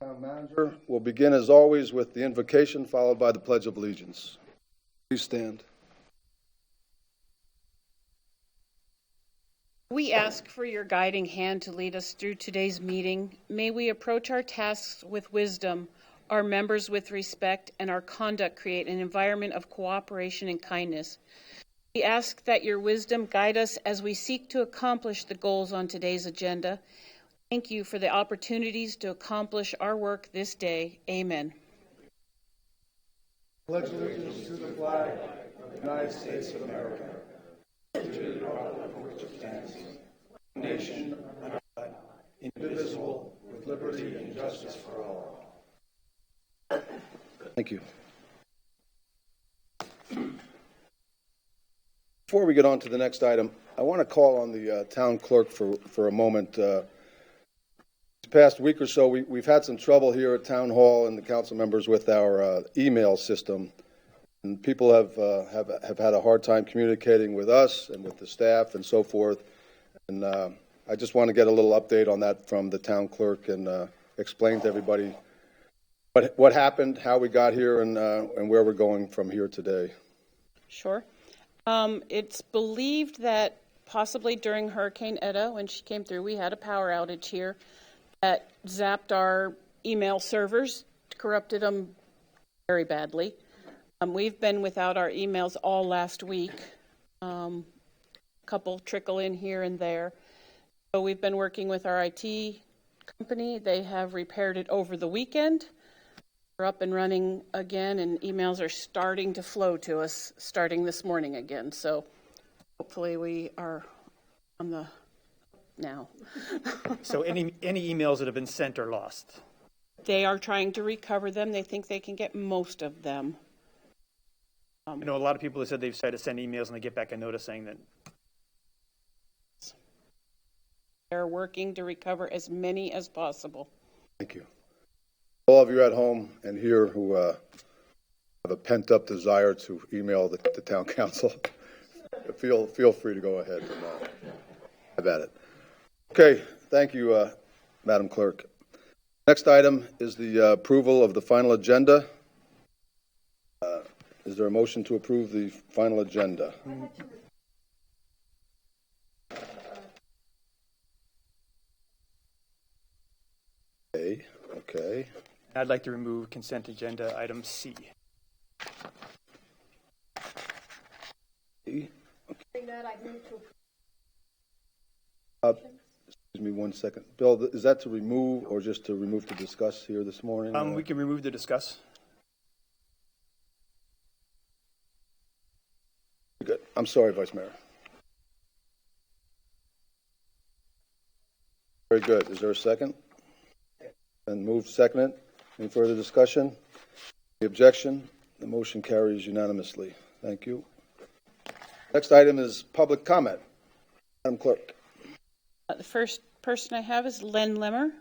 Town Manager will begin, as always, with the invocation followed by the Pledge of Allegiance. Please stand. We ask for your guiding hand to lead us through today's meeting. May we approach our tasks with wisdom, our members with respect, and our conduct create an environment of cooperation and kindness. We ask that your wisdom guide us as we seek to accomplish the goals on today's agenda. Thank you for the opportunities to accomplish our work this day. Amen. Pledge allegiance to the flag of the United States of America, to the republic for which it stands, one nation under God, indivisible, with liberty and justice for all. Thank you. Before we get on to the next item, I want to call on the town clerk for a moment. This past week or so, we've had some trouble here at Town Hall and the council members with our email system. And people have had a hard time communicating with us and with the staff and so forth. And I just want to get a little update on that from the town clerk and explain to everybody what happened, how we got here, and where we're going from here today. Sure. It's believed that possibly during Hurricane Eta, when she came through, we had a power outage here that zapped our email servers, corrupted them very badly. We've been without our emails all last week. A couple trickle in here and there. So we've been working with our IT company. They have repaired it over the weekend. We're up and running again, and emails are starting to flow to us starting this morning again. So hopefully we are on the now. So any emails that have been sent are lost? They are trying to recover them. They think they can get most of them. I know a lot of people have said they've tried to send emails and they get back a notice saying that. They're working to recover as many as possible. Thank you. All of you at home and here who have a pent-up desire to email the town council, feel free to go ahead and have at it. Okay, thank you, Madam Clerk. Next item is the approval of the final agenda. Is there a motion to approve the final agenda? Okay. I'd like to remove consent agenda item C. Okay. Excuse me 1 second. Bill, is that to remove or just to remove to discuss here this morning? We can remove the discuss. Good. I'm sorry, Vice Mayor. Very good. Is there a second? And moved, seconded. Any further discussion? The objection? The motion carries unanimously. Thank you. Next item is public comment. Madam Clerk. The first person I have is Len Lemmer.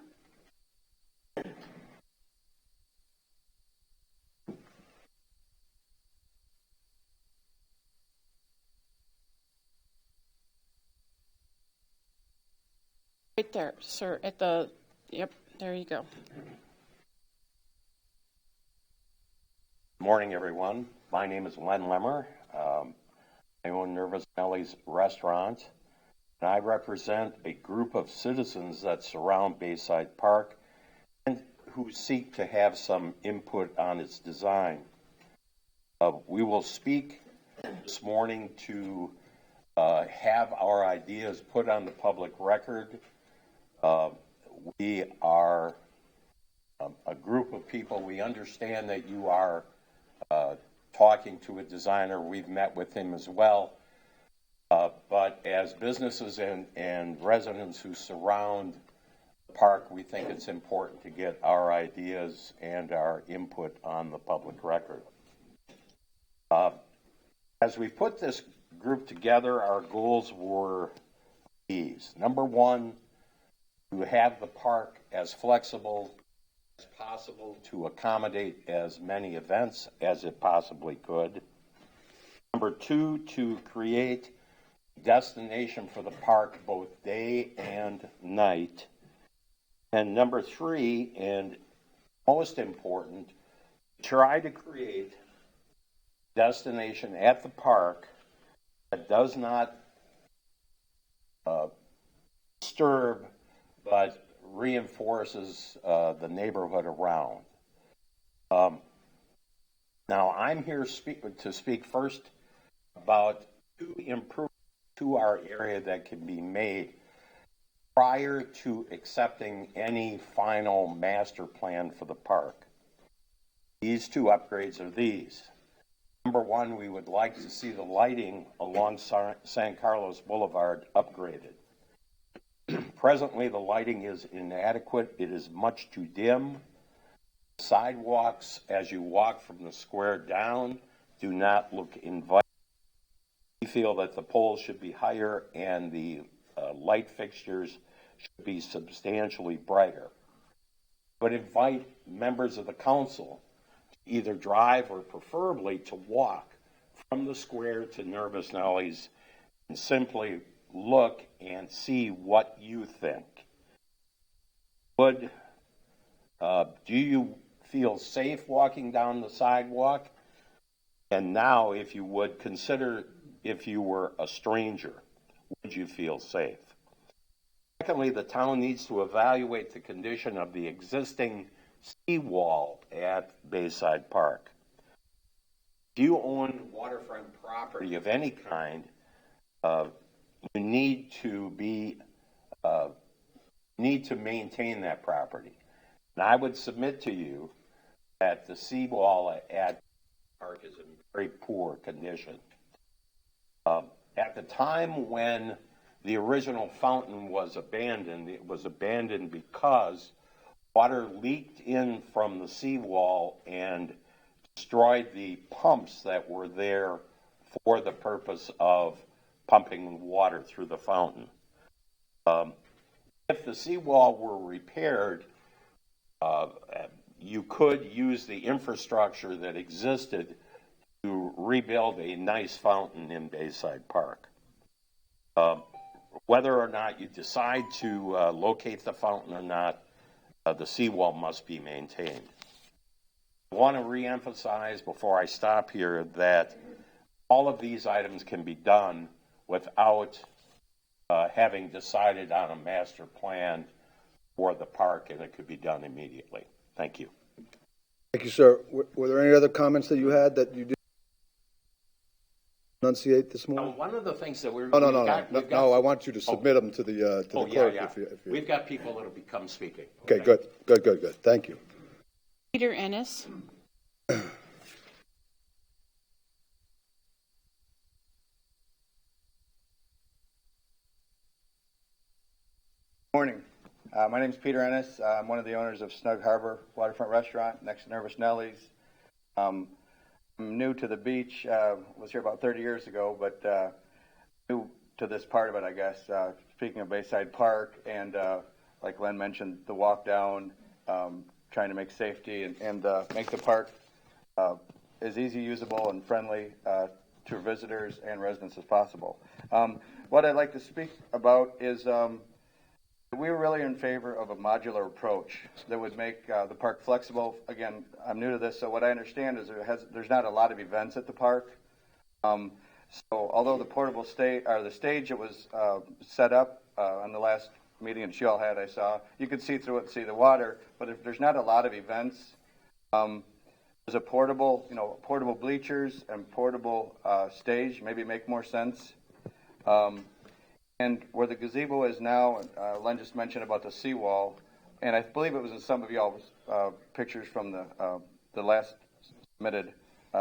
Right there, sir, at the, yep, there you go. Morning, everyone. My name is Len Lemmer. I own Nervous Nelly's restaurant, and I represent a group of citizens that surround Bayside Park and who seek to have some input on its design. We will speak this morning to have our ideas put on the public record. We are a group of people. We understand that you are talking to a designer. We've met with him as well. But as businesses and residents who surround the park, we think it's important to get our ideas and our input on the public record. As we put this group together, our goals were these. Number one, to have the park as flexible as possible to accommodate as many events as it possibly could. Number two, to create a destination for the park both day and night. And number three, and most important, try to create a destination at the park that does not disturb but reinforces the neighborhood around. Now, I'm here to speak first about two improvements to our area that can be made prior to accepting any final master plan for the park. These two upgrades are these. Number one, we would like to see the lighting along San Carlos Boulevard upgraded. Presently, the lighting is inadequate. It is much too dim. Sidewalks, as you walk from the square down, do not look inviting. We feel that the poles should be higher and the light fixtures should be substantially brighter. But invite members of the council to either drive or preferably to walk from the square to Nervous Nellies and simply look and see what you think. Do you feel safe walking down the sidewalk? And now, if you would consider if you were a stranger, would you feel safe? Secondly, the town needs to evaluate the condition of the existing seawall at Bayside Park. If you own waterfront property of any kind, you need to maintain that property. And I would submit to you that the seawall at Park is in very poor condition. At the time when the original fountain was abandoned, it was abandoned because water leaked in from the seawall and destroyed the pumps that were there for the purpose of pumping water through the fountain. If the seawall were repaired, you could use the infrastructure that existed to rebuild a nice fountain in Bayside Park. Whether or not you decide to locate the fountain or not, the seawall must be maintained. I want to reemphasize before I stop here that all of these items can be done without having decided on a master plan for the park, and it could be done immediately. Thank you. Thank you, sir. Were there any other comments that you had that you did enunciate this morning? One of the things that we've got, I want you to submit them to the clerk. Yeah. If you... We've got people that will become speaking. Okay, good. Thank you. Peter Ennis. Morning. My name is Peter Ennis. I'm one of the owners of Snug Harbor Waterfront Restaurant next to Nervous Nellies. I'm new to the beach. Was here about 30 years ago, but new to this part of it, I guess. Speaking of Bayside Park and, like Len mentioned, the walk down, trying to make safety and make the park as easy, usable, and friendly to visitors and residents as possible. What I'd like to speak about is we're really in favor of a modular approach that would make the park flexible. Again, I'm new to this, so what I understand is there's not a lot of events at the park. So although the portable stage, or the stage that was set up on the last meeting that you all had, I saw, you could see through it and see the water, but if there's not a lot of events, there's a portable bleachers and portable stage maybe make more sense. And where the gazebo is now, Len just mentioned about the seawall, and I believe it was in some of y'all's pictures from the last submitted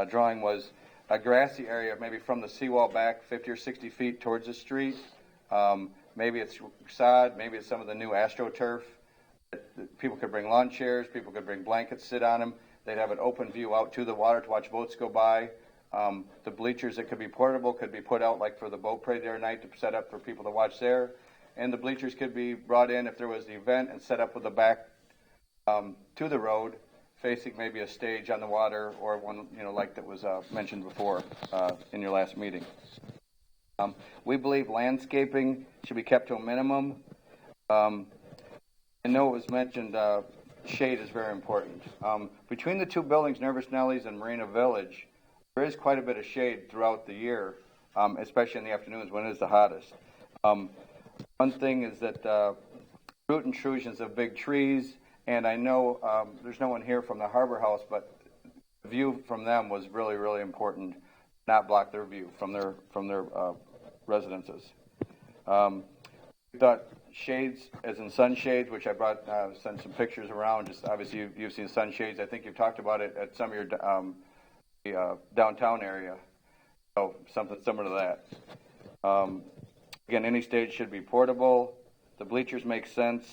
drawing, was a grassy area, maybe from the seawall back 50 or 60 feet towards the street. Maybe it's sod, maybe it's some of the new AstroTurf. People could bring lawn chairs, people could bring blankets, sit on them. They'd have an open view out to the water to watch boats go by. The bleachers that could be portable could be put out like for the boat parade there night to set up for people to watch there. And the bleachers could be brought in if there was the event and set up with the back to the road, facing maybe a stage on the water or one, like that was mentioned before in your last meeting. We believe landscaping should be kept to a minimum. I know it was mentioned shade is very important. Between the two buildings, Nervous Nellies and Marina Village, there is quite a bit of shade throughout the year, especially in the afternoons when it is the hottest. One thing is that root intrusions of big trees, and I know there's no one here from the Harbor House, but the view from them was really, really important. Not block their view from their residences. We thought shades, as in sunshades, which I brought, sent some pictures around. Just obviously you've seen sunshades. I think you've talked about it at some of your downtown area. So something similar to that. Again, any stage should be portable. The bleachers make sense.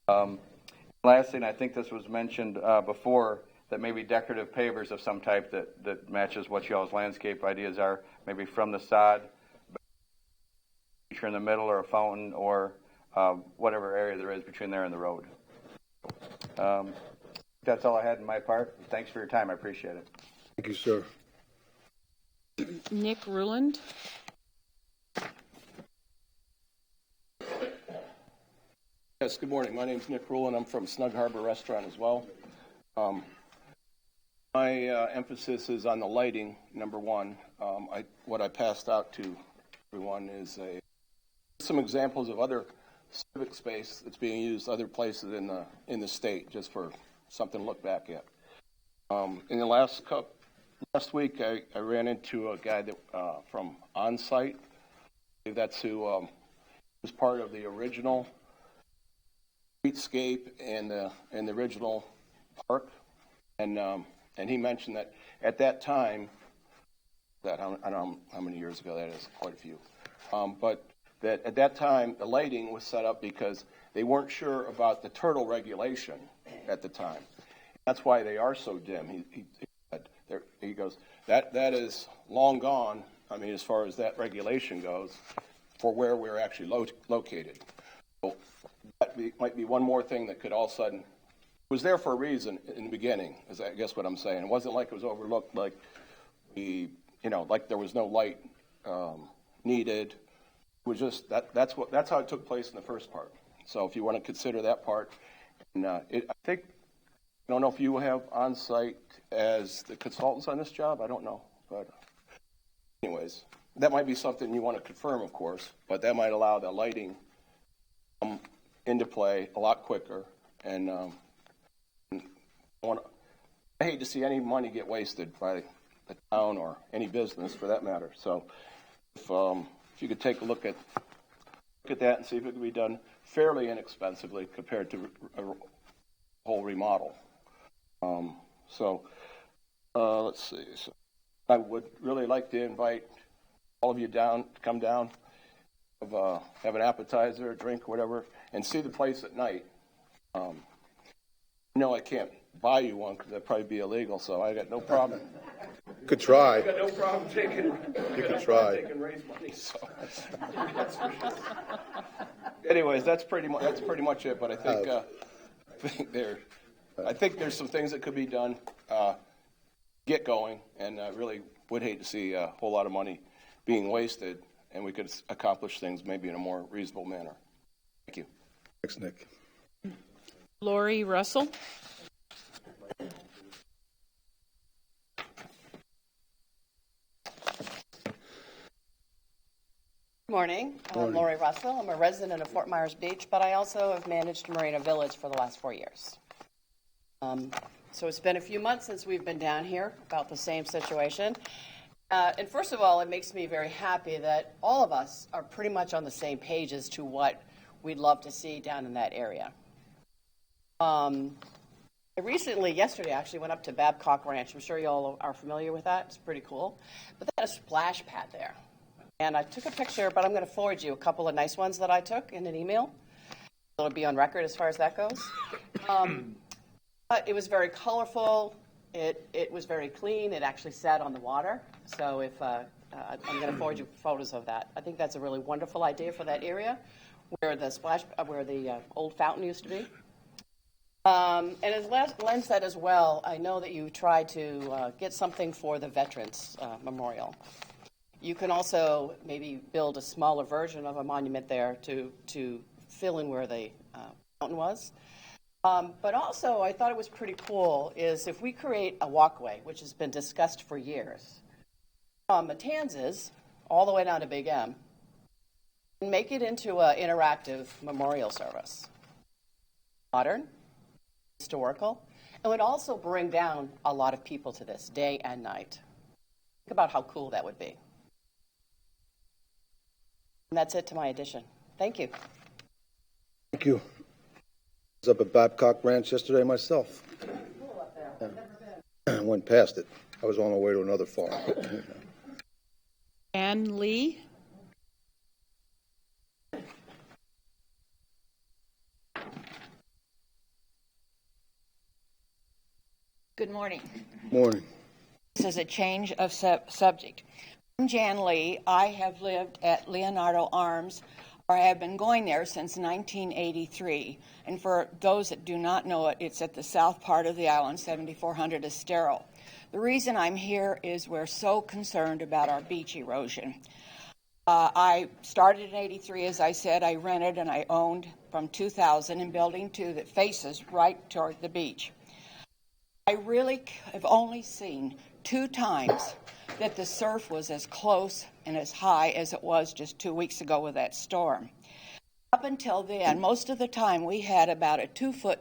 Last thing, I think this was mentioned before, that maybe decorative pavers of some type that matches what y'all's landscape ideas are, maybe from the sod, in the middle, or a fountain, or whatever area there is between there and the road. That's all I had in my part. Thanks for your time. I appreciate it. Thank you, sir. Nick Ruland. Yes, good morning. My name's Nick Rule, and I'm from Snug Harbor Restaurant as well. My emphasis is on the lighting, number one. What I passed out to everyone is some examples of other civic space that's being used other places in the state, just for something to look back at. In the last week, I ran into a guy that from On-Site. That's who was part of the original streetscape and the original park, and he mentioned that at that time, that I don't know how many years ago that is, quite a few, but that at that time the lighting was set up because they weren't sure about the turtle regulation at the time. That's why they are so dim. He goes, that is long gone. I mean, as far as that regulation goes, for where we're actually located. So that might be one more thing that could all of a sudden, it was there for a reason in the beginning, is I guess what I'm saying. It wasn't like it was overlooked, like like there was no light needed. It was just that's how it took place in the first part. So if you want to consider that part, and I don't know if you have On-Site as the consultants on this job. I don't know, but anyways, that might be something you want to confirm, of course. But that might allow the lighting into play a lot quicker, and I hate to see any money get wasted by the town or any business for that matter. So if you could take a look at that and see if it could be done fairly inexpensively compared to a whole remodel. Let's see. So I would really like to invite all of you down to come down, have an appetizer, a drink, whatever, and see the place at night. No, I can't buy you one because that'd probably be illegal, so I got no problem. You could try. I got no problem taking. You could try. Taking raise money. So. Anyways, that's pretty much it. But I think there's some things that could be done. Get going, and I really would hate to see a whole lot of money being wasted, and we could accomplish things maybe in a more reasonable manner. Thank you. Thanks, Nick. Lori Russell. Good morning. I'm Lori Russell. I'm a resident of Fort Myers Beach, but I also have managed Marina Village for the last 4 years. So it's been a few months since we've been down here about the same situation. And first of all, it makes me very happy that all of us are pretty much on the same page as to what we'd love to see down in that area. I recently, yesterday, actually went up to Babcock Ranch. I'm sure you all are familiar with that. It's pretty cool. But they had a splash pad there. And I took a picture, but I'm going to forward you a couple of nice ones that I took in an email. It'll be on record as far as that goes. But it was very colorful. It was very clean. It actually sat on the water. So if I'm going to forward you photos of that. I think that's a really wonderful idea for that area where the old fountain used to be. And as Len said as well, I know that you tried to get something for the Veterans Memorial. You can also maybe build a smaller version of a monument there to fill in where the fountain was. But also, I thought it was pretty cool is if we create a walkway, which has been discussed for years, from Matanzas all the way down to Big M, and make it into an interactive memorial service. Modern, historical, and would also bring down a lot of people to this day and night. Think about how cool that would be. And that's it to my addition. Thank you. Thank you. I was up at Babcock Ranch yesterday myself. Cool up there. Yeah. Never been. I went past it. I was on my way to another farm. Ann Lee? Good morning. Morning. This is a change of subject. I'm Jan Lee. I have lived at Leonardo Arms, or I have been going there since 1983. And for those that do not know it, it's at the south part of the island, 7400 Estero. The reason I'm here is we're so concerned about our beach erosion. I started in 83, as I said. I rented and I owned from 2000 in Building 2 that faces right toward the beach. I really have only seen 2 times that the surf was as close and as high as it was just 2 weeks ago with that storm. Up until then, most of the time we had about a 2-foot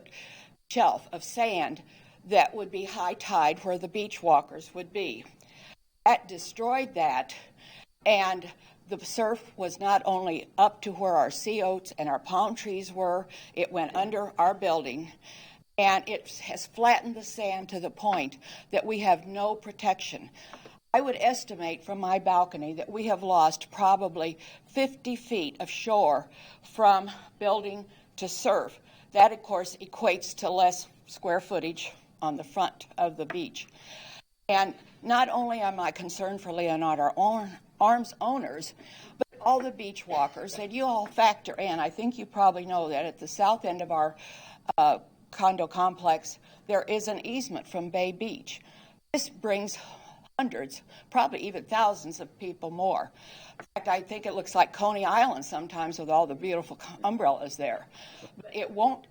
shelf of sand that would be high tide where the beach walkers would be. That destroyed that, and the surf was not only up to where our sea oats and our palm trees were, it went under our building. And it has flattened the sand to the point that we have no protection. I would estimate from my balcony that we have lost probably 50 feet of shore from building to surf. That, of course, equates to less square footage on the front of the beach. And not only am I concerned for Leonardo Arms owners, but all the beach walkers that you all factor in. I think you probably know that at the south end of our condo complex, there is an easement from Bay Beach. This brings hundreds, probably even thousands of people more. In fact, I think it looks like Coney Island sometimes with all the beautiful umbrellas there. But it won't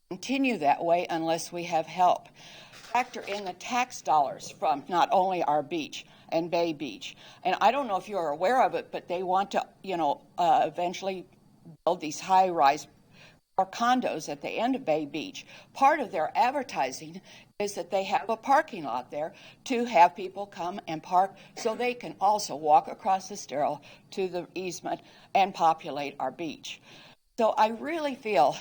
continue that way unless we have help. Factor in the tax dollars from not only our beach and Bay Beach. And I don't know if you're aware of it, but they want to, eventually build these high-rise or condos at the end of Bay Beach. Part of their advertising is that they have a parking lot there to have people come and park so they can also walk across the Estero to the easement and populate our beach. So I really feel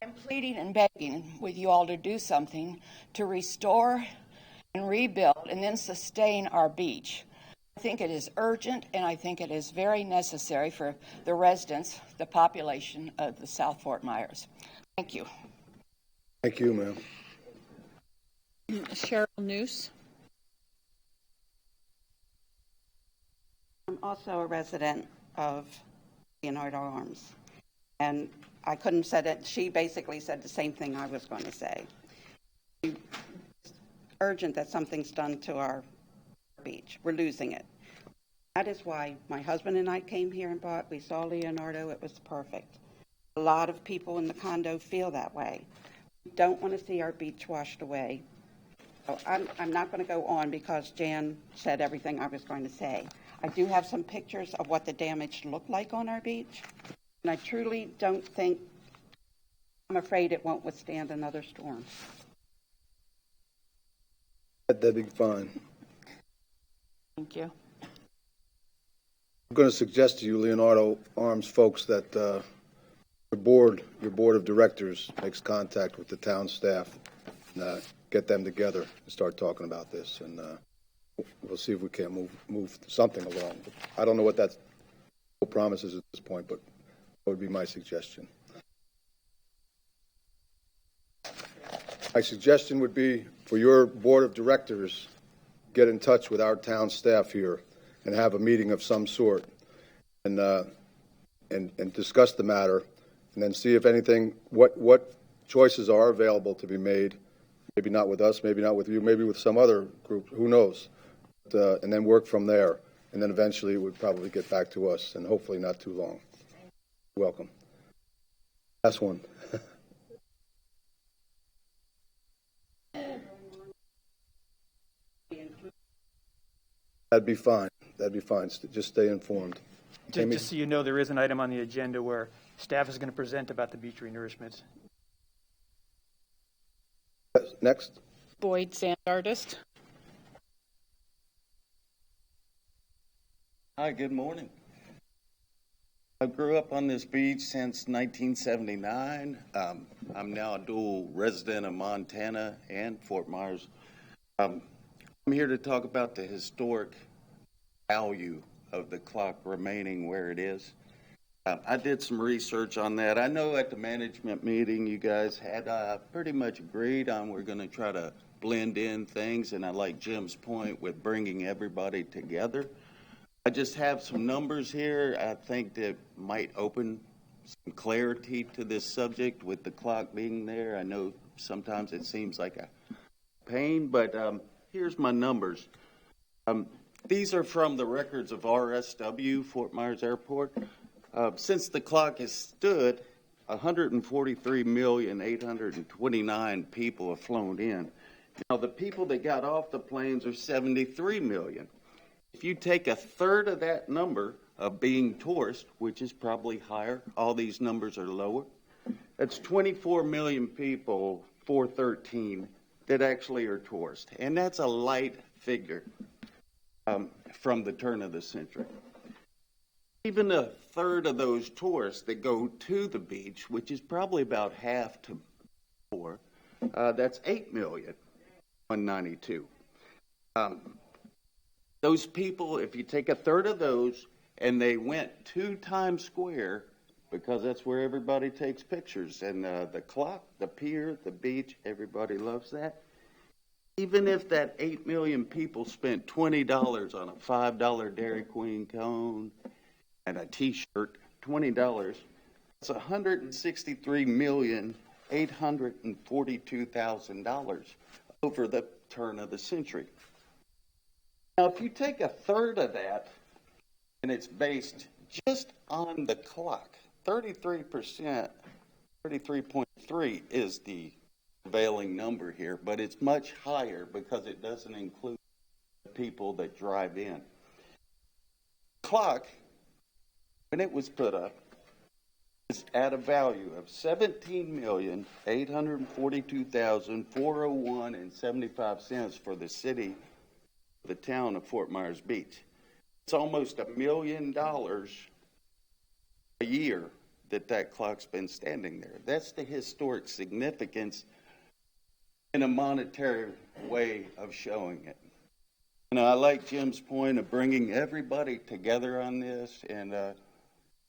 I'm pleading and begging with you all to do something to restore and rebuild and then sustain our beach. I think it is urgent, and I think it is very necessary for the residents, the population of the South Fort Myers. Thank you. Thank you, ma'am. Cheryl Noose? I'm also a resident of Leonardo Arms, and I couldn't have said it. She basically said the same thing I was going to say. It's urgent that something's done to our beach. We're losing it. That is why my husband and I came here and bought. We saw Leonardo. It was perfect. A lot of people in the condo feel that way. We don't want to see our beach washed away. So I'm not going to go on because Jan said everything I was going to say. I do have some pictures of what the damage looked like on our beach, and I truly don't think, I'm afraid it won't withstand another storm. That'd be fine. Thank you. I'm going to suggest to you, Leonardo Arms folks, that your board of directors makes contact with the town staff and get them together and start talking about this, and we'll see if we can move something along. I don't know what that promise is at this point, but that would be my suggestion. My suggestion would be for your board of directors, get in touch with our town staff here and have a meeting of some sort and discuss the matter, and then see if anything, what choices are available to be made. Maybe not with us, maybe not with you, maybe with some other group, who knows? And then work from there. And then eventually it would probably get back to us, and hopefully not too long. You're welcome. Last one. That'd be fine. That'd be fine. Just stay informed. Amy? Just so you know, there is an item on the agenda where staff is going to present about the beach renourishments. Next. Boyd, sand artist. Hi, good morning. I grew up on this beach since 1979. I'm now a dual resident of Montana and Fort Myers. I'm here to talk about the historic value of the clock remaining where it is. I did some research on that. I know at the management meeting you guys had pretty much agreed on we're going to try to blend in things, and I like Jim's point with bringing everybody together. I just have some numbers here I think that might open some clarity to this subject with the clock being there. I know sometimes it seems like a pain, but here's my numbers. These are from the records of RSW, Fort Myers Airport. Since the clock has stood, 143,829,000 people have flown in. Now, the people that got off the planes are 73 million. If you take a third of that number of being tourists, which is probably higher, all these numbers are lower, that's 24 million people, 413, that actually are tourists. And that's a light figure from the turn of the century. Even a third of those tourists that go to the beach, which is probably about half to more, that's 8,192,000. Those people, if you take a third of those and they went to Times Square, because that's where everybody takes pictures, and the clock, the pier, the beach, everybody loves that. Even if that 8 million people spent $20 on a $5 Dairy Queen cone and a T-shirt, $20, it's $163,842,000 over the turn of the century. Now, if you take a third of that, and it's based just on the clock, 33%, 33.3 is the prevailing number here, but it's much higher because it doesn't include the people that drive in. Clock, when it was put up, is at a value of $17,842,401.75 for the city, the town of Fort Myers Beach. It's almost $1 million a year that clock's been standing there. That's the historic significance in a monetary way of showing it. You know, I like Jim's point of bringing everybody together on this, and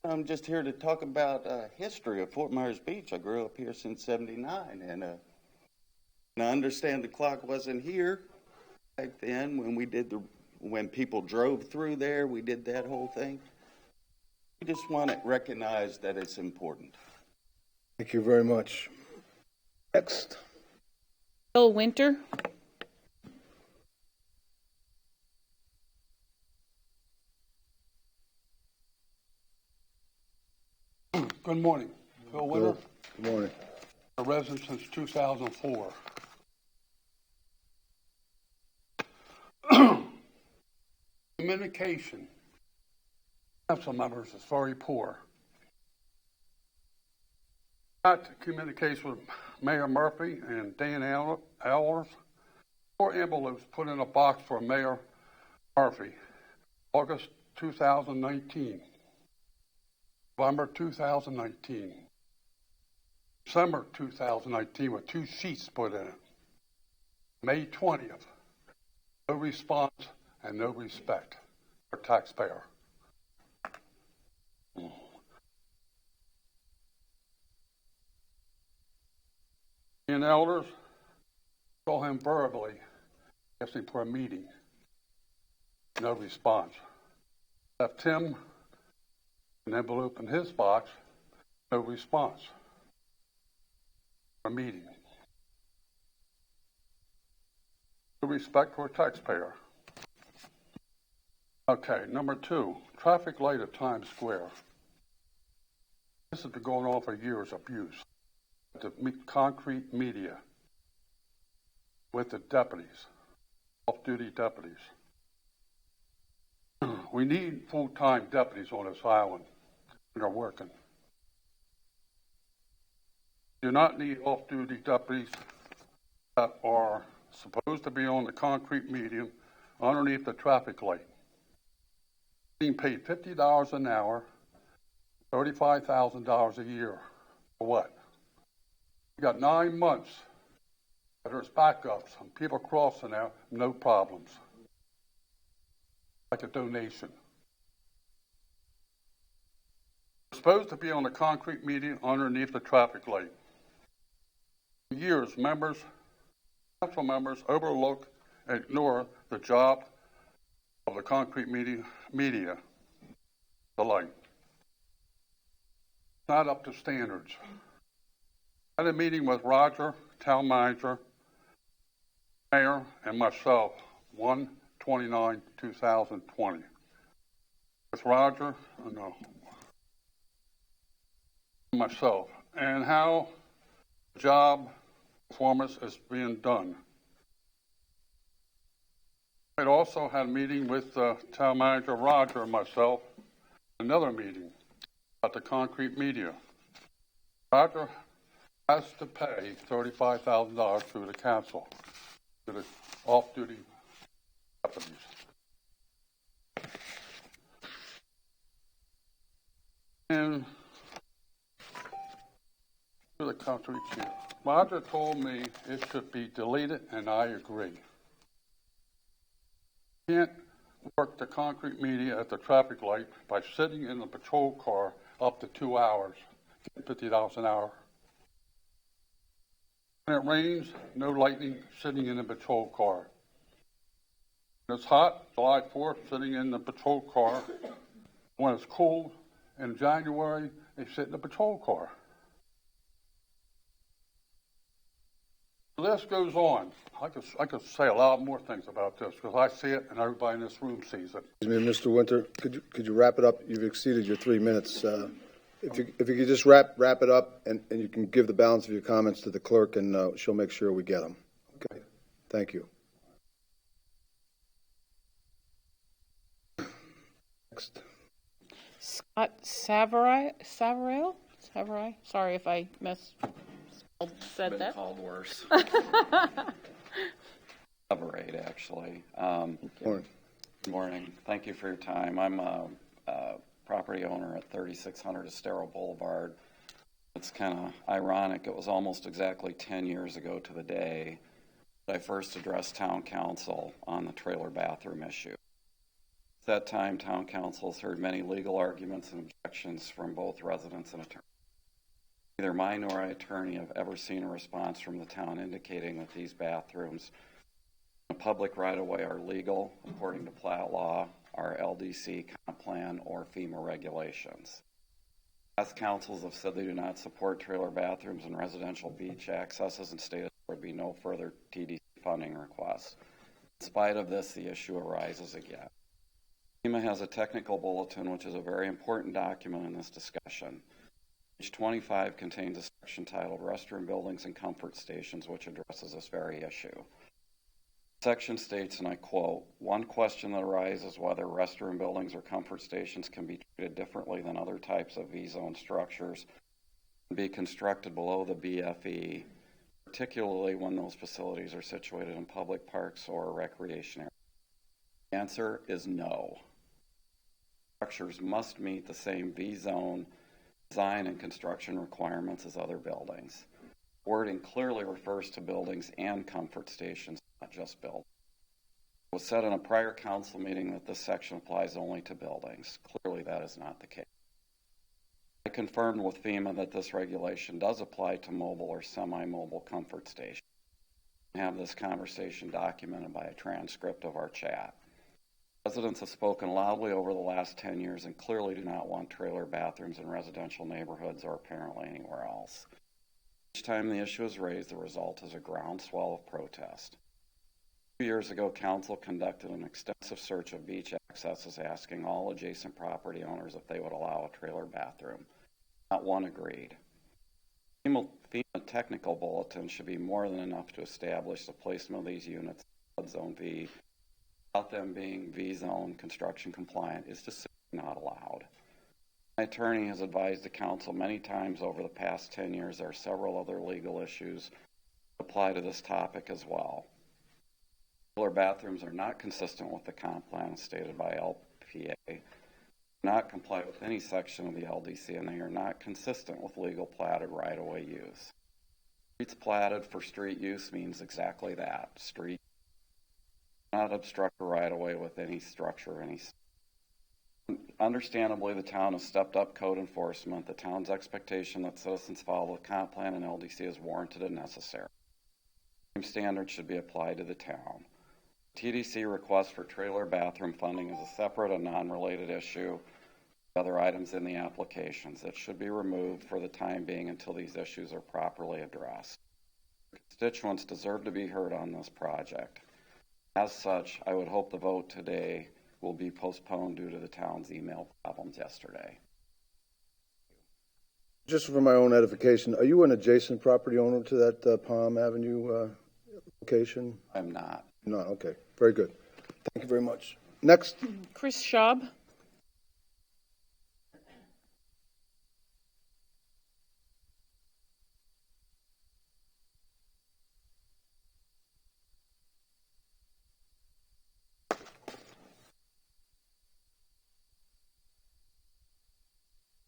I'm just here to talk about history of Fort Myers Beach. I grew up here since '79, and I understand the clock wasn't here back then when people drove through there. We did that whole thing. We just want to recognize that it's important. Thank you very much. Next. Bill Winter. Good morning. Bill Winter. Good morning. A resident since 2004. Communication. Council members is very poor. Got communication with Mayor Murphy and Dan Allers. 4 envelopes put in a box for Mayor Murphy. August 2019. November 2019. December 2019 with 2 sheets put in it. May 20th. No response and no respect for taxpayer. And elders saw him verbally asking for a meeting. No response. Left him an envelope in his box. No response. A meeting. No respect for a taxpayer. Okay, number 2, traffic light at Times Square. This has been going on for years, abuse. The concrete media with the deputies, off-duty deputies. We need full-time deputies on this island that are working. Do not need off-duty deputies that are supposed to be on the concrete median underneath the traffic light. Being paid $50 an hour, $35,000 a year. For what? We got 9 months. There's backups and people crossing out, no problems. Like a donation. We're supposed to be on the concrete median underneath the traffic light. For years, council members overlook and ignore the job of the concrete media, the light. Not up to standards. I had a meeting with Roger, town manager, mayor, and myself, 1/29/2020. With Roger, myself, and how the job performance is being done. I also had a meeting with town manager Roger and myself, another meeting about the concrete media. Roger has to pay $35,000 through the council to the off-duty deputies. And to the concrete media. Roger told me it should be deleted, and I agree. You can't work the concrete media at the traffic light by sitting in the patrol car up to 2 hours, getting $50 an hour. When it rains, no lightning, sitting in the patrol car. When it's hot, July 4th, sitting in the patrol car. When it's cold, in January, they sit in the patrol car. The list goes on. I could say a lot more things about this because I see it and everybody in this room sees it. Excuse me, Mr. Winter, could you wrap it up? You've exceeded your 3 minutes. If you could just wrap it up, and you can give the balance of your comments to the clerk, and she'll make sure we get them. Okay. Thank you. Next. Scott Savarai? Sorry if I said that. Called worse. Coverate, actually. Morning. Good morning. Thank you for your time. I'm a property owner at 3600 Estero Boulevard. It's kind of ironic. It was almost exactly 10 years ago to the day that I first addressed town council on the trailer bathroom issue. At that time, town council has heard many legal arguments and objections from both residents and attorneys. Neither I nor my attorney have ever seen a response from the town indicating that these bathrooms in the public right-of-way are legal according to plat law, our LDC comp plan, or FEMA regulations. Past councils have said they do not support trailer bathrooms and residential beach accesses and stated there would be no further TDC funding requests. In spite of this, the issue arises again. FEMA has a technical bulletin, which is a very important document in this discussion. Page 25 contains a section titled Restroom Buildings and Comfort Stations, which addresses this very issue. The section states, and I quote, "One question that arises whether restroom buildings or comfort stations can be treated differently than other types of V-zone structures and be constructed below the BFE, particularly when those facilities are situated in public parks or recreation areas." The answer is no. Structures must meet the same V-zone design and construction requirements as other buildings. Wording clearly refers to buildings and comfort stations, not just buildings. It was said in a prior council meeting that this section applies only to buildings. Clearly that is not the case. I confirmed with FEMA that this regulation does apply to mobile or semi-mobile comfort stations. I have this conversation documented by a transcript of our chat. Residents have spoken loudly over the last 10 years and clearly do not want trailer bathrooms in residential neighborhoods or apparently anywhere else. Each time the issue is raised, the result is a groundswell of protest. 2 years ago, council conducted an extensive search of beach accesses, asking all adjacent property owners if they would allow a trailer bathroom. Not one agreed. FEMA technical bulletin should be more than enough to establish the placement of these units in Flood Zone V without them being V-zone construction compliant is just not allowed. My attorney has advised the council many times over the past 10 years there are several other legal issues that apply to this topic as well. Trailer bathrooms are not consistent with the comp plan stated by LPA, not comply with any section of the LDC, and they are not consistent with legal platted right-of-way use. Streets platted for street use means exactly that. Street not obstruct a right-of-way with any structure or any. Understandably, the town has stepped up code enforcement. The town's expectation that citizens follow the comp plan and LDC is warranted and necessary. Same standards should be applied to the town. TDC request for trailer bathroom funding is a separate and non-related issue. Other items in the applications that should be removed for the time being until these issues are properly addressed. Constituents deserve to be heard on this project. As such, I would hope the vote today will be postponed due to the town's email problems yesterday. Just for my own edification, are you an adjacent property owner to that Palm Avenue location? I'm not. No, okay. Very good. Thank you very much. Next. Chris Schaub.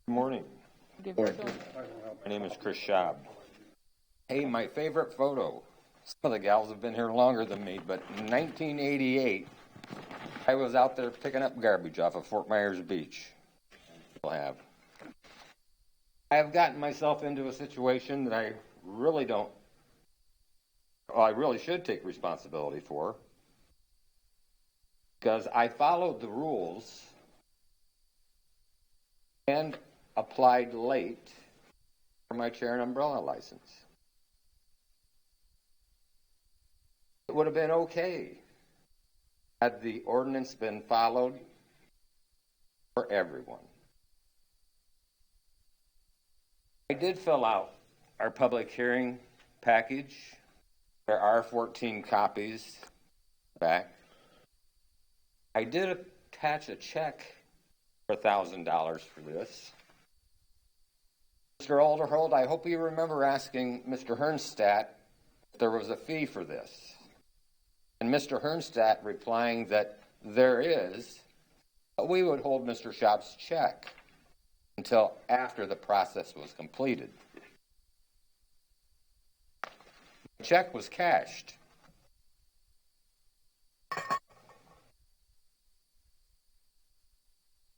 Good morning. Morning. My name is Chris Schaub. Hey, my favorite photo. Some of the gals have been here longer than me, but in 1988, I was out there picking up garbage off of Fort Myers Beach. Still have. I have gotten myself into a situation that I really should take responsibility for, because I followed the rules and applied late for my chair and umbrella license. It would have been okay had the ordinance been followed for everyone. I did fill out our public hearing package. There are 14 copies back. I did attach a check for $1,000 for this. Mr. Alderhold, I hope you remember asking Mr. Hernstadt if there was a fee for this. And Mr. Hernstadt replying that there is, but we would hold Mr. Schaub's check until after the process was completed. The check was cashed.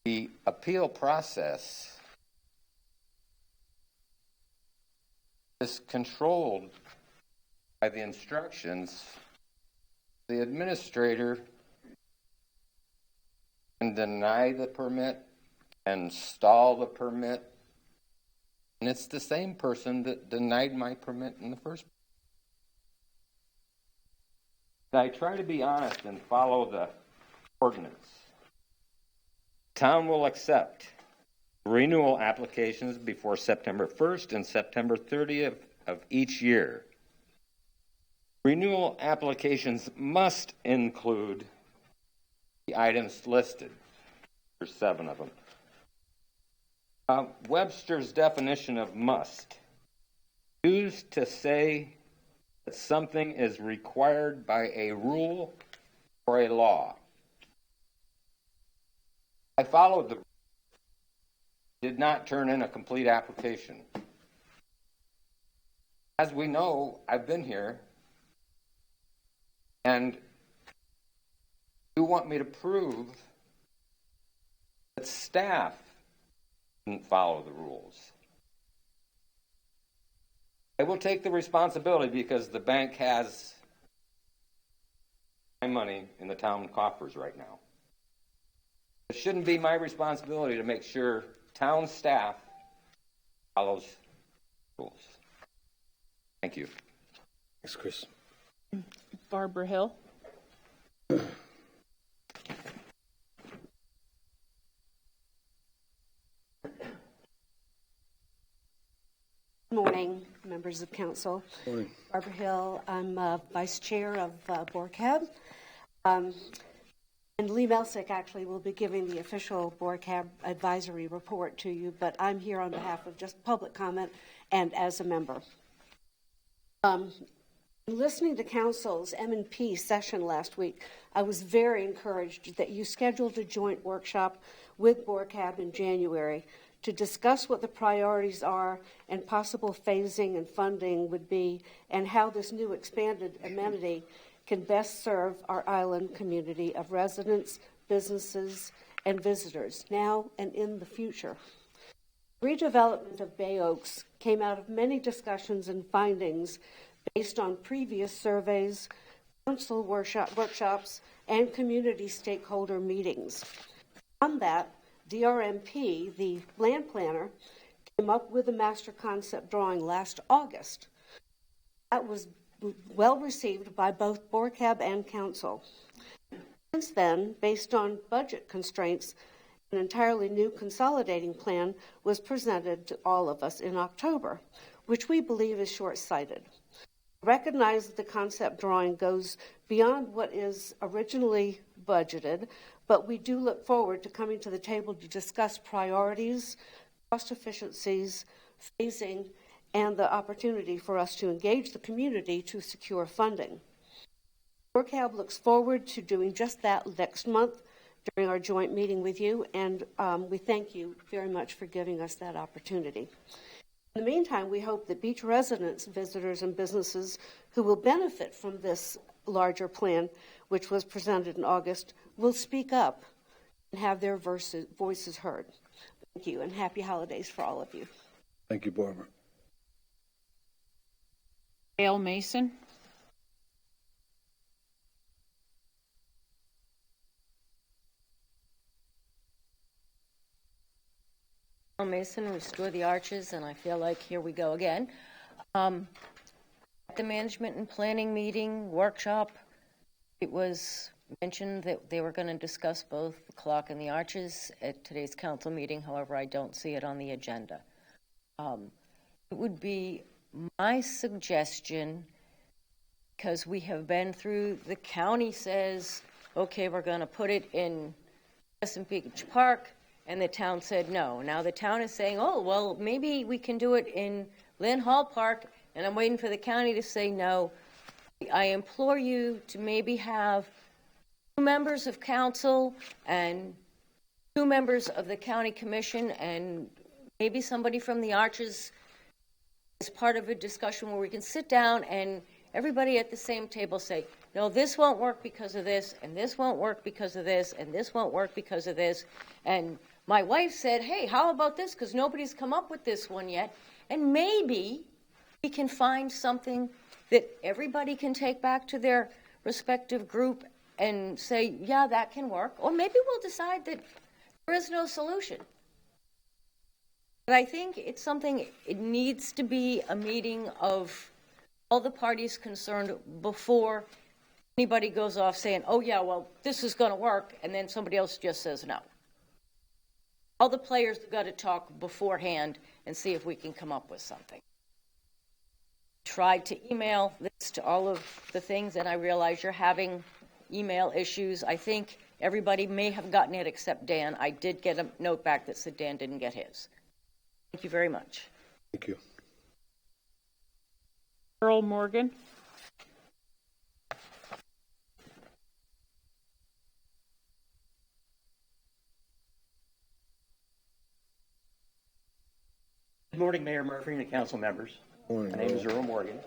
The appeal process is controlled by the instructions. The administrator can deny the permit and stall the permit, and it's the same person that denied my permit in the first place. I try to be honest and follow the ordinance. Town will accept renewal applications before September 1st and September 30th of each year. Renewal applications must include the items listed. There's 7 of them. Webster's definition of must used to say that something is required by a rule or a law. I followed the did not turn in a complete application. As we know, I've been here, and you want me to prove that staff didn't follow the rules. I will take the responsibility because the bank has my money in the town coffers right now. It shouldn't be my responsibility to make sure town staff follows rules. Thank you. Thanks, Chris. Barbara Hill. Good morning, members of council. Morning. Barbara Hill, I'm vice chair of BORCAB. And Lee Melsick actually will be giving the official BORCAB advisory report to you, but I'm here on behalf of just public comment and as a member. Listening to Council's M&P session last week, I was very encouraged that you scheduled a joint workshop with BORCAB in January to discuss what the priorities are and possible phasing and funding would be, and how this new expanded amenity can best serve our island community of residents, businesses, and visitors, now and in the future. Redevelopment of Bay Oaks came out of many discussions and findings based on previous surveys, council workshops, and community stakeholder meetings. On that, DRMP, the land planner, came up with a master concept drawing last August. That was well received by both BORCAB and council. Since then, based on budget constraints, an entirely new consolidating plan was presented to all of us in October, which we believe is short-sighted. Recognize that the concept drawing goes beyond what is originally budgeted, but we do look forward to coming to the table to discuss priorities, cost efficiencies, phasing, and the opportunity for us to engage the community to secure funding. BORCAB looks forward to doing just that next month during our joint meeting with you, and we thank you very much for giving us that opportunity. In the meantime, we hope that beach residents, visitors, and businesses who will benefit from this larger plan, which was presented in August, will speak up and have their voices heard. Thank you, and happy holidays for all of you. Thank you, Barbara. Gail Mason. Mason, Restore the Arches, and I feel like here we go again. At the management and planning meeting workshop, it was mentioned that they were going to discuss both the clock and the arches at today's council meeting. However, I don't see it on the agenda. It would be my suggestion, because we have been through, the county says, okay, we're going to put it in Crescent Beach Park, and the town said no. Now the town is saying, oh, well, maybe we can do it in Lynn Hall Park, and I'm waiting for the county to say no. I implore you to maybe have 2 members of council and 2 members of the county commission, and maybe somebody from the Arches as part of a discussion where we can sit down and everybody at the same table say, no, this won't work because of this, and this won't work because of this, and this won't work because of this. And my wife said, hey, how about this? Because nobody's come up with this one yet. And maybe we can find something that everybody can take back to their respective group and say, yeah, that can work. Or maybe we'll decide that there is no solution. But I think it's something, it needs to be a meeting of all the parties concerned before anybody goes off saying, oh, yeah, well, this is going to work, and then somebody else just says no. All the players have got to talk beforehand and see if we can come up with something. Tried to email this to all of the things, and I realize you're having email issues. I think everybody may have gotten it except Dan. I did get a note back that said Dan didn't get his. Thank you very much. Thank you. Earl Morgan. Good morning, Mayor Murphy and the council members. Morning, My name is Earl. Earl Morgan.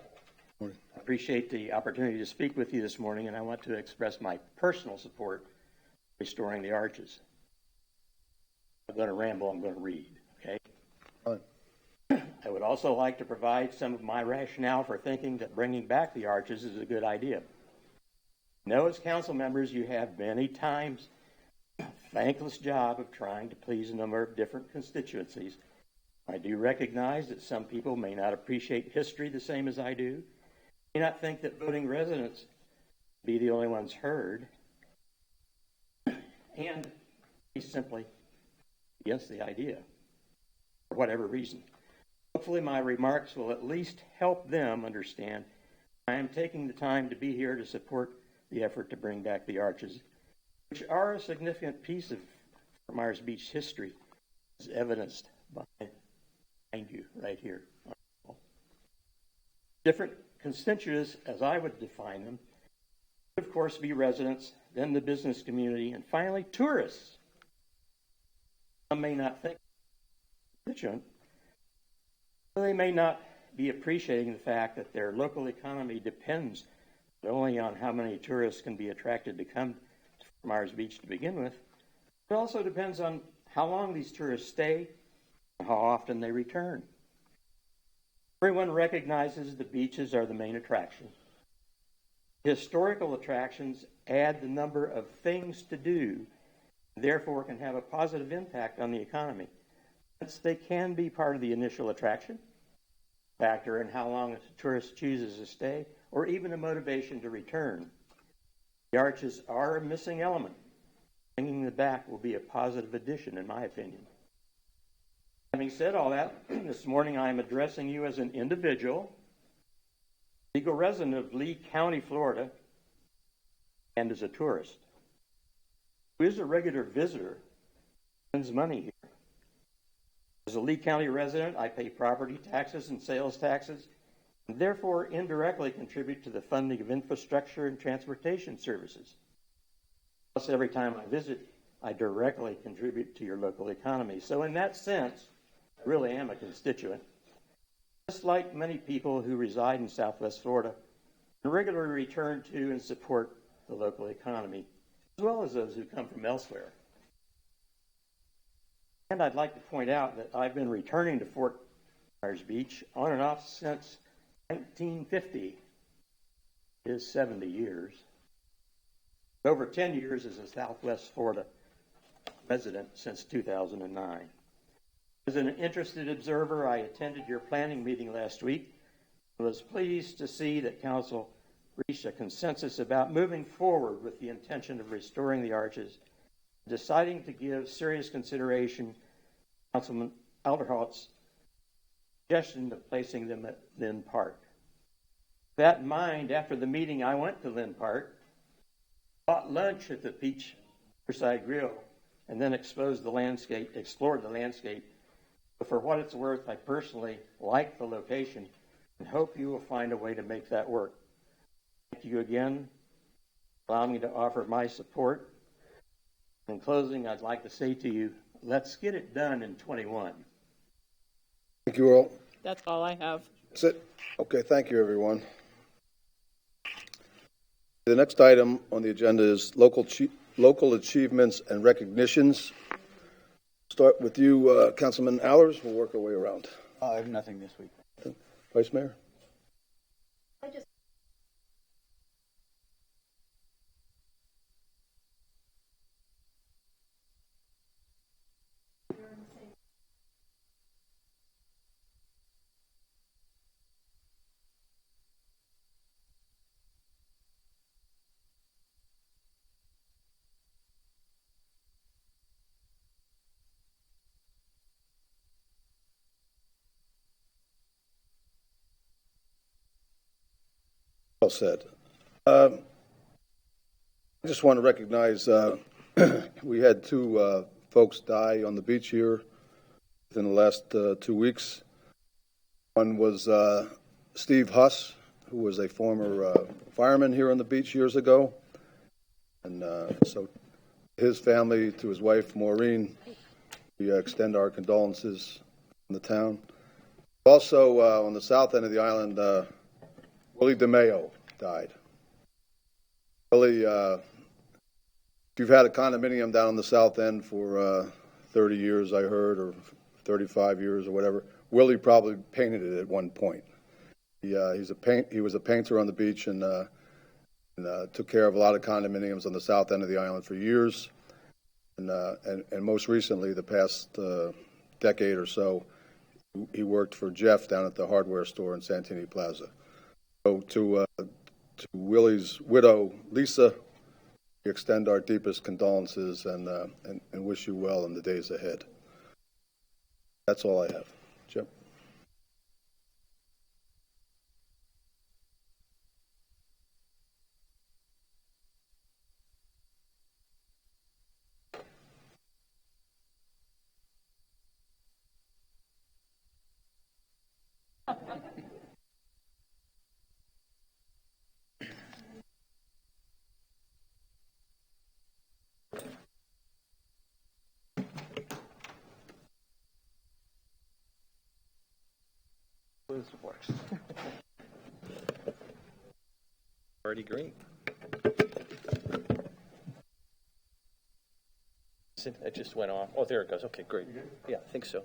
Morning. I appreciate the opportunity to speak with you this morning, and I want to express my personal support for restoring the arches. I'm going to ramble, I'm going to read, okay? Fine. I would also like to provide some of my rationale for thinking that bringing back the arches is a good idea. I know as council members you have many times a thankless job of trying to please a number of different constituencies. I do recognize that some people may not appreciate history the same as I do, may not think that voting residents be the only ones heard, and be simply against the idea, for whatever reason. Hopefully my remarks will at least help them understand I am taking the time to be here to support the effort to bring back the arches, which are a significant piece of Fort Myers Beach history, is evidenced behind you right here. Different constituents, as I would define them, would of course be residents, then the business community, and finally tourists. Some may not think constituent, they may not be appreciating the fact that their local economy depends not only on how many tourists can be attracted to come to Fort Myers Beach to begin with, it also depends on how long these tourists stay and how often they return. Everyone recognizes the beaches are the main attraction. Historical attractions add the number of things to do, and therefore can have a positive impact on the economy. Since they can be part of the initial attraction, factor in how long a tourist chooses to stay, or even a motivation to return. The arches are a missing element. Bringing them back will be a positive addition, in my opinion. Having said all that, this morning I am addressing you as an individual, legal resident of Lee County, Florida, and as a tourist who is a regular visitor, spends money here. As a Lee County resident, I pay property taxes and sales taxes, and therefore indirectly contribute to the funding of infrastructure and transportation services. Plus, every time I visit, I directly contribute to your local economy. So in that sense, I really am a constituent. Just like many people who reside in Southwest Florida, and regularly return to and support the local economy, as well as those who come from elsewhere. And I'd like to point out that I've been returning to Fort Myers Beach on and off since 1950. It is 70 years. Over 10 years as a Southwest Florida resident since 2009. As an interested observer, I attended your planning meeting last week and was pleased to see that Council reached a consensus about moving forward with the intention of restoring the arches, deciding to give serious consideration to Councilman Alderhalt's suggestion of placing them at Lynn Park. With that in mind, after the meeting, I went to Lynn Park, bought lunch at the Peach Riverside Grill, and then explored the landscape. But for what it's worth, I personally like the location and hope you will find a way to make that work. Thank you again for allowing me to offer my support. In closing, I'd like to say to you, let's get it done in 21. Thank you, Earl. That's all I have. That's it. Okay, thank you, everyone. The next item on the agenda is local achievements and recognitions. Start with you, Councilman Allers. We'll work our way around. I have nothing this week. Vice Mayor? Well said. I just want to recognize we had two folks die on the beach here within the last 2 weeks. One was Steve Huss, who was a former fireman here on the beach years ago. And so his family, to his wife, Maureen, we extend our condolences from the town. Also, on the south end of the island, Willie DeMayo died. Willie, if you've had a condominium down on the south end for 30 years, I heard, or 35 years or whatever, Willie probably painted it at one point. He was a painter on the beach and took care of a lot of condominiums on the south end of the island for years. And most recently, the past decade or so, he worked for Jeff down at the hardware store in Santini Plaza. So to Willie's widow, Lisa, we extend our deepest condolences and wish you well in the days ahead. That's all I have. Jim? hopefully this works. Already green. It just went off. Oh, there it goes. Okay, great. Yeah, I think so.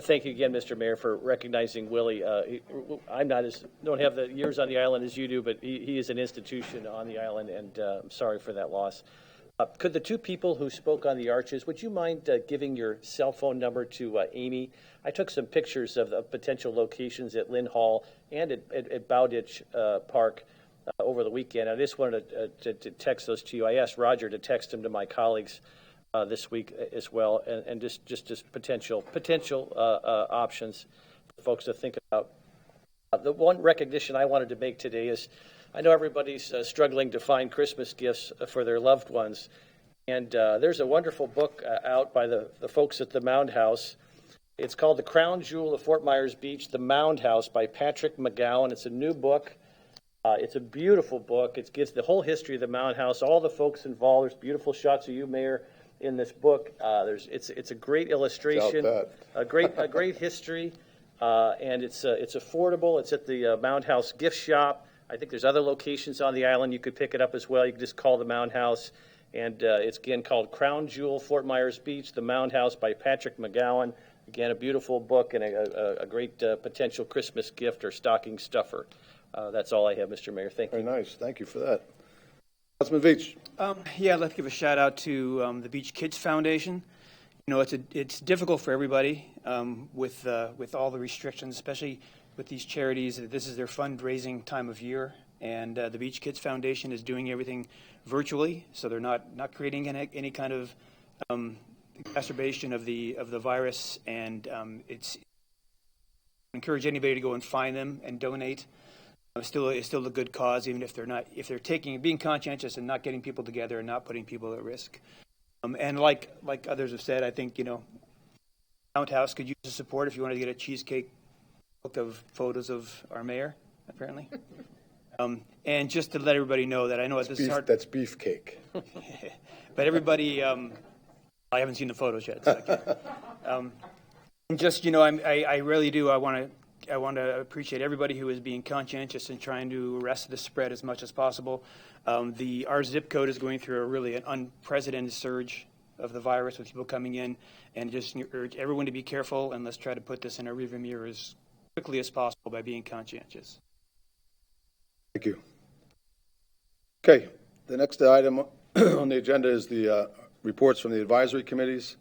Thank you again, Mr. Mayor, for recognizing Willie. I'm not don't have the years on the island as you do, but he is an institution on the island, and I'm sorry for that loss. Could the two people who spoke on the arches, would you mind giving your cell phone number to Amy? I took some pictures of the potential locations at Lynn Hall and at Bowditch Park over the weekend. I just wanted to text those to you. I asked Roger to text them to my colleagues this week as well, and just potential options for folks to think about. The one recognition I wanted to make today is I know everybody's struggling to find Christmas gifts for their loved ones, and there's a wonderful book out by the folks at the Mound House. It's called The Crown Jewel of Fort Myers Beach, The Mound House by Patrick McGowan. It's a new book. It's a beautiful book. It gives the whole history of the Mound House, all the folks involved. There's beautiful shots of you, Mayor, in this book. It's a great illustration, a great history, and it's affordable. It's at the Mound House gift shop. I think there's other locations on the island you could pick it up as well. You can just call the Mound House, and it's again called Crown Jewel, Fort Myers Beach, the Mound House by Patrick McGowan. Again, a beautiful book and a great potential Christmas gift or stocking stuffer. That's all I have, Mr. Mayor. Thank you. Very nice. Thank you for that. Councilman Veach. Yeah, I'd like to give a shout out to the Beach Kids Foundation. You know, it's difficult for everybody with all the restrictions, especially with these charities. This is their fundraising time of year, and the Beach Kids Foundation is doing everything virtually, so they're not creating any kind of exacerbation of the virus. And it's encourage anybody to go and find them and donate. It's still a good cause, even if they're being conscientious and not getting people together and not putting people at risk. And like others have said, I think, you know, Mound House could use the support if you wanted to get a cheesecake book of photos of our mayor, apparently. And just to let everybody know that I know this is hard. That's beefcake. But everybody, I haven't seen the photos yet. So and just, you know, I really do. I want to appreciate everybody who is being conscientious and trying to arrest the spread as much as possible. Our zip code is going through an unprecedented surge of the virus with people coming in, and just urge everyone to be careful, and let's try to put this in our rearview mirror as quickly as possible by being conscientious. Thank you. Okay, the next item on the agenda is the reports from the advisory committees.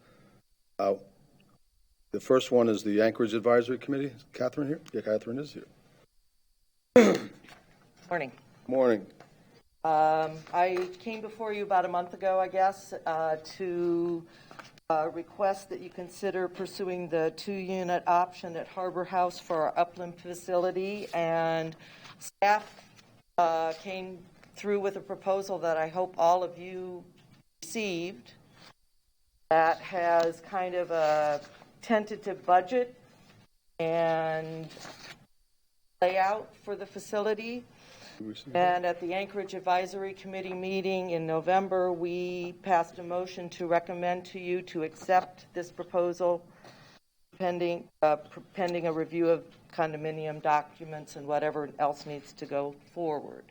The first one is the Anchorage Advisory Committee. Is Catherine here? Yeah, Catherine is here. Morning. Morning. I came before you about a month ago, I guess, to request that you consider pursuing the 2-unit option at Harbor House for our Upland facility, and staff came through with a proposal that I hope all of you received that has kind of a tentative budget and layout for the facility. And at the Anchorage Advisory Committee meeting in November, we passed a motion to recommend to you to accept this proposal pending a review of condominium documents and whatever else needs to go forward.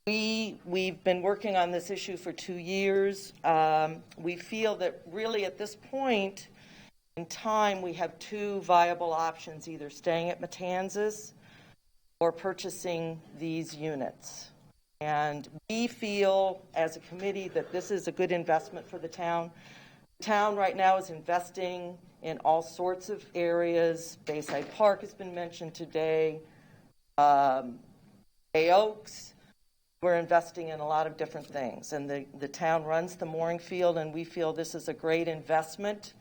We've been working on this issue for 2 years. We feel that really at this point in time we have 2 viable options, either staying at Matanzas or purchasing these units. And we feel as a committee that this is a good investment for the town. The town right now is investing in all sorts of areas. Bayside Park has been mentioned today. Bay Oaks. We're investing in a lot of different things. And the town runs the mooring field, and we feel this is a great investment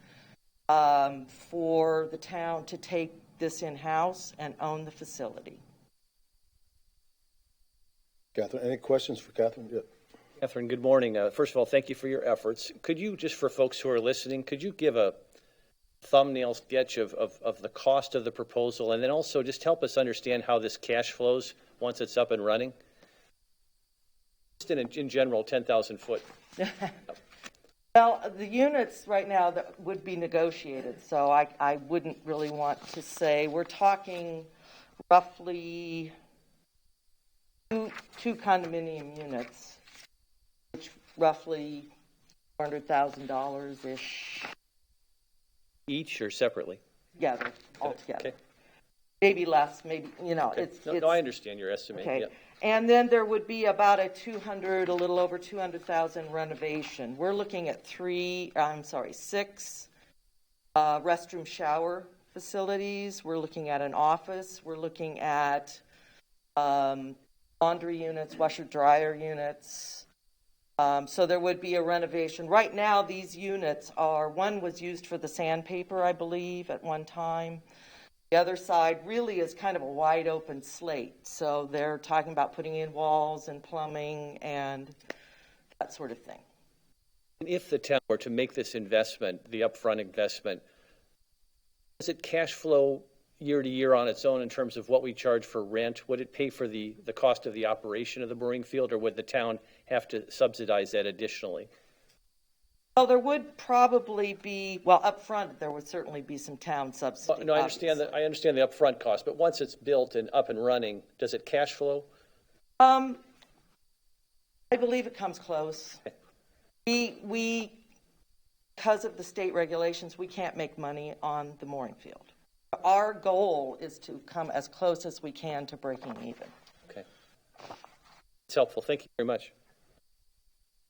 for the town to take this in-house and own the facility. Catherine, any questions for Catherine? Yeah. Catherine, good morning. First of all, thank you for your efforts. Could you, just for folks who are listening, could you give a thumbnail sketch of the cost of the proposal, and then also just help us understand how this cash flows once it's up and running? Just in general, 10,000 foot. Well, the units right now that would be negotiated, so I wouldn't really want to say. We're talking roughly two condominium units, which roughly $400,000-ish Each or separately? together, altogether. Okay. Maybe less, maybe, Okay. it's... No, I understand your estimate. Okay. Yeah. And then there would be about a little over 200,000 renovation. We're looking at six restroom shower facilities. We're looking at an office. We're looking at laundry units, washer dryer units. So there would be a renovation. Right now, these units one was used for the sandpaper, I believe, at one time. The other side really is kind of a wide open slate. So they're talking about putting in walls and plumbing and that sort of thing. If the town were to make this investment, the upfront investment, does it cash flow year to year on its own in terms of what we charge for rent? Would it pay for the cost of the operation of the mooring field, or would the town have to subsidize that additionally? Well, there would probably be, up front, there would certainly be some town subsidy. No, I understand that. I understand the upfront cost, but once it's built and up and running, does it cash flow? I believe it comes close. We, because of the state regulations, we can't make money on the mooring field. Our goal is to come as close as we can to breaking even. Okay. It's helpful. Thank you very much.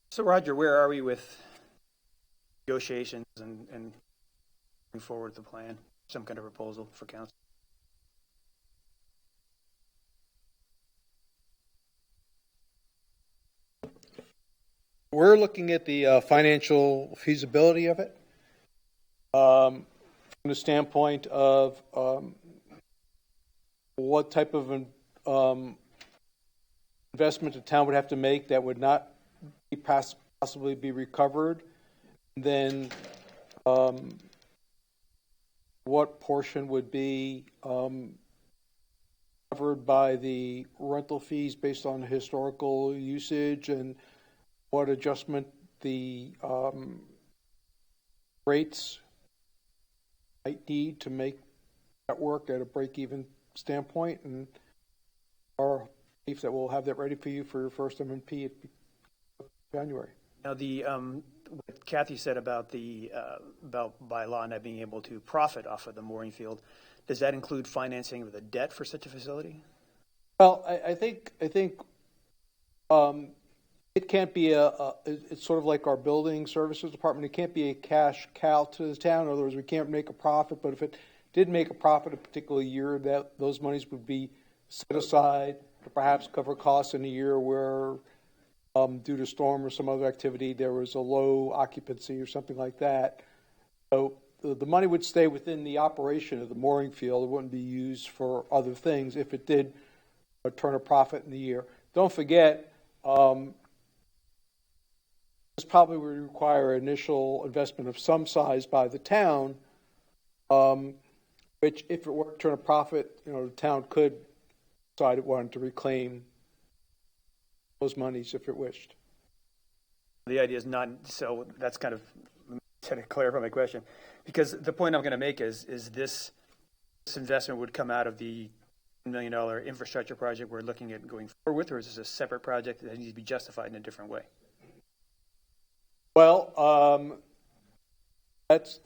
So, Roger, where are we with negotiations and moving forward the plan, some kind of proposal for council? We're looking at the financial feasibility of it from the standpoint of what type of investment the town would have to make that would not be possibly be recovered. And then what portion would be covered by the rental fees based on historical usage, and what adjustment the rates might need to make that work at a break-even standpoint. And our belief that we'll have that ready for you for your first M&P in January. Now, what Kathy said about about by law not being able to profit off of the mooring field, does that include financing with a debt for such a facility? Well, I think it can't be it's sort of like our building services department. It can't be a cash cow to the town. In other words, we can't make a profit, but if it did make a profit a particular year, that those monies would be set aside to perhaps cover costs in a year where due to storm or some other activity, there was a low occupancy or something like that. So the money would stay within the operation of the mooring field. It wouldn't be used for other things if it did turn a profit in the year. Don't forget, this probably would require initial investment of some size by the town, which if it were to turn a profit, the town could decide it wanted to reclaim those monies if it wished. The idea is not, so that's kind of, to clarify my question, because the point I'm going to make is this investment would come out of the $1 million infrastructure project we're looking at going forward with, or is this a separate project that needs to be justified in a different way? Well, that's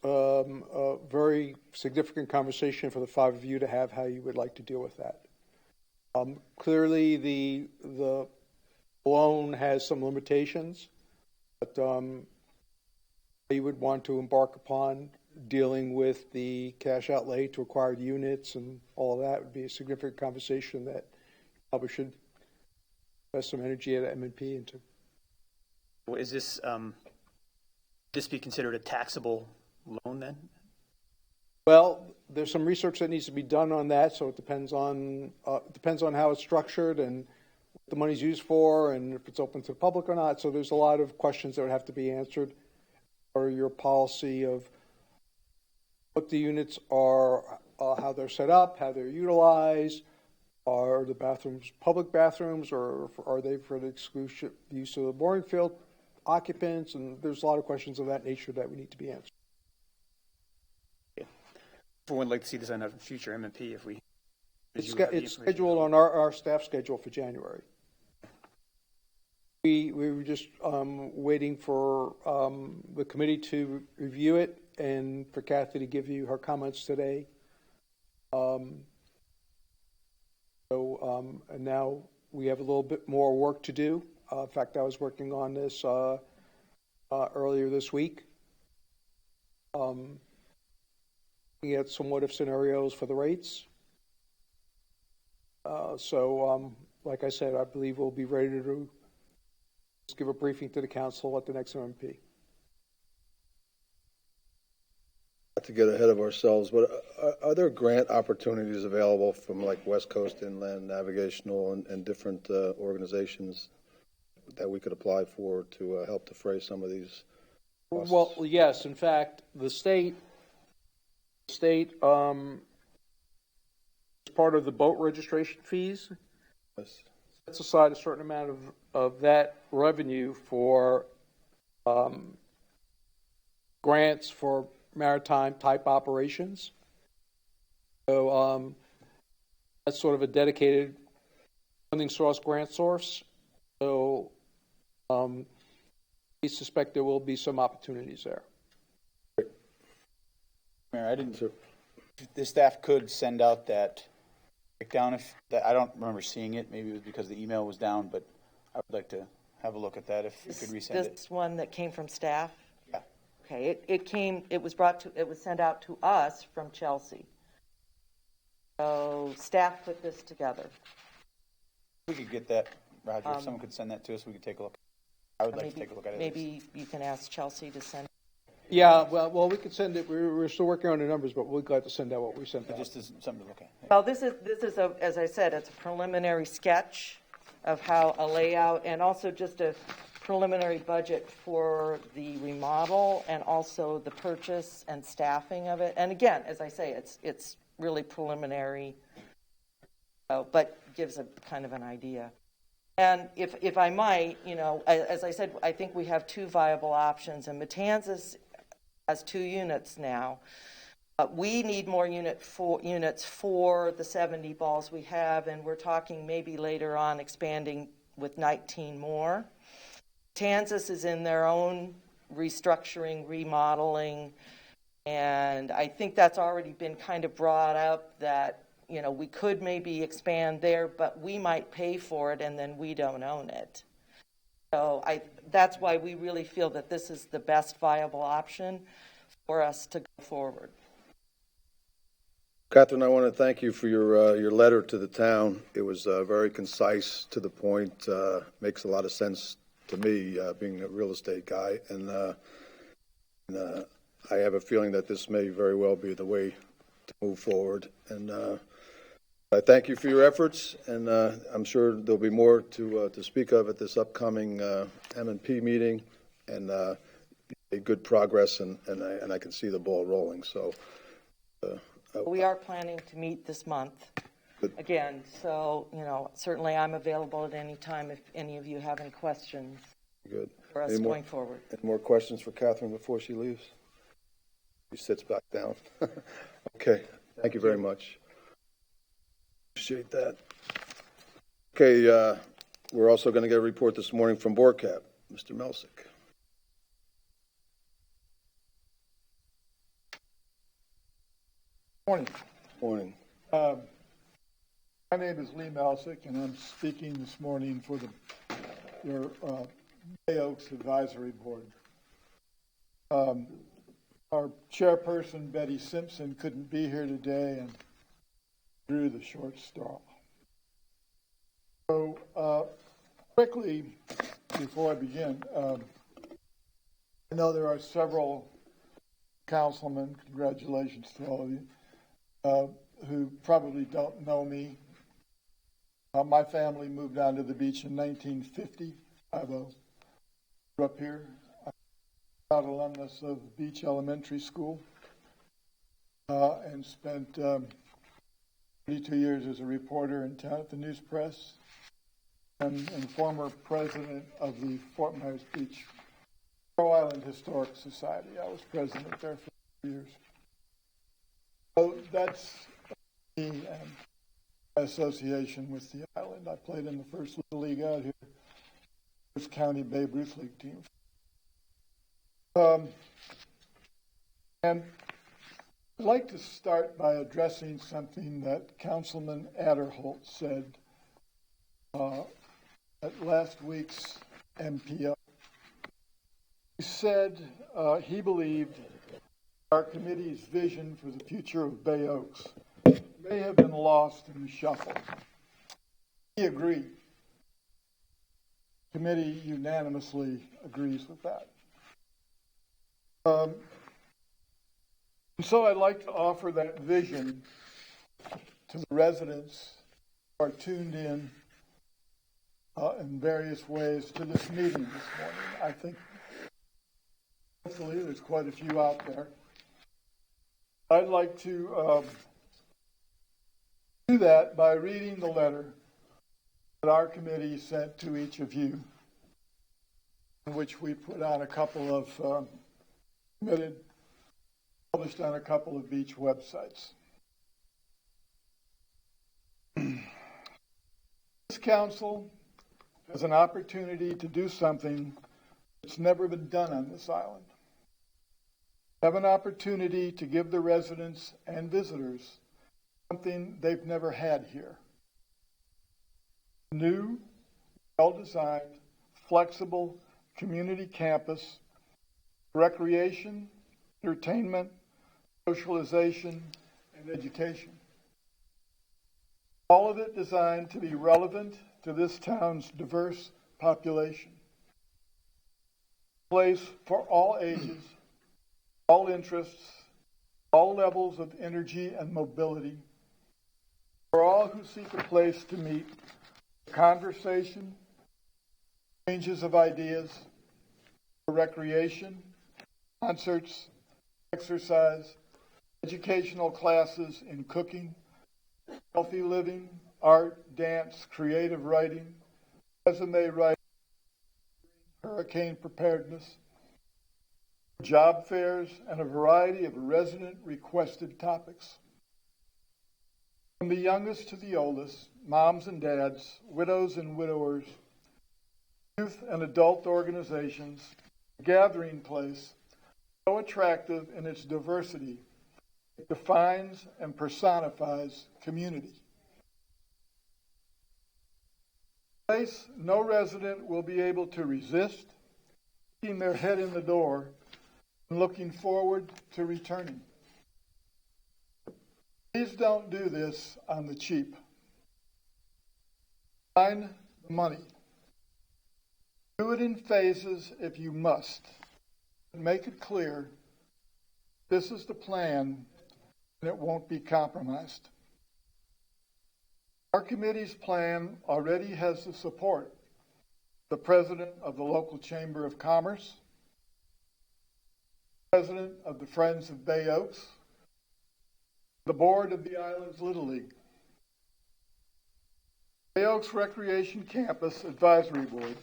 a very significant conversation for the five of you to have, how you would like to deal with that. Clearly, the loan has some limitations, but you would want to embark upon dealing with the cash outlay to acquire units and all of that would be a significant conversation that you probably should invest some energy at M&P into. Well, is this be considered a taxable loan then? Well, there's some research that needs to be done on that, so it depends on how it's structured and what the money's used for, and if it's open to the public or not. So there's a lot of questions that would have to be answered, or your policy of what the units are, how they're set up, how they're utilized. Are the bathrooms public bathrooms, or are they for the exclusive use of the mooring field? occupants, and there's a lot of questions of that nature that we need to be answered. Would like to see this on a future M&P if we. It's scheduled on our staff schedule for January. We were just waiting for the committee to review it and for Kathy to give you her comments today. And now we have a little bit more work to do. In fact, I was working on this earlier this week. We had some what-if scenarios for the rates. Like I said, I believe we'll be ready to just give a briefing to the council at the next MMP. Not to get ahead of ourselves, but are there grant opportunities available from like West Coast Inland Navigational and different organizations that we could apply for to help defray some of these costs? Well, yes. In fact, the state as part of the boat registration fees, sets aside a certain amount of that revenue for grants for maritime type operations. So that's sort of a dedicated funding source, grant source. So we suspect there will be some opportunities there. Mayor, I didn't. The staff could send out that breakdown. I don't remember seeing it. Maybe it was because the email was down, but I would like to have a look at that if you could resend it. This one that came from staff? Yeah. Okay, it was sent out to us from Chelsea. So staff put this together. We could get that, Roger. If someone could send that to us, we could take a look. I would like to take a look at it. Maybe you can ask Chelsea to send it. Yeah, well, we could send it. We're still working on the numbers, but we're glad to send out what we sent out. Just as something to look at. Well, this is as I said, it's a preliminary sketch of how a layout and also just a preliminary budget for the remodel and also the purchase and staffing of it. And again, as I say, it's really preliminary, but gives a kind of an idea. And if I might, as I said, I think we have two viable options, and Matanzas has 2 units now. We need more units for the 70 balls we have, and we're talking maybe later on expanding with 19 more. Matanzas is in their own restructuring, remodeling, and I think that's already been kind of brought up that, we could maybe expand there, but we might pay for it and then we don't own it. So that's why we really feel that this is the best viable option for us to go forward. Catherine, I want to thank you for your letter to the town. It was very concise, to the point, makes a lot of sense to me, being a real estate guy, and I have a feeling that this may very well be the way to move forward. And I thank you for your efforts, and I'm sure there'll be more to speak of at this upcoming M&P meeting, and a good progress, and I can see the ball rolling. So we are planning to meet this month again. So certainly I'm available at any time if any of you have any questions. Good. For us going forward. Any more questions for Catherine before she leaves? She sits back down. Okay. Thank you very much. Appreciate that. Okay, we're also going to get a report this morning from BORCAP. Mr. Melsick. Morning. Morning. My name is Lee Melsick, and I'm speaking this morning for your Bay Oaks Advisory Board. Our chairperson, Betty Simpson, couldn't be here today and drew the short straw. So quickly, before I begin, I know there are several councilmen, congratulations to all of you, who probably don't know me. My family moved down to the beach in 1950. Grew up here. I'm a proud alumnus of Beach Elementary School and spent 22 years as a reporter in town at the News Press and former president of the Fort Myers Beach Faroe Island Historic Society. I was president there for 4 years. So that's me and my association with the island. I played in the first Little League out here, first County Babe Ruth League team. And I'd like to start by addressing something that Councilman Adderholt said at last week's MPO. He said he believed our committee's vision for the future of Bay Oaks may have been lost in the shuffle. He agreed. The committee unanimously agrees with that. So I'd like to offer that vision to the residents who are tuned in various ways to this meeting this morning. I think hopefully there's quite a few out there. I'd like to do that by reading the letter that our committee sent to each of you, in which we put on a couple of published on a couple of beach websites. This council has an opportunity to do something that's never been done on this island. Have an opportunity to give the residents and visitors something they've never had here. New, well-designed, flexible community campus, recreation, entertainment, socialization, and education. All of it designed to be relevant to this town's diverse population. A place for all ages, all interests, all levels of energy and mobility, for all who seek a place to meet for conversation, exchanges of ideas, for recreation, concerts, exercise, educational classes in cooking, healthy living, art, dance, creative writing, resume writing, hurricane preparedness, job fairs, and a variety of resident-requested topics. From the youngest to the oldest, moms and dads, widows and widowers, youth and adult organizations, a gathering place so attractive in its diversity, it defines and personifies community. A place no resident will be able to resist, keeping their head in the door and looking forward to returning. Please don't do this on the cheap. Find the money. Do it in phases if you must. Make it clear this is the plan and it won't be compromised. Our committee's plan already has the support of the president of the local Chamber of Commerce, president of the Friends of Bay Oaks, the board of the island's Little League. Bay Oaks Recreation Campus Advisory Board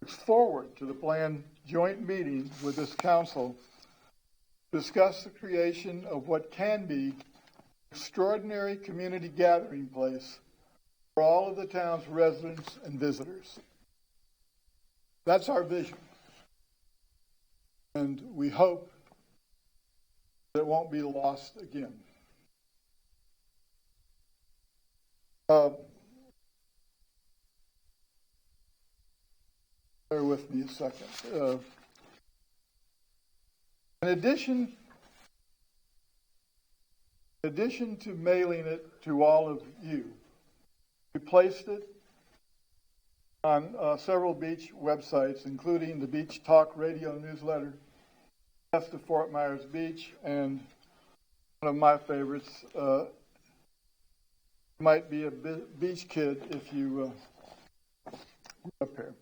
looks forward to the planned joint meeting with this council to discuss the creation of what can be an extraordinary community gathering place for all of the town's residents and visitors. That's our vision. And we hope that it won't be lost again. Bear with me a second. In addition to mailing it to all of you, we placed it on several beach websites, including the Beach Talk radio newsletter, Best of Fort Myers Beach, and one of my favorites might be a beach kid if you up here.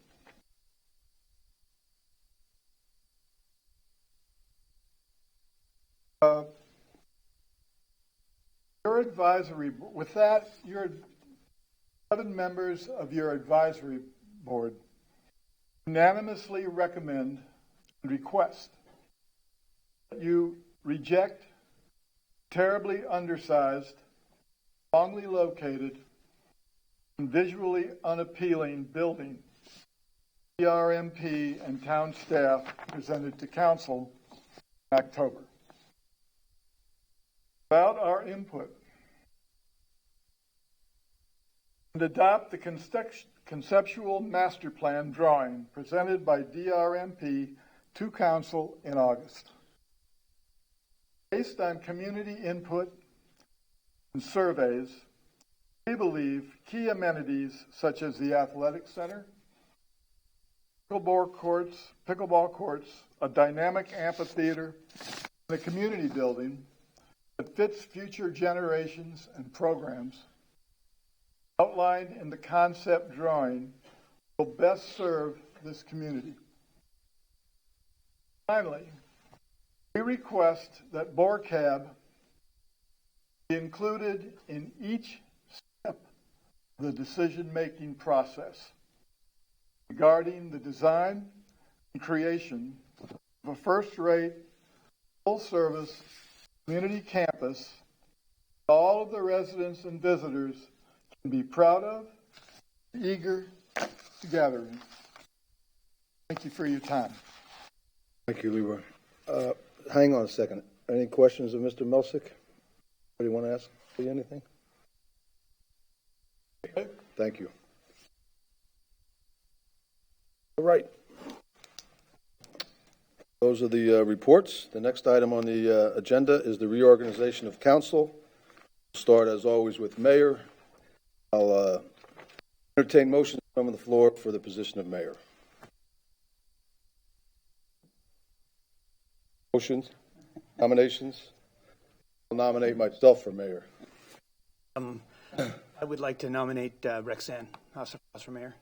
Your advisory, with that, your 7 members of your advisory board unanimously recommend and request that you reject terribly undersized, wrongly located, and visually unappealing building DRMP and town staff presented to council in October. About our input, and adopt the conceptual master plan drawing presented by DRMP to council in August. Based on community input and surveys, we believe key amenities such as the athletic center, pickleball courts, a dynamic amphitheater, and a community building that fits future generations and programs outlined in the concept drawing will best serve this community. Finally, we request that BORCAB be included in each step of the decision-making process regarding the design and creation of a first-rate, full-service community campus that all of the residents and visitors can be proud of, eager to gather in. Thank you for your time. Thank you, Leroy. Hang on a second. Any questions of Mr. Milsick? Anybody want to ask me anything? Okay. Thank you. All right. Those are the reports. The next item on the agenda is the reorganization of council. We'll start, as always, with mayor. I'll entertain motions from the floor for the position of mayor. Motions? Nominations? I'll nominate myself for mayor. I would like to nominate Rexanne Hasselfross for mayor.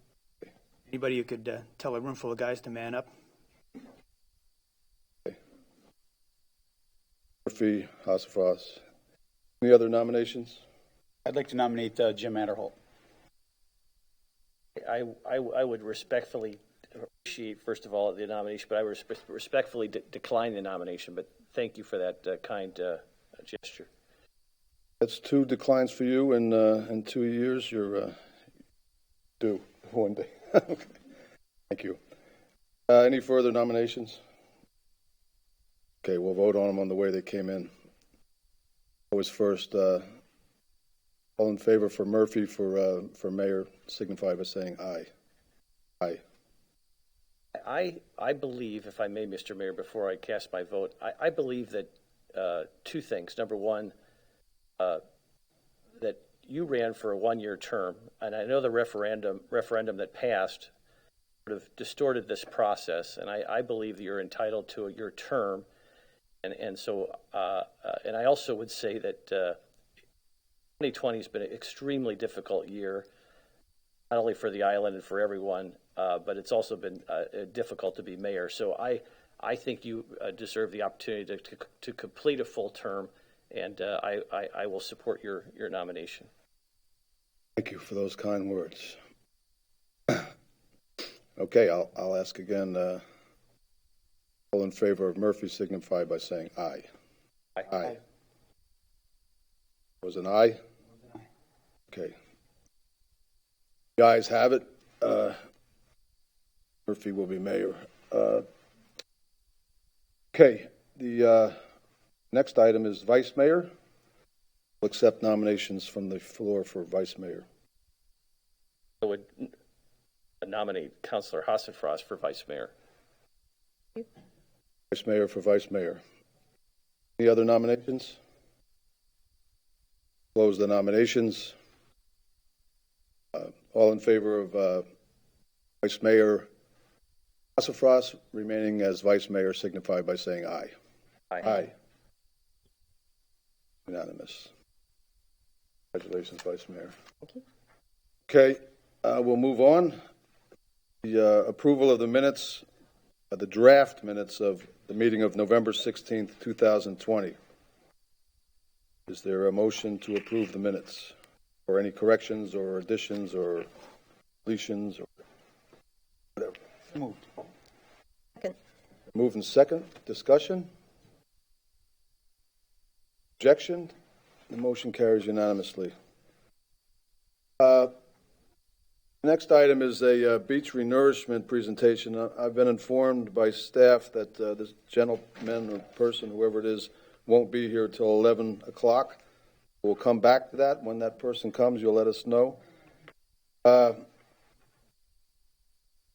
Anybody who could tell a room full of guys to man up? Okay. Murphy, Hasselfross. Any other nominations? I'd like to nominate Jim Adderholt. I would respectfully appreciate, first of all, the nomination, but I would respectfully decline the nomination. But thank you for that kind gesture. That's 2 declines for you in 2 years. You're due one day. Okay. Thank you. Any further nominations? Okay, we'll vote on them on the way they came in. I was first. All in favor for Murphy for mayor, signify by saying aye. Aye. I believe, if I may, Mr. Mayor, before I cast my vote, I believe that 2 things. Number one, that you ran for a 1-year term, and I know the referendum that passed sort of distorted this process, and I believe that you're entitled to your term, and so and I also would say that 2020 has been an extremely difficult year, not only for the island and for everyone, but it's also been difficult to be mayor. So I think you deserve the opportunity to complete a full term, and I will support your nomination. Thank you for those kind words. Okay, I'll ask again. All in favor of Murphy signify by saying aye. Aye. Was an aye? Okay. The ayes have it. Murphy will be mayor. Okay, the next item is vice mayor. We'll accept nominations from the floor for vice mayor. I would nominate Councilor Hasselfross for vice mayor. Vice mayor for vice mayor. Any other nominations? Close the nominations. All in favor of Vice Mayor Hasselfross remaining as Vice Mayor signify by saying aye. Aye. Unanimous. Congratulations, Vice Mayor. Thank you. Okay, we'll move on. The approval of the minutes, the draft minutes of the meeting of November 16th, 2020. Is there a motion to approve the minutes? Or any corrections or additions or deletions or whatever? Moved. Second. Moved and second. Discussion? Objection? The motion carries unanimously. Next item is a beach renourishment presentation. I've been informed by staff that this gentleman or person, whoever it is, won't be here till 11 o'clock. We'll come back to that. When that person comes, you'll let us know. The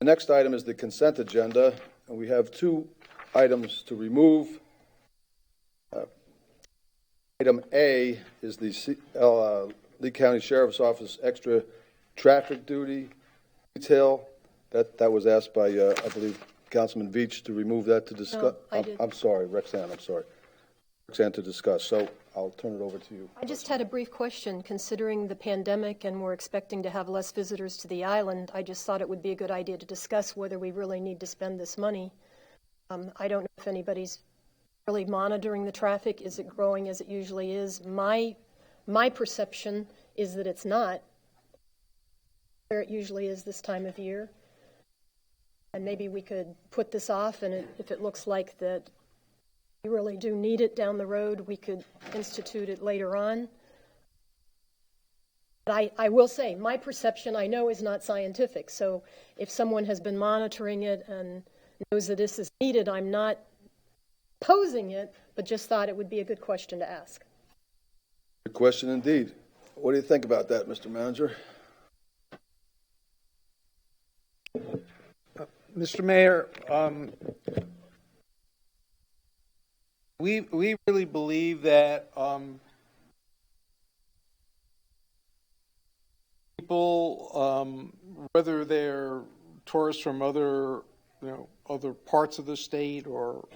next item is the consent agenda, and we have two items to remove. Item A is the Lee County Sheriff's Office extra traffic duty detail. That was asked by, I believe, Councilman Veach to remove that to discuss. No, I did. I'm sorry, Rexanne, I'm sorry. Rexanne to discuss, so I'll turn it over to you. I just had a brief question. Considering the pandemic and we're expecting to have less visitors to the island, I just thought it would be a good idea to discuss whether we really need to spend this money. I don't know if anybody's really monitoring the traffic. Is it growing as it usually is? My perception is that it's not where it usually is this time of year. And maybe we could put this off, and if it looks like that we really do need it down the road, we could institute it later on. But I will say, my perception, I know, is not scientific. So if someone has been monitoring it and knows that this is needed, I'm not opposing it, but just thought it would be a good question to ask. Good question indeed. What do you think about that, Mr. Manager? Mr. Mayor, we really believe that people, whether they're tourists from other parts of the state or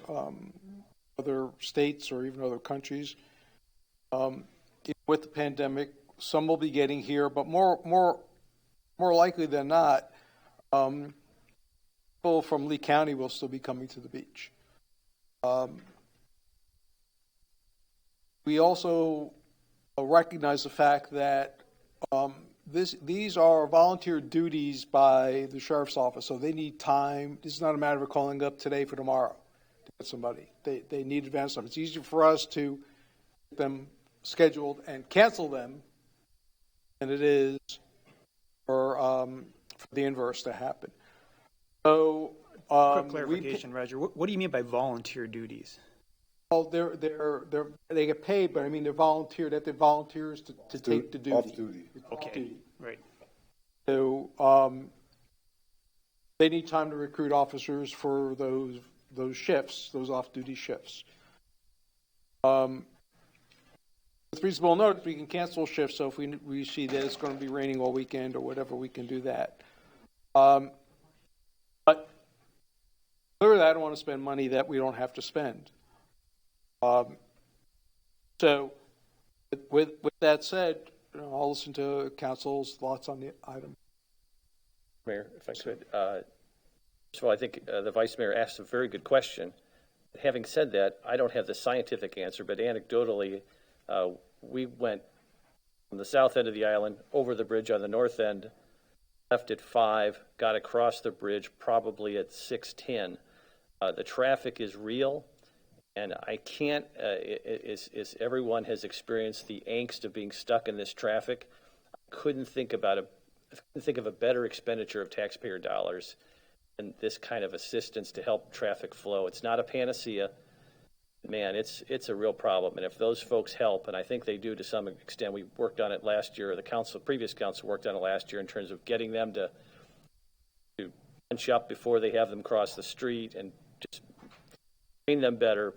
other states or even other countries, with the pandemic, some will be getting here, but more likely than not, people from Lee County will still be coming to the beach. We also recognize the fact that these are volunteer duties by the sheriff's office, so they need time. This is not a matter of calling up today for tomorrow to get somebody. They need advance time. It's easier for us to get them scheduled and cancel them than it is for the inverse to happen. So, quick clarification, Roger. What do you mean by volunteer duties? Well, they get paid, but I mean they're volunteer. That they're volunteers to take the duty. Off duty. Okay. Off duty. Right. So they need time to recruit officers for those shifts, those off-duty shifts. With reasonable notice, we can cancel shifts. So if we see that it's going to be raining all weekend or whatever, we can do that. But clearly, I don't want to spend money that we don't have to spend. So, with that said, I'll listen to council's thoughts on the item. Mayor, if I could. First of all, I think the Vice Mayor asked a very good question. Having said that, I don't have the scientific answer, but anecdotally, we went from the south end of the island over the bridge on the north end, left at 5, got across the bridge probably at 6:10. The traffic is real, and I can't, as everyone has experienced the angst of being stuck in this traffic, I couldn't think of a better expenditure of taxpayer dollars than this kind of assistance to help traffic flow. It's not a panacea. Man, it's a real problem, and if those folks help, and I think they do to some extent, we worked on it last year, the previous council worked on it last year in terms of getting them to punch up before they have them cross the street and just train them better.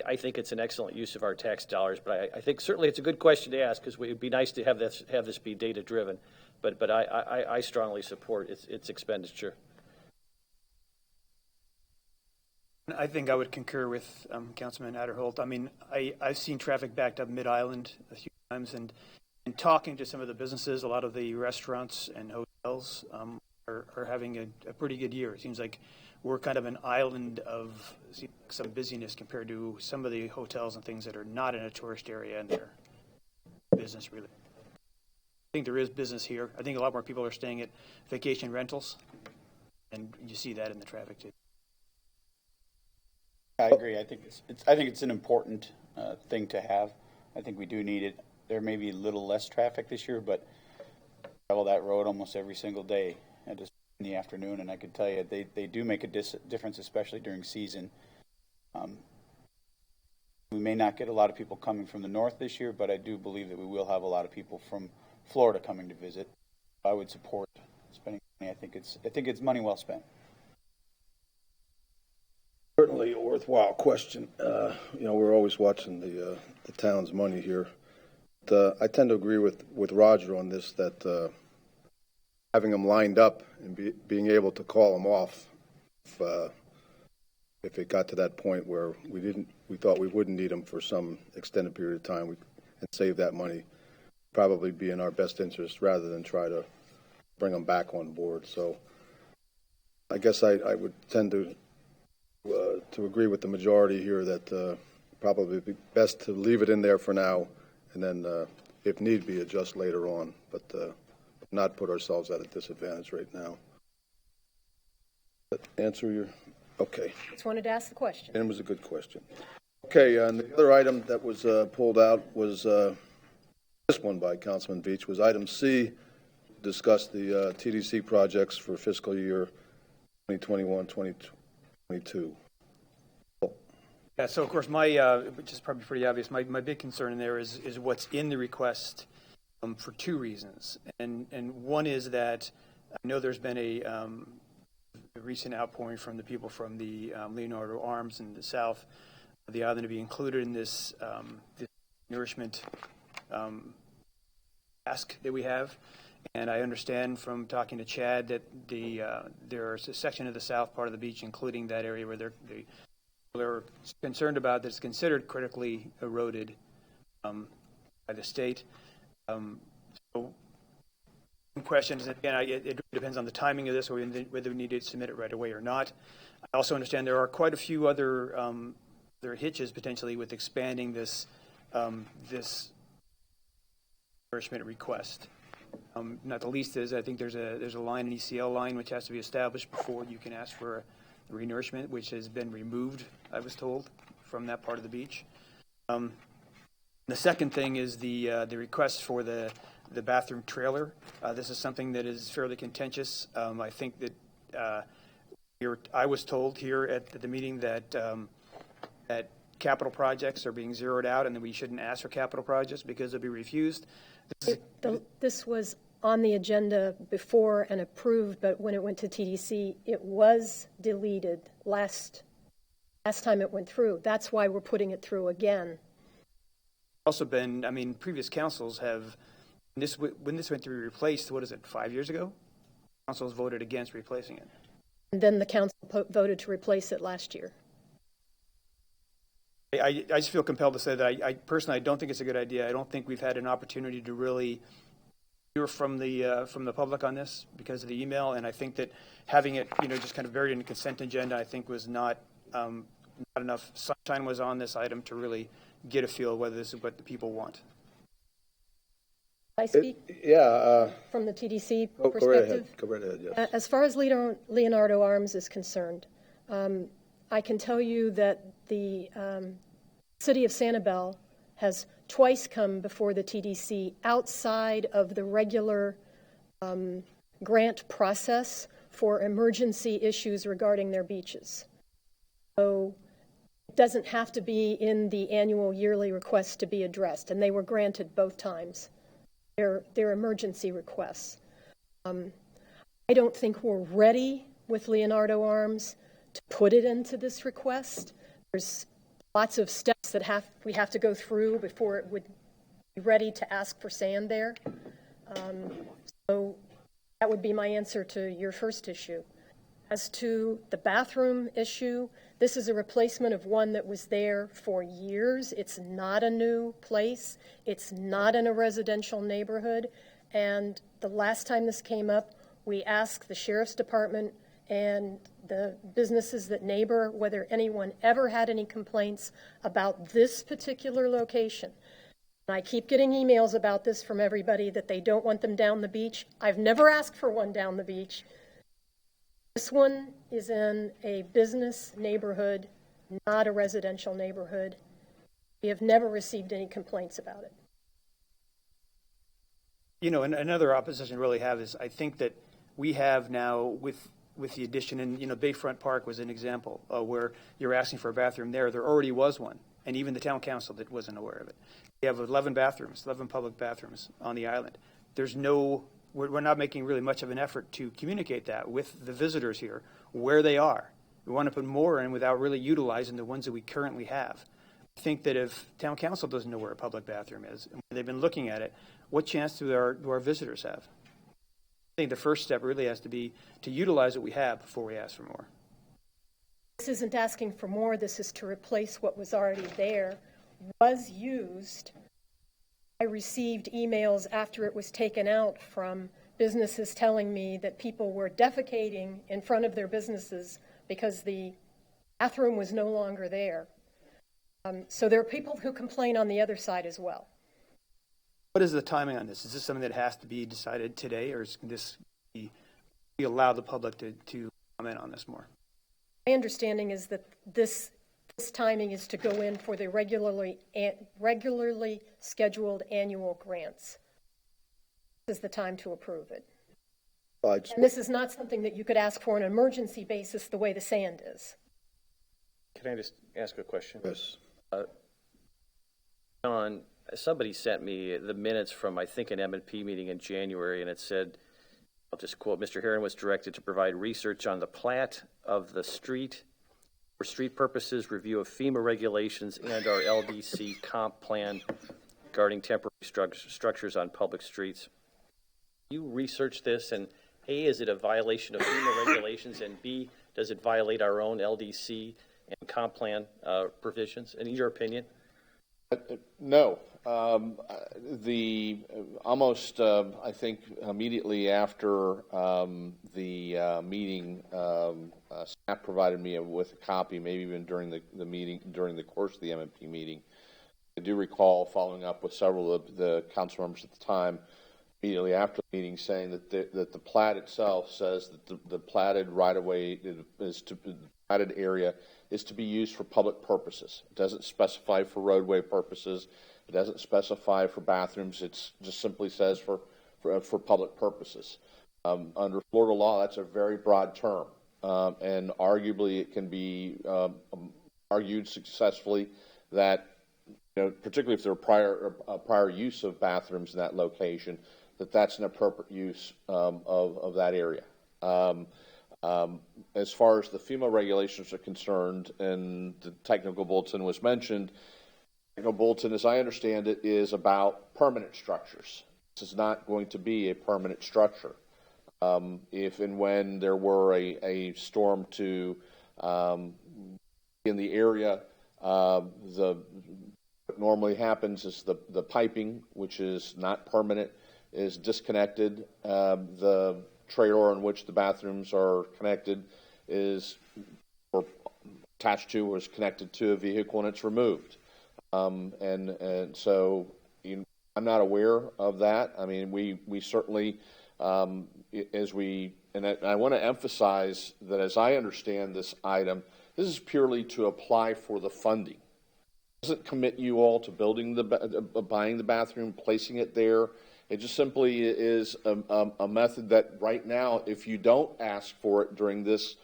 I think it's an excellent use of our tax dollars, but I think certainly it's a good question to ask because it would be nice to have this be data driven. But I strongly support its expenditure. I think I would concur with Councilman Adderholt. I mean, I've seen traffic backed up mid-island a few times, and talking to some of the businesses, a lot of the restaurants and hotels are having a pretty good year. It seems like we're kind of an island of some busyness compared to some of the hotels and things that are not in a tourist area and their business really. I think there is business here. I think a lot more people are staying at vacation rentals, and you see that in the traffic too. I agree. I think it's an important thing to have. I think we do need it. There may be a little less traffic this year, but I travel that road almost every single day in the afternoon, and I can tell you they do make a difference, especially during season. We may not get a lot of people coming from the north this year, but I do believe that we will have a lot of people from Florida coming to visit. I would support spending money. I think it's money well spent. Certainly a worthwhile question. We're always watching the town's money here. I tend to agree with Roger on this, that having them lined up and being able to call them off if it got to that point where we thought we wouldn't need them for some extended period of time, and save that money, probably be in our best interest rather than try to bring them back on board. So I guess I would tend to agree with the majority here that probably be best to leave it in there for now, and then if need be, adjust later on, but not put ourselves at a disadvantage right now. Answer your... Okay. Just wanted to ask the question. And it was a good question. Okay, and the other item that was pulled out was this one by Councilman Beach, was item C, discuss the TDC projects for fiscal year 2021-2022. Yeah, so of course which is probably pretty obvious, my big concern in there is what's in the request for two reasons. And one is that I know there's been a recent outpouring from the people from the Leonardo Arms in the south of the island to be included in this nourishment task that we have. And I understand from talking to Chad that there's a section of the south part of the beach, including that area where they're concerned about, that's considered critically eroded by the state. So questions, again, it depends on the timing of this, or whether we need to submit it right away or not. I also understand there are quite a few other there are hitches potentially with expanding this nourishment request. Not the least is I think there's a line, an ECL line, which has to be established before you can ask for a renourishment, which has been removed, I was told, from that part of the beach. The second thing is the request for the bathroom trailer. This is something that is fairly contentious. I think that I was told here at the meeting that capital projects are being zeroed out, and that we shouldn't ask for capital projects because they'll be refused. This was on the agenda before and approved, but when it went to TDC, it was deleted last time it went through. That's why we're putting it through again. Also been, previous councils have, when this went to be replaced, 5 years ago? Councils voted against replacing it. And then the council voted to replace it last year. I just feel compelled to say that I personally don't think it's a good idea. I don't think we've had an opportunity to really hear from the public on this because of the email, and I think that having it, just kind of buried in the consent agenda, I think was not enough sunshine was on this item to really get a feel whether this is what the people want. I speak from the TDC perspective. Go right ahead, yes. As far as Leonardo Arms is concerned, I can tell you that the city of Sanibel has twice come before the TDC outside of the regular grant process for emergency issues regarding their beaches. So it doesn't have to be in the annual yearly request to be addressed, and they were granted both times. They're emergency requests. I don't think we're ready with Leonardo Arms to put it into this request. There's lots of steps that we have to go through before it would be ready to ask for sand there. So that would be my answer to your first issue. As to the bathroom issue, this is a replacement of one that was there for years. It's not a new place. It's not in a residential neighborhood. And the last time this came up, we asked the sheriff's department and the businesses that neighbor whether anyone ever had any complaints about this particular location. And I keep getting emails about this from everybody that they don't want them down the beach. I've never asked for one down the beach. This one is in a business neighborhood not a residential neighborhood. We have never received any complaints about it. You know, and another opposition really have is I think that we have now with the addition, and Bayfront Park was an example where you're asking for a bathroom there. There already was one, and even the town council that wasn't aware of it. We have 11 public bathrooms on the island. We're not making really much of an effort to communicate that with the visitors here, where they are. We want to put more in without really utilizing the ones that we currently have. I think that if town council doesn't know where a public bathroom is, and they've been looking at it, what chance do our visitors have? I think the first step really has to be to utilize what we have before we ask for more. This isn't asking for more. This is to replace what was already there, was used. I received emails after it was taken out from businesses telling me that people were defecating in front of their businesses because the bathroom was no longer there. So there are people who complain on the other side as well. What is the timing on this? Is this something that has to be decided today, or is this we allow the public to comment on this more? My understanding is that this timing is to go in for the regularly scheduled annual grants. This is the time to approve it. And this is not something that you could ask for on an emergency basis the way the sand is. Can I just ask a question? Yes. John, somebody sent me the minutes from, I think, an M&P meeting in January, and it said, I'll just quote, Mr. Herron was directed to provide research on the plat of the street for street purposes, review of FEMA regulations, and our LDC comp plan regarding temporary structures on public streets. You research this, and A, is it a violation of FEMA regulations, and B, does it violate our own LDC and comp plan provisions, in your opinion? No. I think immediately after the meeting, staff provided me with a copy, maybe even during the meeting, during the course of the MMP meeting. I do recall following up with several of the council members at the time, immediately after the meeting, saying that the plat itself says that the platted right-of-way the platted area is to be used for public purposes. It doesn't specify for roadway purposes. It doesn't specify for bathrooms. It just simply says for public purposes. Under Florida law, that's a very broad term, and arguably it can be argued successfully that, particularly if there are prior use of bathrooms in that location, that's an appropriate use of that area. As far as the FEMA regulations are concerned, and the technical bulletin was mentioned, the technical bulletin, as I understand it, is about permanent structures. This is not going to be a permanent structure. If and when there were a storm to in the area, what normally happens is the piping, which is not permanent, is disconnected. The trailer on which the bathrooms are connected is attached to or is connected to a vehicle, and it's removed. And so I'm not aware of that. I mean, we certainly, I want to emphasize that as I understand this item, this is purely to apply for the funding. It doesn't commit you all to buying the bathroom, placing it there. It just simply is a method that right now, if you don't ask for it during this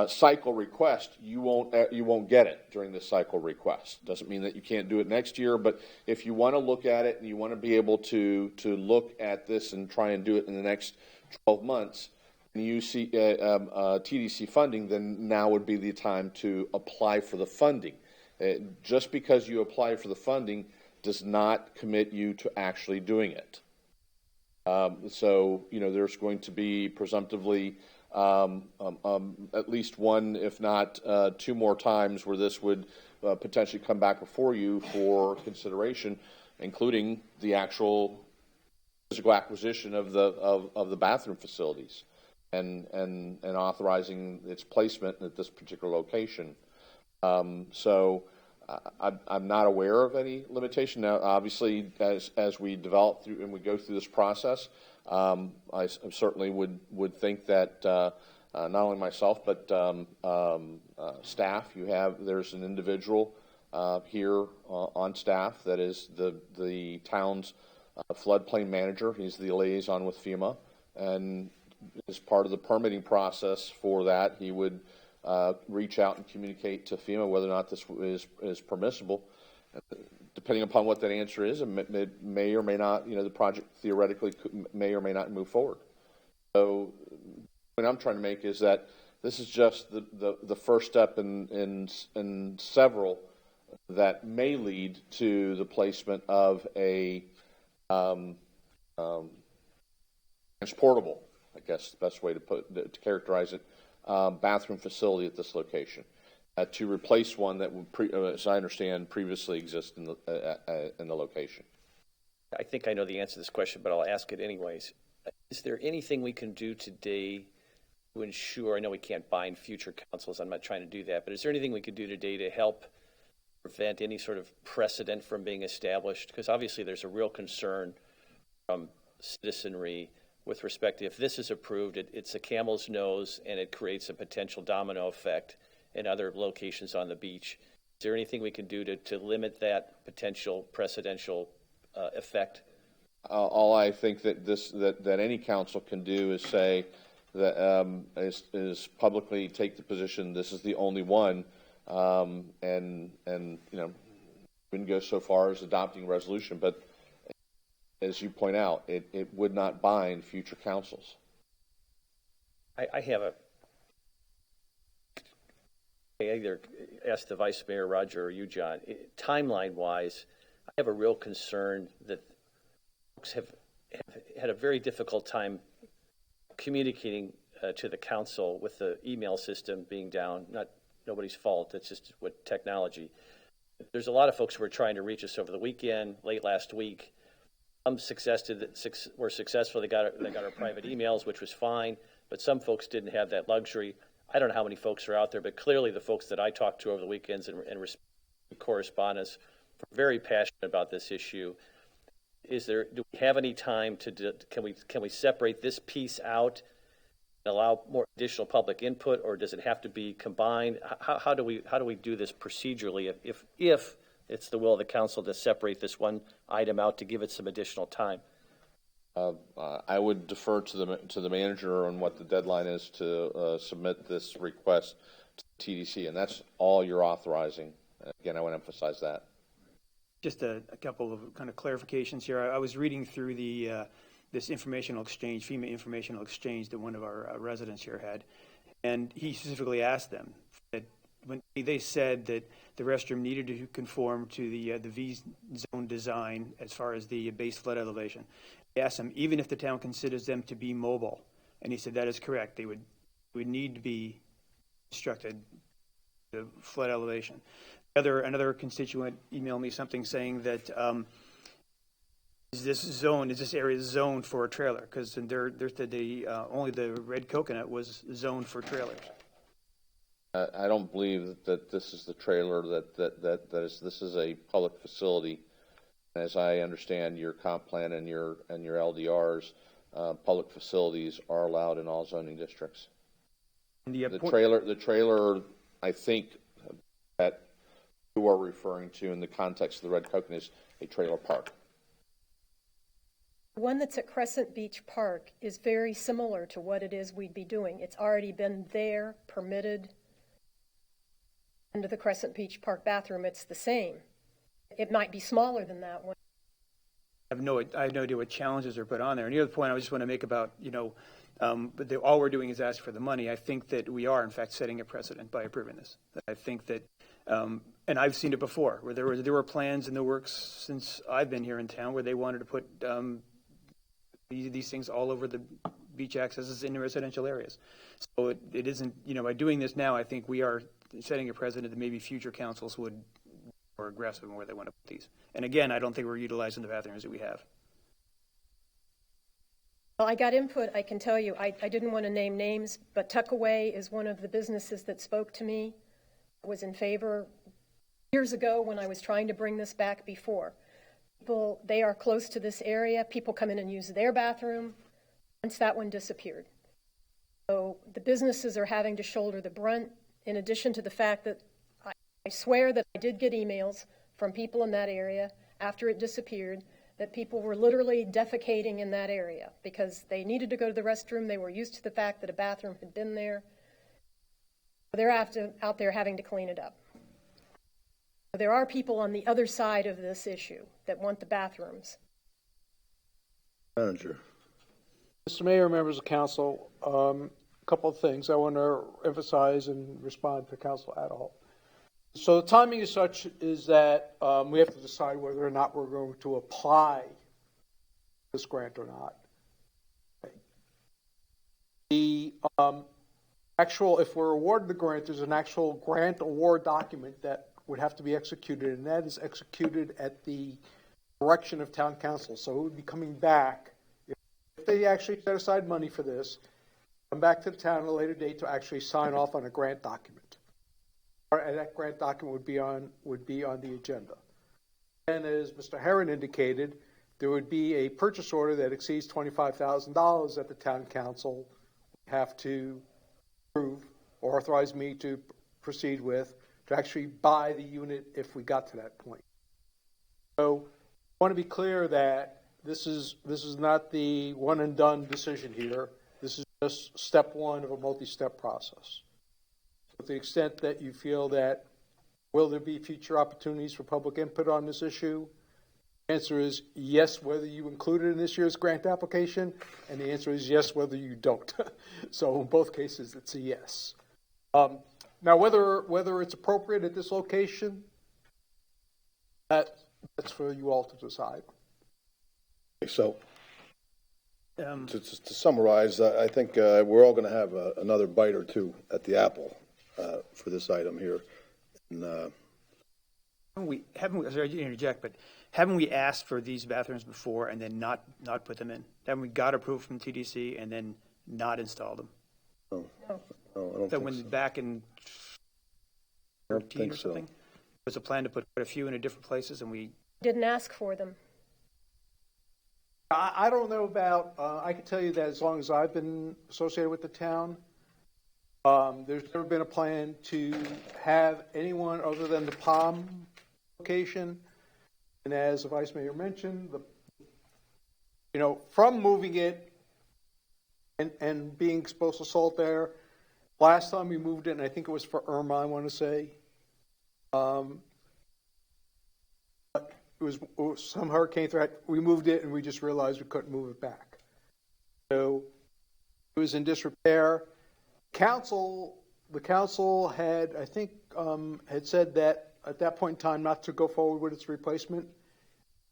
cycle request, you won't get it during this cycle request. Doesn't mean that you can't do it next year, but if you want to look at it and you want to be able to look at this and try and do it in the next 12 months, and you see TDC funding, then now would be the time to apply for the funding. Just because you apply for the funding does not commit you to actually doing it. So, there's going to be presumptively at least one, if not two more times where this would potentially come back before you for consideration, including the actual physical acquisition of the bathroom facilities and authorizing its placement at this particular location. So I'm not aware of any limitation. Now, obviously, as we develop through and we go through this process, I certainly would think that not only myself, but staff. There's an individual here on staff that is the town's floodplain manager. He's the liaison with FEMA, and as part of the permitting process for that, he would reach out and communicate to FEMA whether or not this is permissible. Depending upon what that answer is, it may or may not, the project theoretically may or may not move forward. So the point I'm trying to make is that this is just the first step in several that may lead to the placement of a transportable, I guess the best way to characterize it, bathroom facility at this location, to replace one that would, as I understand, previously exist in the location. I think I know the answer to this question, but I'll ask it anyways. Is there anything we can do today to ensure, I know we can't bind future councils, I'm not trying to do that, but is there anything we could do today to help prevent any sort of precedent from being established? Because obviously there's a real concern from citizenry with respect to if this is approved, it's a camel's nose and it creates a potential domino effect in other locations on the beach. Is there anything we can do to limit that potential precedential effect? All I think that any council can do is say that is publicly take the position this is the only one, and wouldn't go so far as adopting a resolution, but as you point out, it would not bind future councils. I either ask the Vice Mayor, Roger, or you, John. Timeline-wise, I have a real concern that folks have had a very difficult time communicating to the council with the email system being down. Not nobody's fault. It's just what technology. There's a lot of folks who were trying to reach us over the weekend, late last week. Some were successful. They got our private emails, which was fine. But some folks didn't have that luxury. I don't know how many folks are out there, but clearly the folks that I talked to over the weekends and correspondence were very passionate about this issue. Do we have any time can we separate this piece out and allow more additional public input, or does it have to be combined? How do we do this procedurally if it's the will of the council to separate this one item out to give it some additional time? I would defer to the manager on what the deadline is to submit this request to TDC, and that's all you're authorizing. Again, I want to emphasize that. Just a couple of kind of clarifications here. I was reading through this informational exchange, FEMA informational exchange that one of our residents here had, and he specifically asked them that when they said that the restroom needed to conform to the V-zone design as far as the base flood elevation. They asked him, even if the town considers them to be mobile, and he said that is correct. They would need to be constructed to flood elevation. Another constituent emailed me something saying that is this area zoned for a trailer? Because only the Red Coconut was zoned for trailers. I don't believe that this is the trailer this is a public facility. As I understand your comp plan and your LDRs, public facilities are allowed in all zoning districts. The trailer, I think that you are referring to in the context of the Red Coconut is a trailer park. The one that's at Crescent Beach Park is very similar to what it is we'd be doing. It's already been there, permitted. Under the Crescent Beach Park bathroom, it's the same. It might be smaller than that one. I have no idea what challenges are put on there. And the other point I just want to make about, but all we're doing is ask for the money. I think that we are, in fact, setting a precedent by approving this. I think that, and I've seen it before, where there were plans in the works since I've been here in town where they wanted to put these things all over the beach accesses in residential areas. So it isn't, by doing this now, I think we are setting a precedent that maybe future councils would be more aggressive in where they want to put these. And again, I don't think we're utilizing the bathrooms that we have. Well, I got input, I can tell you. I didn't want to name names, but Tuckaway is one of the businesses that spoke to me. I was in favor years ago when I was trying to bring this back before. They are close to this area. People come in and use their bathroom. Once that one disappeared. So the businesses are having to shoulder the brunt, in addition to the fact that I swear that I did get emails from people in that area after it disappeared, that people were literally defecating in that area because they needed to go to the restroom. They were used to the fact that a bathroom had been there. They're out there having to clean it up. There are people on the other side of this issue that want the bathrooms. Manager. Mr. Mayor, members of council, a couple of things I want to emphasize and respond to Council Adderholt. So the timing is such is that we have to decide whether or not we're going to apply this grant or not. The actual, if we're awarded the grant, there's an actual grant award document that would have to be executed, and that is executed at the direction of town council. So it would be coming back, if they actually set aside money for this, come back to the town at a later date to actually sign off on a grant document. And that grant document would be on the agenda. And as Mr. Herron indicated, there would be a purchase order that exceeds $25,000 that the town council would have to approve or authorize me to proceed with to actually buy the unit if we got to that point. So I want to be clear that this is not the one and done decision here. This is just step one of a multi-step process. To the extent that you feel that will there be future opportunities for public input on this issue, the answer is yes, whether you include it in this year's grant application, and the answer is yes, whether you don't. So in both cases, it's a yes. Now, whether it's appropriate at this location, that's for you all to decide. So, to summarize, I think we're all going to have another bite or two at the apple for this item here. And, sorry to interject, but haven't we asked for these bathrooms before and then not put them in? Haven't we got approval from TDC and then not installed them? No, I don't So think when so. back in I don't 13 think or so. something, was a plan to put a few in different places, and we Didn't ask for them. I don't know about, I can tell you that as long as I've been associated with the town, there's never been a plan to have anyone other than the Palm location. And as the Vice Mayor mentioned, from moving it and being exposed to salt there, last time we moved it, and I think it was for Irma, I want to say, it was some hurricane threat. We moved it, and we just realized we couldn't move it back. So it was in disrepair. The council had, I think, had said that at that point in time not to go forward with its replacement,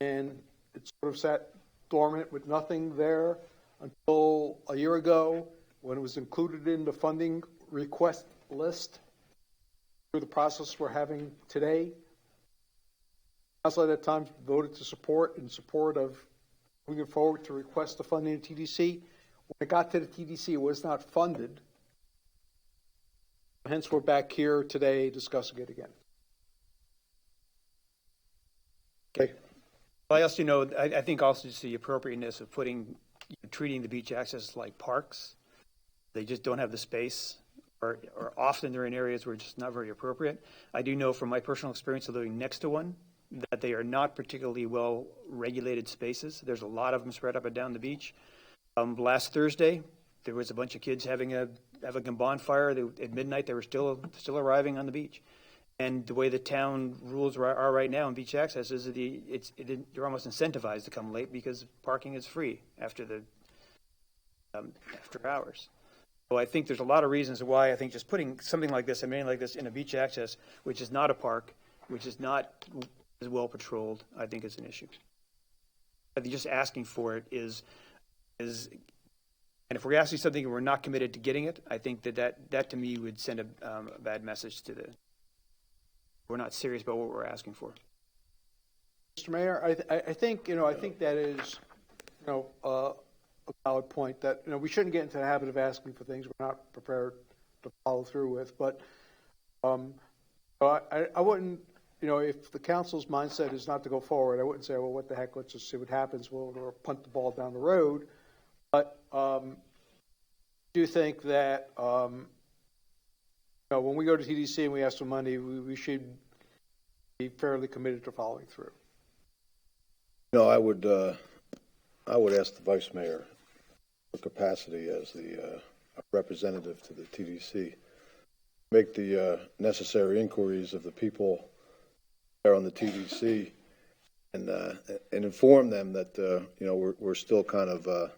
and it sort of sat dormant with nothing there until a year ago when it was included in the funding request list through the process we're having today. Council at that time voted to support of moving forward to request the funding to TDC. When it got to the TDC, it was not funded. Hence, we're back here today discussing it again. Okay. Well, I also, I think also just the appropriateness of treating the beach access like parks. They just don't have the space, or often they're in areas where it's just not very appropriate. I do know from my personal experience of living next to one that they are not particularly well regulated spaces. There's a lot of them spread up and down the beach. Last Thursday, there was a bunch of kids having a bonfire. At midnight, they were still arriving on the beach. And the way the town rules are right now in beach access is that you're almost incentivized to come late because parking is free after hours. So I think there's a lot of reasons why I think just putting something like this, in a beach access, which is not a park, which is not as well patrolled, I think is an issue. I think just asking for it is, and if we're asking something and we're not committed to getting it, I think that to me would send a bad message to we're not serious about what we're asking for. Mr. Mayor, I think that is a valid point that we shouldn't get into the habit of asking for things we're not prepared to follow through with. But I wouldn't, if the council's mindset is not to go forward, I wouldn't say, well, what the heck, let's just see what happens. We'll punt the ball down the road. But do think that, when we go to TDC and we ask for money, we should be fairly committed to following through. No, I would ask the vice mayor for capacity as the representative to the TDC, make the necessary inquiries of the people there on the TDC, and inform them that we're still kind of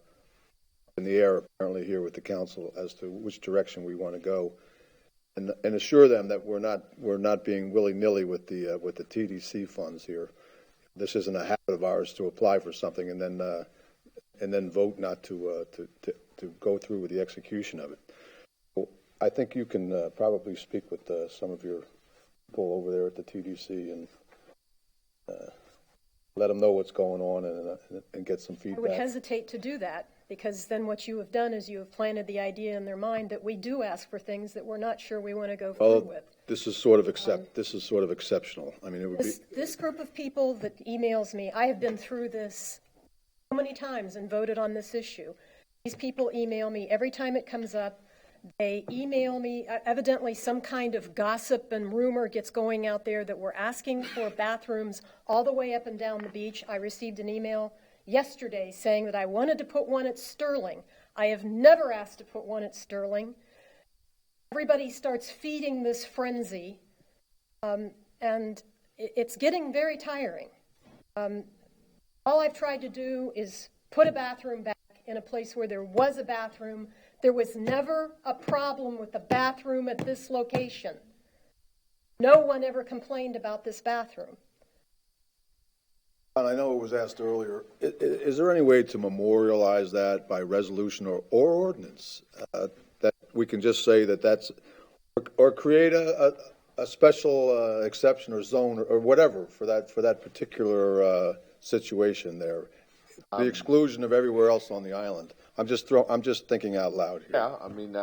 in the air apparently here with the council as to which direction we want to go, and assure them that we're not being willy-nilly with the TDC funds here. This isn't a habit of ours to apply for something and then vote not to go through with the execution of it. So I think you can probably speak with some of your people over there at the TDC and let them know what's going on and get some feedback. I would hesitate to do that, because then what you have done is you have planted the idea in their mind that we do ask for things that we're not sure we want to go through with. This is sort of exceptional. I mean, it would be This group of people that emails me, I have been through this so many times and voted on this issue. These people email me every time it comes up. They email me, evidently some kind of gossip and rumor gets going out there that we're asking for bathrooms all the way up and down the beach. I received an email yesterday saying that I wanted to put one at Sterling. I have never asked to put one at Sterling. Everybody starts feeding this frenzy, and it's getting very tiring. All I've tried to do is put a bathroom back in a place where there was a bathroom. There was never a problem with the bathroom at this location. No one ever complained about this bathroom. And I know it was asked earlier, is there any way to memorialize that by resolution or ordinance? That we can just say that's, or create a special exception or zone or whatever for that particular situation there, the exclusion of everywhere else on the island. I'm just thinking out loud here. Yeah, I mean,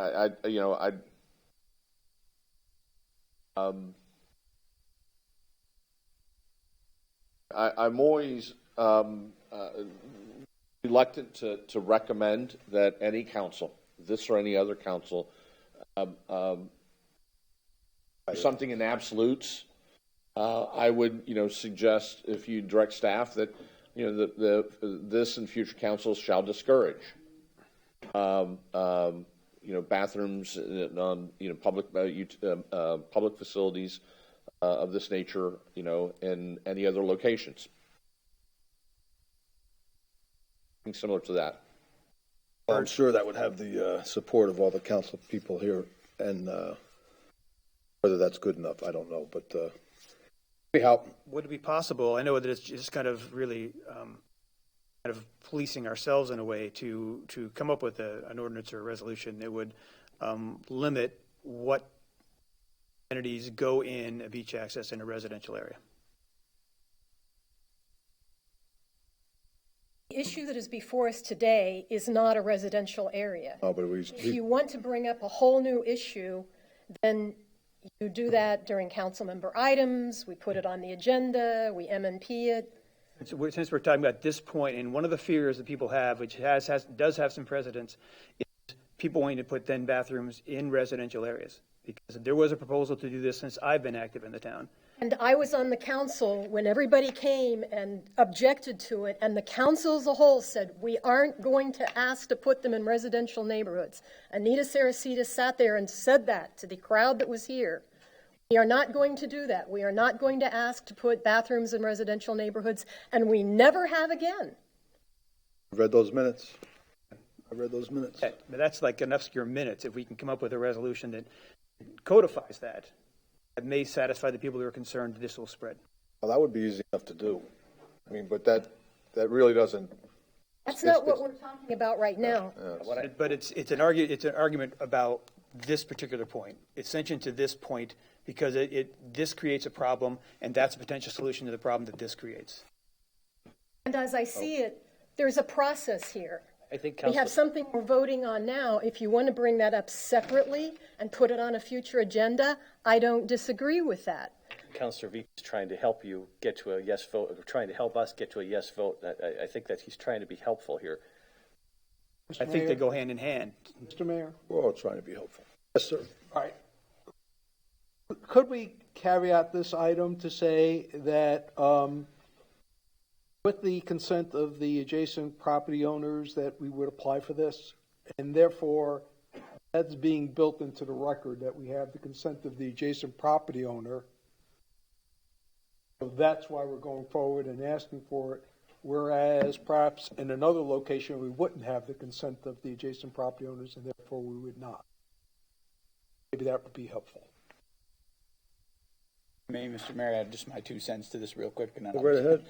I'm always reluctant to recommend that any council, this or any other council, do something in absolutes. I would, suggest if you direct staff that, this and future councils shall discourage, bathrooms on, public facilities of this nature, in any other locations. Something similar to that. Well, I'm sure that would have the support of all the council people here, and whether that's good enough, I don't know. But anyhow, would it be possible? I know that it's just kind of really kind of policing ourselves in a way to come up with an ordinance or a resolution that would limit what entities go in a beach access in a residential area. The issue that is before us today is not a residential area. Oh, but if you want to bring up a whole new issue, then you do that during council member items. We put it on the agenda. We M&P it. Since we're talking about this point, and one of the fears that people have, which does have some precedence, is people wanting to put then bathrooms in residential areas. Because there was a proposal to do this since I've been active in the town. And I was on the council when everybody came and objected to it, and the council as a whole said, we aren't going to ask to put them in residential neighborhoods. Anita Saracita sat there and said that to the crowd that was here. We are not going to do that. We are not going to ask to put bathrooms in residential neighborhoods, and we never have again. I read those minutes. But that's like an obscure minutes. If we can come up with a resolution that codifies that, it may satisfy the people who are concerned that this will spread. Well, that would be easy enough to do. I mean, but that really doesn't. That's not what we're talking about right now. But it's an argument about this particular point. It's sentient to this point because this creates a problem, and that's a potential solution to the problem that this creates. And as I see it, there's a process here. I think we have something we're voting on now. If you want to bring that up separately and put it on a future agenda, I don't disagree with that. Councilor Veach is trying to help you get to a yes vote, or trying to help us get to a yes vote. I think that he's trying to be helpful here. I think they go hand in hand. Mr. Mayor? We're all trying to be helpful. Yes, sir. All right. Could we caveat this item to say that with the consent of the adjacent property owners that we would apply for this, and therefore that's being built into the record that we have the consent of the adjacent property owner. So that's why we're going forward and asking for it, whereas perhaps in another location we wouldn't have the consent of the adjacent property owners and therefore we would not. Maybe that would be helpful. May, Mr. Mayor, add just my 2 cents to this real quick. And then Go right ahead.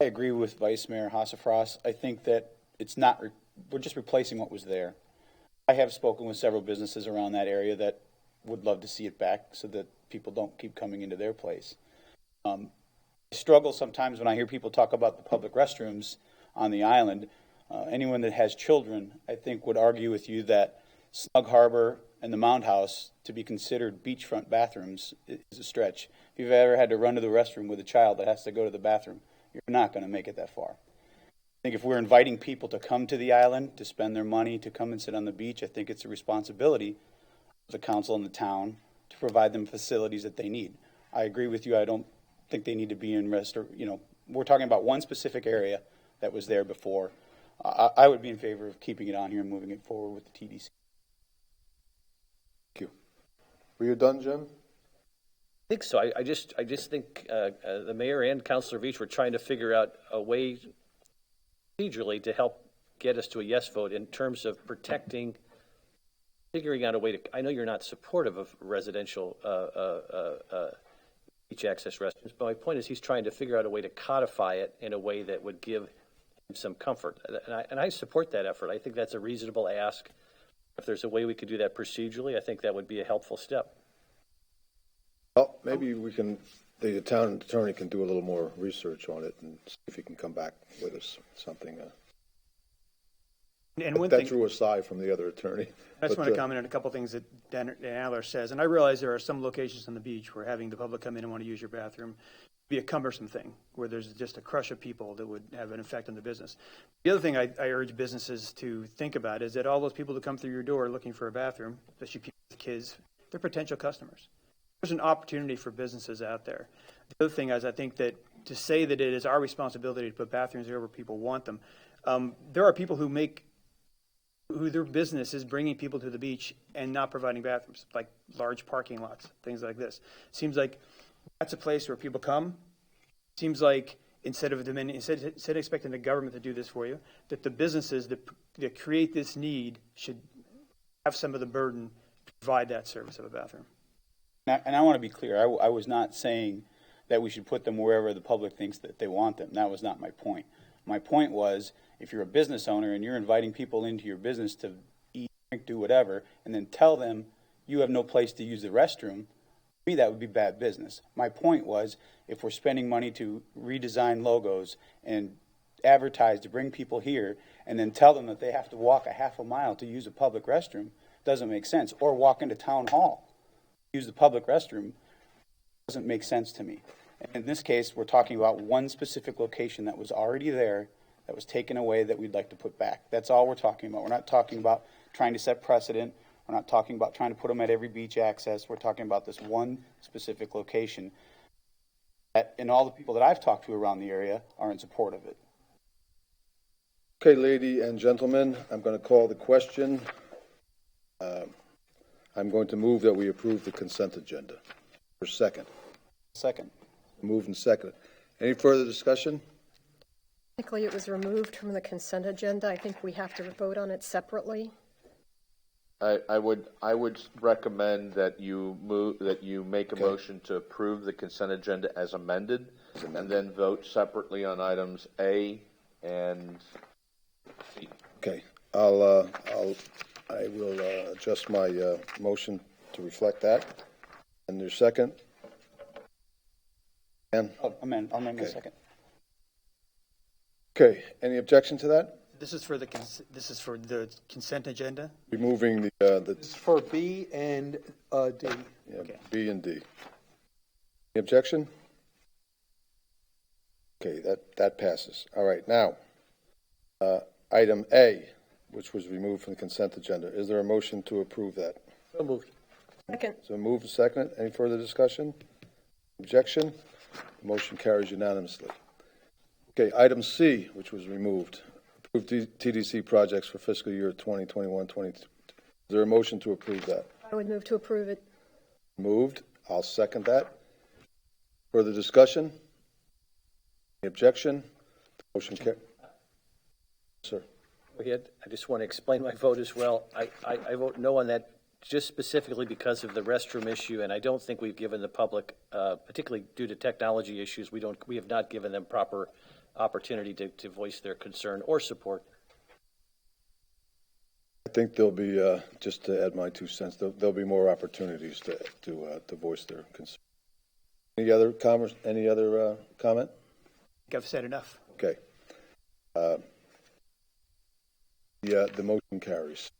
I agree with Vice Mayor Hossafras. I think that it's not, we're just replacing what was there. I have spoken with several businesses around that area that would love to see it back so that people don't keep coming into their place. I struggle sometimes when I hear people talk about the public restrooms on the island. Anyone that has children, I think, would argue with you that Snug Harbor and the Mound House to be considered beachfront bathrooms is a stretch. If you've ever had to run to the restroom with a child that has to go to the bathroom, you're not going to make it that far. I think if we're inviting people to come to the island, to spend their money, to come and sit on the beach, I think it's a responsibility of the council and the town to provide them facilities that they need. I agree with you. I don't think they need to be in we're talking about one specific area that was there before. I would be in favor of keeping it on here and moving it forward with the TDC. Thank you. Were you done, Jim? I think so. I just think the mayor and Councilor Veach were trying to figure out a way procedurally to help get us to a yes vote in terms of figuring out a way to. I know you're not supportive of residential beach access restrooms, but my point is he's trying to figure out a way to codify it in a way that would give him some comfort, and I support that effort. I think that's a reasonable ask. If there's a way we could do that procedurally, I think that would be a helpful step. Well, maybe the town attorney can do a little more research on it and see if he can come back with us something. And one that thing, drew aside from the other attorney. I just want to comment on a couple things that Dan Adler says. And I realize there are some locations on the beach where having the public come in and want to use your bathroom would be a cumbersome thing, where there's just a crush of people that would have an effect on the business. The other thing I urge businesses to think about is that all those people that come through your door looking for a bathroom, especially people with kids, they're potential customers. There's an opportunity for businesses out there. The other thing is I think that to say that it is our responsibility to put bathrooms there where people want them, there are people who their business is bringing people to the beach and not providing bathrooms, like large parking lots, things like this. Seems like that's a place where people come. Seems like instead of expecting the government to do this for you, that the businesses that create this need should have some of the burden to provide that service of a bathroom. And I want to be clear. I was not saying that we should put them wherever the public thinks that they want them. That was not my point. My point was, if you're a business owner and you're inviting people into your business to eat, drink, do whatever, and then tell them you have no place to use the restroom, to me that would be bad business. My point was, if we're spending money to redesign logos and advertise to bring people here and then tell them that they have to walk a half a mile to use a public restroom, doesn't make sense. Or walk into town hall, use the public restroom, doesn't make sense to me. And in this case, we're talking about one specific location that was already there, that was taken away, that we'd like to put back. That's all we're talking about. We're not talking about trying to set precedent. We're not talking about trying to put them at every beach access. We're talking about this one specific location. And all the people that I've talked to around the area are in support of it. Okay, ladies and gentlemen, I'm going to call the question. I'm going to move that we approve the consent agenda. For second. Second. Moved and seconded. Any further discussion? Technically, it was removed from the consent agenda. I think we have to vote on it separately. I would recommend that you make a motion to approve the consent agenda as amended, and then vote separately on items A and C. Okay, I will adjust my motion to reflect that. And your second? I'll amend my second. Okay, any objection to that? This is for the consent agenda. Removing the This is for B and D. Yeah, okay. B and D. Any objection? Okay, that passes. All right, now item A, which was removed from the consent agenda. Is there a motion to approve that? So moved. Second. So moved and seconded. Any further discussion? Objection? Motion carries unanimously. Okay, item C, which was removed. Approved TDC projects for fiscal year 2021-22. Is there a motion to approve that? I would move to approve it. Moved. I'll second that. Further discussion? Any objection? Motion carries. Sir. I just want to explain my vote as well. I vote no on that just specifically because of the restroom issue, and I don't think we've given the public, particularly due to technology issues, we have not given them proper opportunity to voice their concern or support. I think there'll be, just to add my 2 cents, there'll be more opportunities to voice their concern. Any other comment? I think I've said enough. Okay. The motion carries.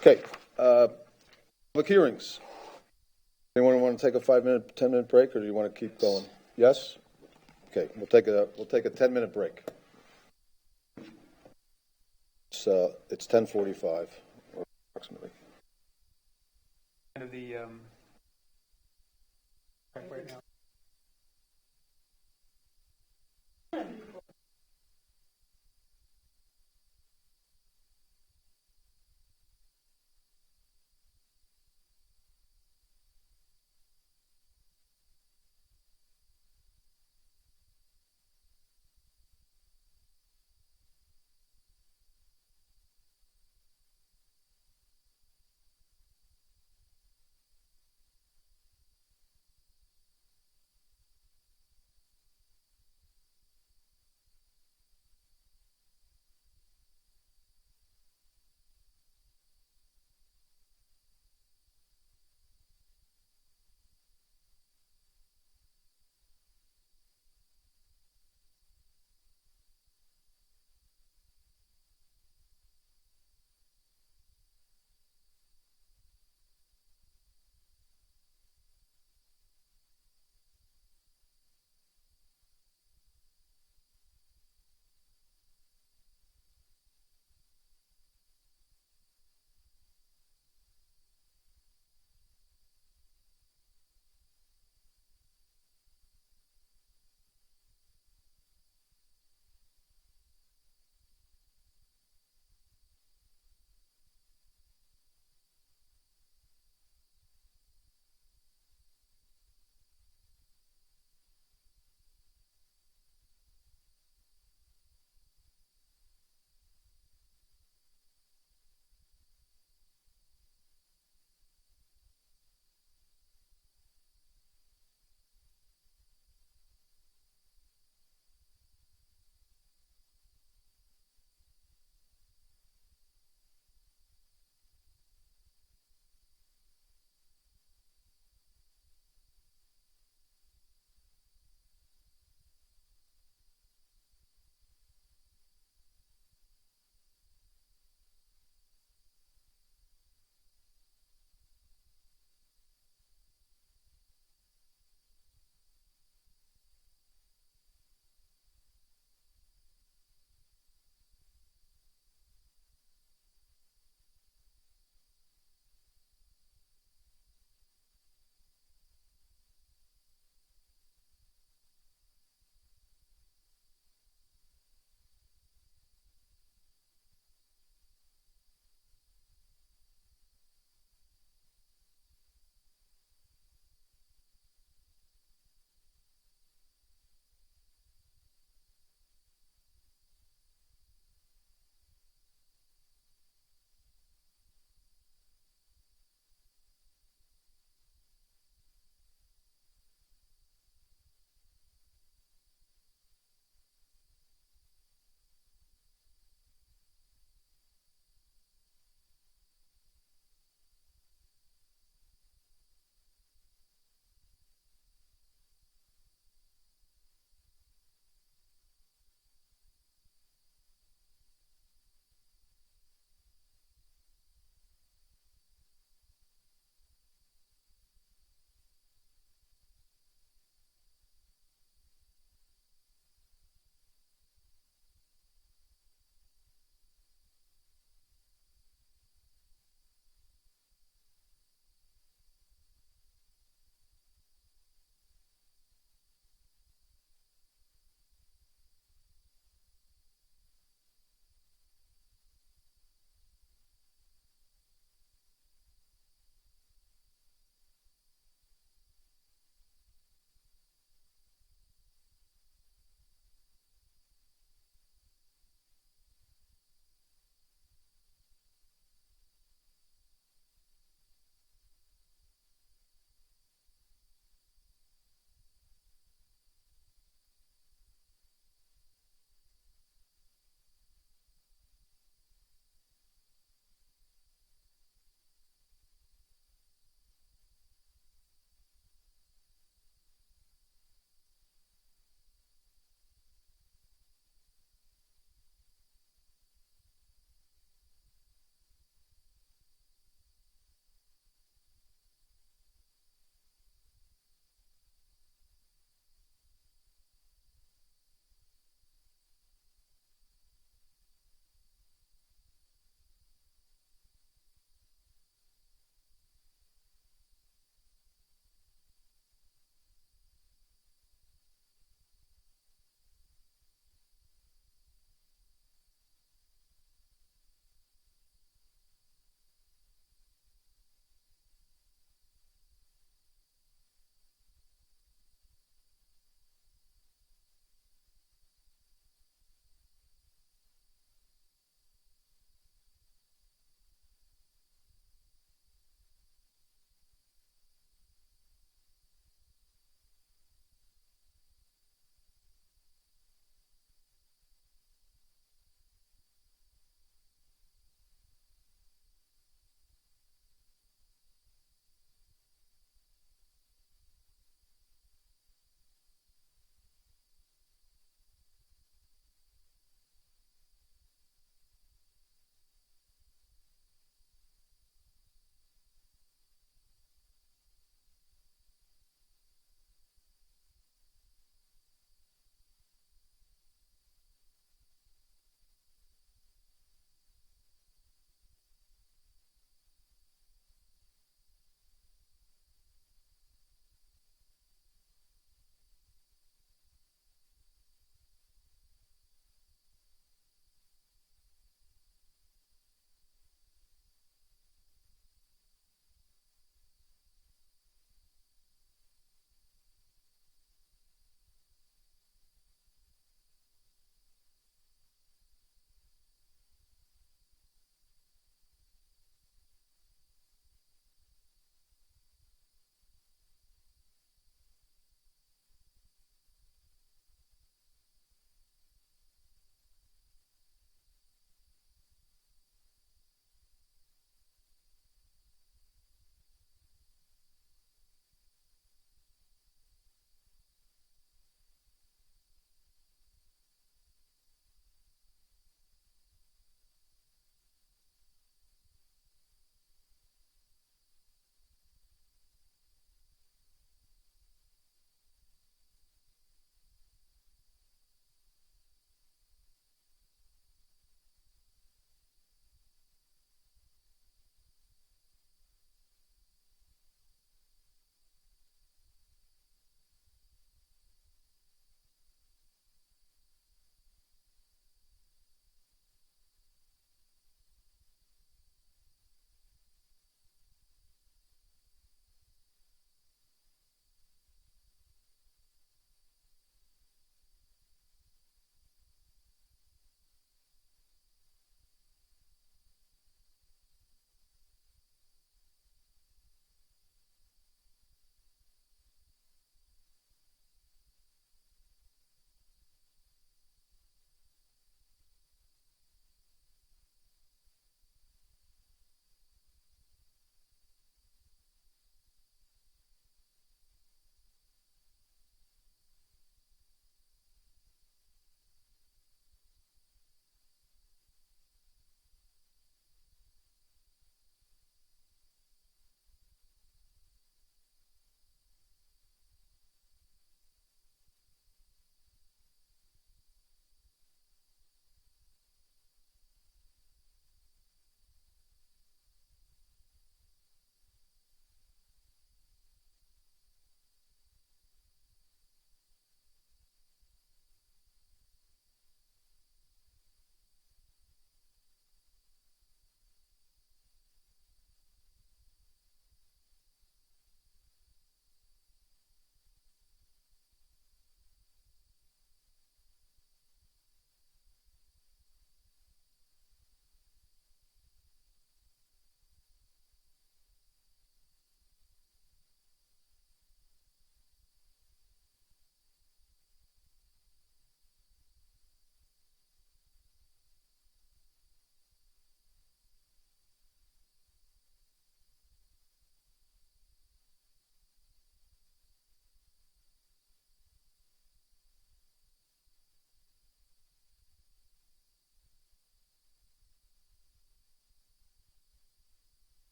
Okay. Public hearings. Anyone want to take a 5-minute, 10-minute break, or do you want to keep going? Yes? Okay, we'll take a 10-minute break. It's 10:45, or approximately. End of the right now.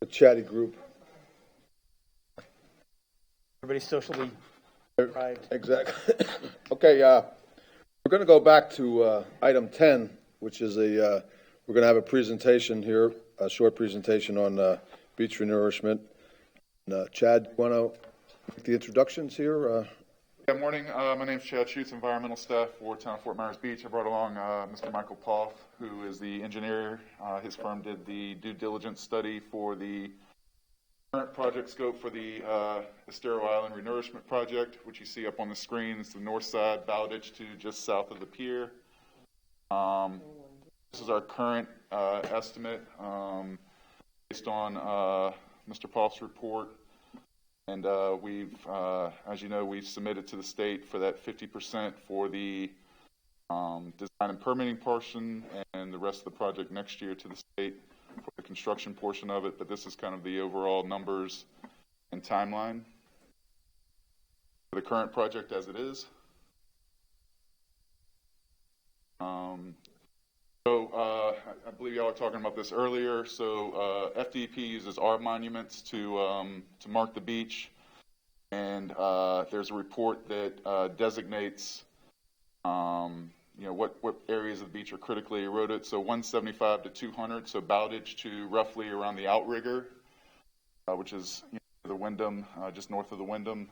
a chatty group. Everybody's socially deprived. Exactly. Okay, we're going to go back to item 10, which is we're going to have a presentation here, a short presentation on beach renourishment. Chad, you want to make the introductions here? Good morning. My name is Chad Schutz, environmental staff for Town of Fort Myers Beach. I brought along Mr. Michael Poff, who is the engineer. His firm did the due diligence study for the current project scope for the Estero Island Renourishment Project, which you see up on the screen. It's the north side, Bowditch to just south of the pier. This is our current estimate based on Mr. Poff's report. And we've, as you know, we've submitted to the state for that 50% for the design and permitting portion, and the rest of the project next year to the state for the construction portion of it. But this is kind of the overall numbers and timeline for the current project as it is. I believe y'all were talking about this earlier. So FDP uses our monuments to mark the beach, and there's a report that designates what areas of the beach are critically eroded. So 175 to 200. So Bowditch to roughly around the outrigger, which is the Wyndham, just north of the Wyndham.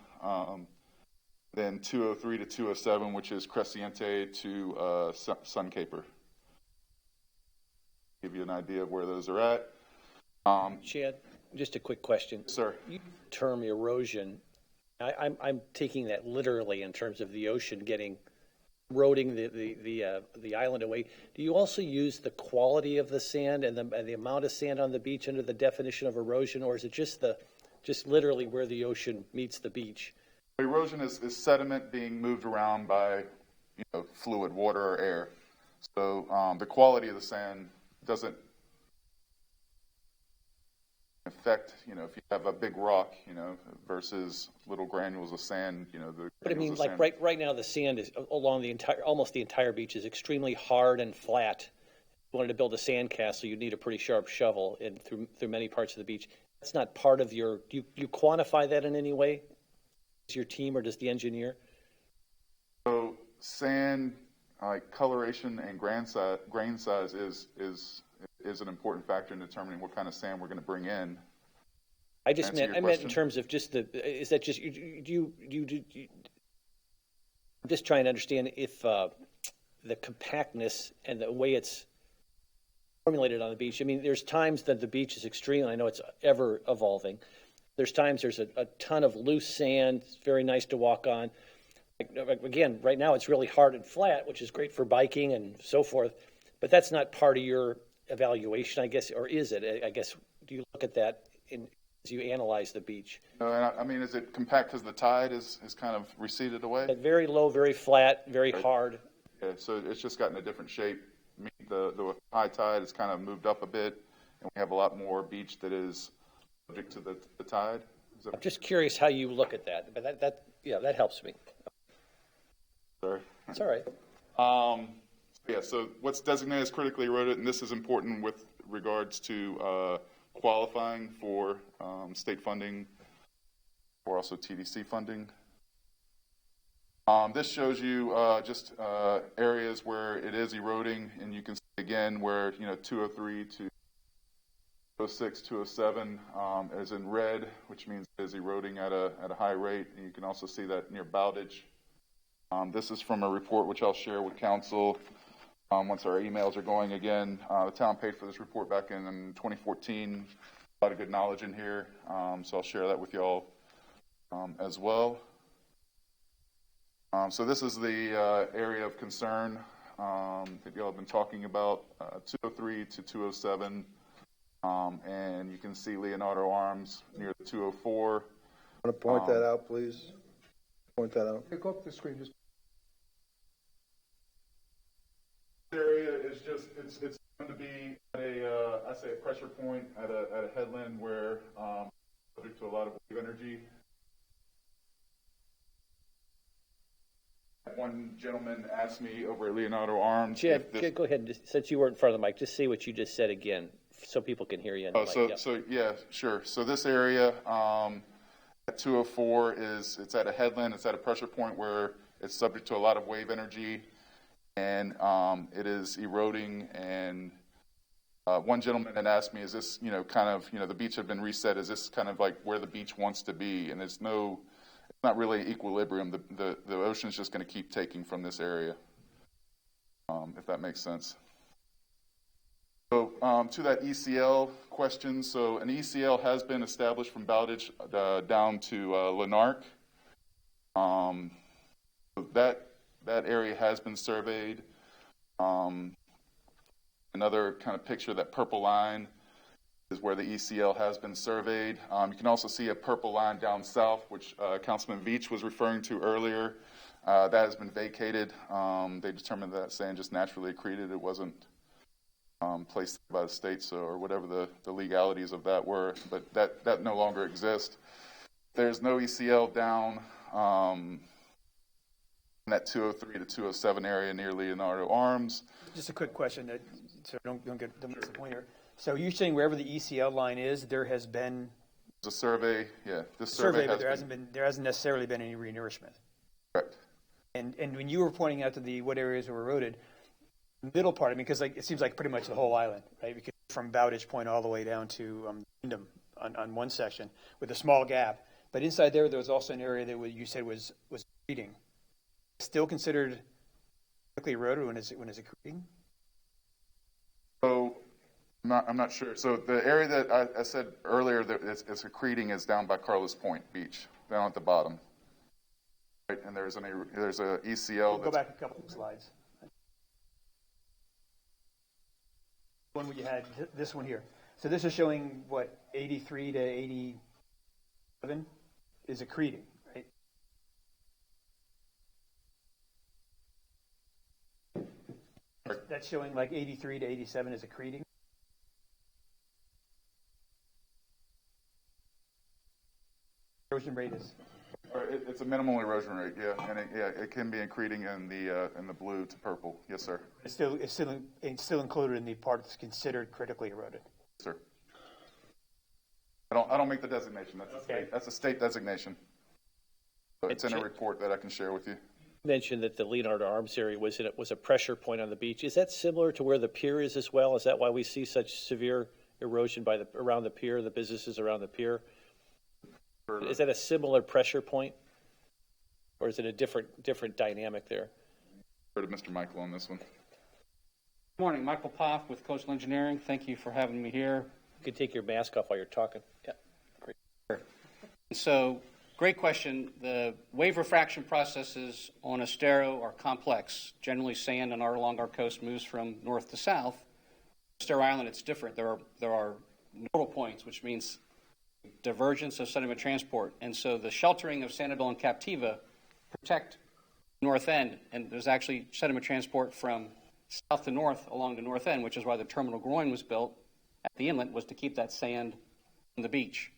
Then 203 to 207, which is Cresciente to Sun Caper. Give you an idea of where those are at. Chad, just a quick question. Sir. You term erosion. I'm taking that literally in terms of the ocean eroding the island away. Do you also use the quality of the sand and the amount of sand on the beach under the definition of erosion, or is it just literally where the ocean meets the beach? Erosion is sediment being moved around by fluid, water or air. So the quality of the sand doesn't affect, if you have a big rock, versus little granules of sand, But I mean, like right now, the sand is along almost the entire beach is extremely hard and flat. If you wanted to build a sand castle, you'd need a pretty sharp shovel through many parts of the beach. That's not part of do you quantify that in any way? Does your team or does the engineer? So sand, coloration and grain size is an important factor in determining what kind of sand we're going to bring in. I meant in terms of just is that just you I'm just trying to understand if the compactness and the way it's formulated on the beach. I mean, there's times that the beach is extreme. I know it's ever evolving. There's times there's a ton of loose sand. It's very nice to walk on. Again, right now it's really hard and flat, which is great for biking and so forth. But that's not part of your evaluation, I guess, or is it? I guess, do you look at that as you analyze the beach? I mean, is it compact because the tide is kind of receded away? Very low, very flat, very hard. Yeah, so it's just gotten a different shape. I mean, the high tide has kind of moved up a bit, and we have a lot more beach that is subject to the tide. I'm just curious how you look at that, but that helps me. Sorry. It's all right. So what's designated as critically eroded, and this is important with regards to qualifying for state funding or also TDC funding. This shows you just areas where it is eroding, and you can see again where 203 to 206, 207 is in red, which means it is eroding at a high rate, and you can also see that near Bowditch. This is from a report which I'll share with council once our emails are going again. The town paid for this report back in 2014. A lot of good knowledge in here, so I'll share that with y'all as well. So this is the area of concern that y'all have been talking about, 203 to 207, and you can see Leonardo Arms near the 204. Want to point that out, please? Point that out. Go up the screen. Just area is just it's going to be at a pressure point at a headland where subject to a lot of wave energy. One gentleman asked me over at Leonardo Arms. Chad, go ahead. Since you were in front of the mic, just say what you just said again. so people can hear you. Oh, yeah, sure. So this area at 204 it's at a headland. It's at a pressure point where it's subject to a lot of wave energy, and it is eroding. And one gentleman had asked me, "Is this, the beach had been reset? Is this kind of like where the beach wants to be?" And it's not really equilibrium. The ocean is just going to keep taking from this area, if that makes sense. So to that ECL question, so an ECL has been established from Bowditch down to Lanark. That area has been surveyed. Another kind of picture, that purple line is where the ECL has been surveyed. You can also see a purple line down south, which Councilman Veach was referring to earlier. That has been vacated. They determined that sand just naturally accreted. It wasn't placed by the state, or whatever the legalities of that were, but that no longer exists. There's no ECL down in that 203 to 207 area near Leonardo Arms. Just a quick question, so don't miss the point here. So you're saying wherever the ECL line is, there has been a survey, yeah. This survey, but there hasn't necessarily been any renourishment. Correct. And when you were pointing out to what areas were eroded, the middle part, because it seems like pretty much the whole island, right? Because from Bowditch Point all the way down to Wyndham on one section with a small gap. But inside there was also an area that you said was accreting. Still considered quickly eroded when it's accreting? So I'm not sure. So the area that I said earlier that it's accreting is down by Carlos Point Beach, down at the bottom. Right, and there's a ECL. Go back a couple of slides. One where you had this one here. So this is showing what 83 to 87 is accreting, right? That's showing like 83 to 87 is accreting. Erosion rate is. It's a minimal erosion rate, yeah, and it can be accreting in the blue to purple. Yes, sir. It's still included in the part that's considered critically eroded. Yes, sir. I don't make the designation. That's a state designation. So it's in a report that I can share with you. You mentioned that the Leonardo Arms area was a pressure point on the beach. Is that similar to where the pier is as well? Is that why we see such severe erosion around the pier, the businesses around the pier? Is that a similar pressure point, or is it a different dynamic there? Go to Mr. Michael on this one. Good morning, Michael Poff with Coastal Engineering. Thank you for having me here. You can take your mask off while you're talking. Yeah, great. Sure. So, great question. The wave refraction processes on Estero are complex. Generally, sand along our coast moves from north to south. Estero Island, it's different. There are nodal points, which means divergence of sediment transport. And so the sheltering of Sanibel and Captiva protect north end, and there's actually sediment transport from south to north along the north end, which is why the terminal groin was built at the inlet, was to keep that sand on the beach.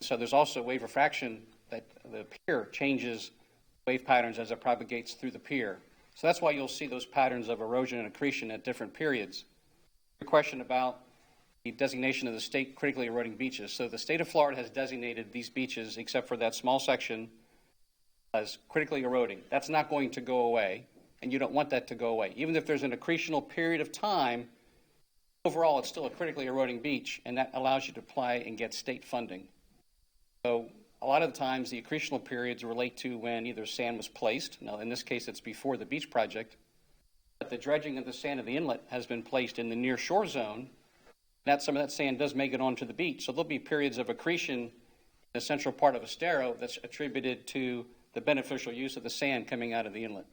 So there's also wave refraction that the pier changes wave patterns as it propagates through the pier. So that's why you'll see those patterns of erosion and accretion at different periods. Your question about the designation of the state critically eroding beaches. So the state of Florida has designated these beaches, except for that small section, as critically eroding. That's not going to go away, and you don't want that to go away. Even if there's an accretional period of time, overall it's still a critically eroding beach, and that allows you to apply and get state funding. So a lot of the times the accretional periods relate to when either sand was placed. Now in this case it's before the beach project, but the dredging of the sand of the inlet has been placed in the near shore zone. Some of that sand does make it onto the beach. So there'll be periods of accretion in the central part of Estero that's attributed to the beneficial use of the sand coming out of the inlet.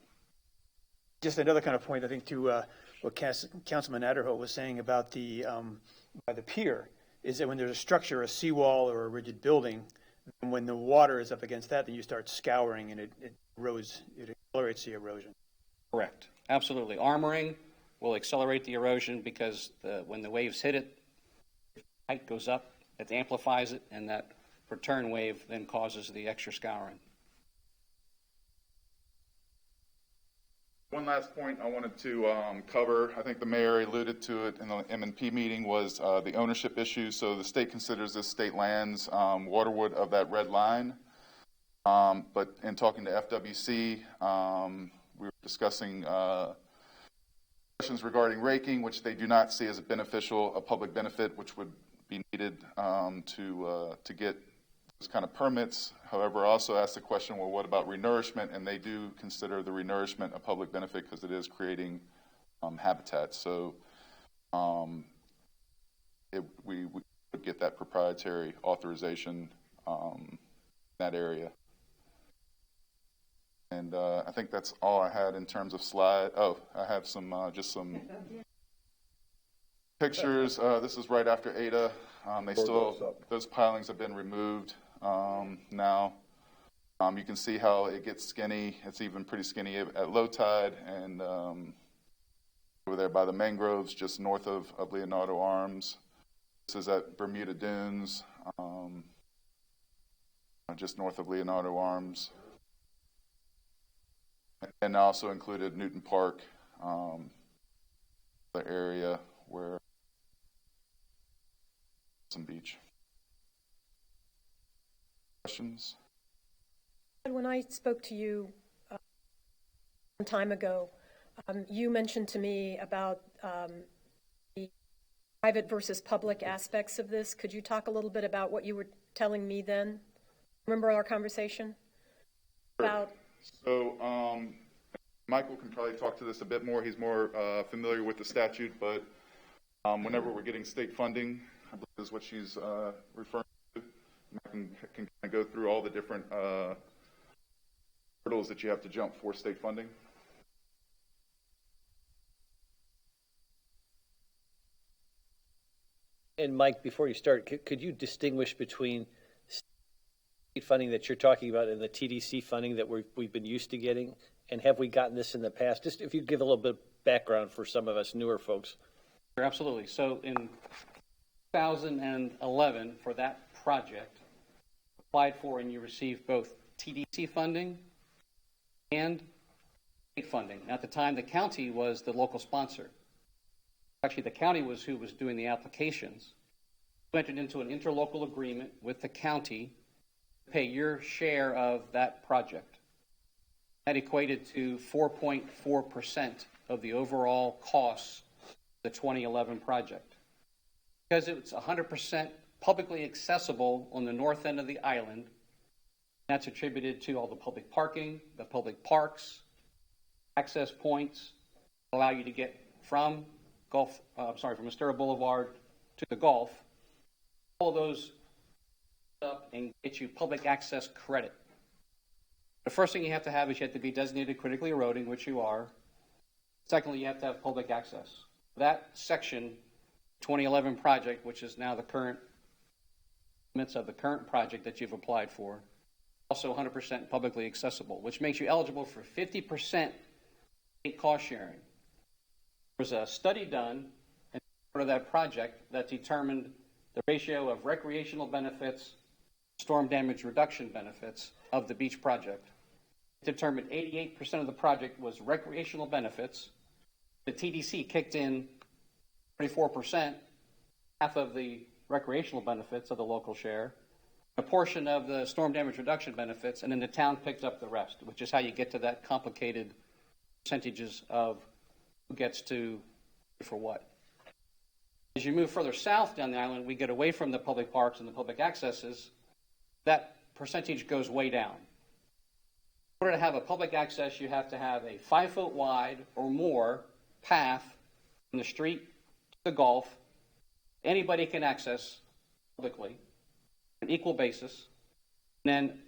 Just another kind of point, I think, to what Councilman Adderholt was saying about by the pier, is that when there's a structure, a seawall or a rigid building, and when the water is up against that, then you start scouring and it accelerates the erosion. Correct. Absolutely. Armoring will accelerate the erosion because when the waves hit it, height goes up, it amplifies it, and that return wave then causes the extra scouring. One last point I wanted to cover, I think the mayor alluded to it in the M&P meeting, was the ownership issue. So the state considers this state lands waterward of that red line. But in talking to FWC, we were discussing questions regarding raking, which they do not see as a public benefit, which would be needed to get those kind of permits. However, I also asked the question, well, what about renourishment? And they do consider the renourishment a public benefit because it is creating habitat. So we would get that proprietary authorization in that area. And I think that's all I had in terms of slide. Oh, I have some just some pictures. This is right after Ada. Those pilings have been removed now. You can see how it gets skinny. It's even pretty skinny at low tide, and over there by the mangroves, just north of Leonardo Arms. This is at Bermuda Dunes, just north of Leonardo Arms. And also included Newton Park, the area where some beach. Questions? When I spoke to you some time ago, you mentioned to me about the private versus public aspects of this. Could you talk a little bit about what you were telling me then? Remember our conversation? About So Michael can probably talk to this a bit more. He's more familiar with the statute, but whenever we're getting state funding, I believe is what she's referring to. I can kind of go through all the different hurdles that you have to jump for state funding. And Mike, before you start, could you distinguish between state funding that you're talking about and the TDC funding that we've been used to getting? And have we gotten this in the past? Just if you give a little bit of background for some of us newer folks. Sure, absolutely. So in 2011, for that project, applied for and you received both TDC funding and state funding. At the time, the county was the local sponsor. Actually, the county was who was doing the applications. We entered into an interlocal agreement with the county to pay your share of that project. That equated to 4.4% of the overall costs of the 2011 project. Because it's 100% publicly accessible on the north end of the island, that's attributed to all the public parking, the public parks, access points, allow you to get from from Estero Boulevard to the Gulf. All those up and get you public access credit. The first thing you have to have is you have to be designated critically eroding, which you are. Secondly, you have to have public access. That section, 2011 project, which is now the current limits of the current project that you've applied for, also 100% publicly accessible, which makes you eligible for 50% state cost sharing. There was a study done as part of that project that determined the ratio of recreational benefits, storm damage reduction benefits of the beach project. It determined 88% of the project was recreational benefits. The TDC kicked in 24%, half of the recreational benefits of the local share, a portion of the storm damage reduction benefits, and then the town picked up the rest, which is how you get to that complicated percentages of who gets to for what. As you move further south down the island, we get away from the public parks and the public accesses. That percentage goes way down. In order to have a public access, you have to have a 5-foot wide or more path from the street to the Gulf. Anybody can access publicly on an equal basis. And then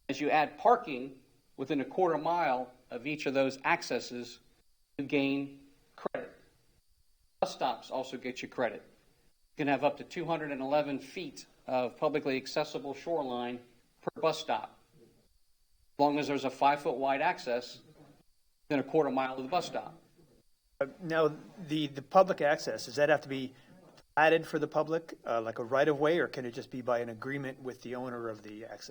as you add parking within a quarter mile of each of those accesses, you gain credit. Bus stops also get you credit. You can have up to 211 feet of publicly accessible shoreline per bus stop, as long as there's a 5-foot wide access within a quarter mile of the bus stop. Now, the public access, does that have to be added for the public, like a right-of-way, or can it just be by an agreement with the owner of the access?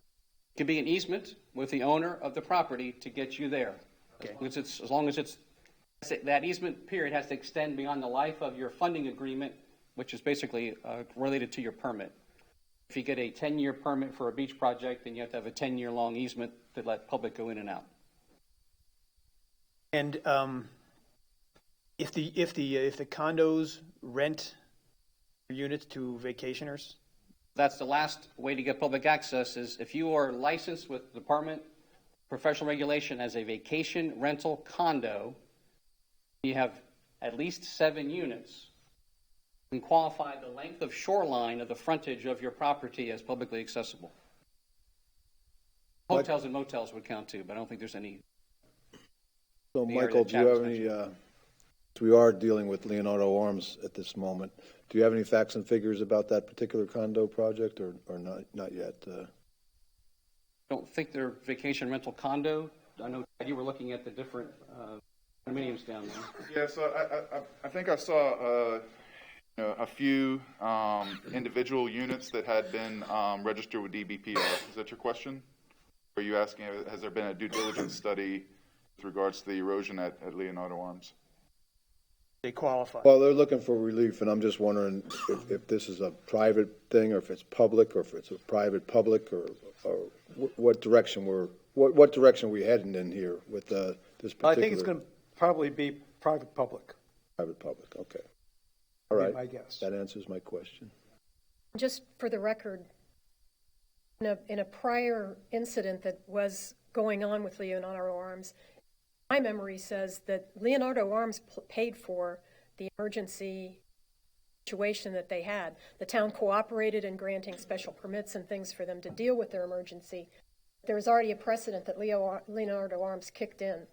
It can be an easement with the owner of the property to get you there. As long as it's that easement period has to extend beyond the life of your funding agreement, which is basically related to your permit. If you get a 10-year permit for a beach project, then you have to have a 10-year-long easement to let public go in and out. And if the condos rent units to vacationers, that's the last way to get public access. Is if you are licensed with the Department of Professional Regulation as a vacation rental condo, you have at least 7 units. You can qualify the length of shoreline of the frontage of your property as publicly accessible. Hotels and motels would count too, but I don't think there's any. So, Michael, do you have any, we are dealing with Leonardo Arms at this moment. Do you have any facts and figures about that particular condo project or not yet? I don't think they're vacation rental condo. I know you were looking at the different condominiums down there. Yeah, so I think I saw a few individual units that had been registered with DBPR. Is that your question? Or are you asking, has there been a due diligence study with regards to the erosion at Leonardo Arms? They qualify. Well, they're looking for relief, and I'm just wondering if this is a private thing, or if it's public, or if it's a private public, or what direction what direction are we heading in here with this particular? I think it's going to probably be private public. Private public, okay. All right. My guess. That answers my question. Just for the record, in a prior incident that was going on with Leonardo Arms, my memory says that Leonardo Arms paid for the emergency situation that they had. The town cooperated in granting special permits and things for them to deal with their emergency. There was already a precedent that Leonardo Arms kicked in.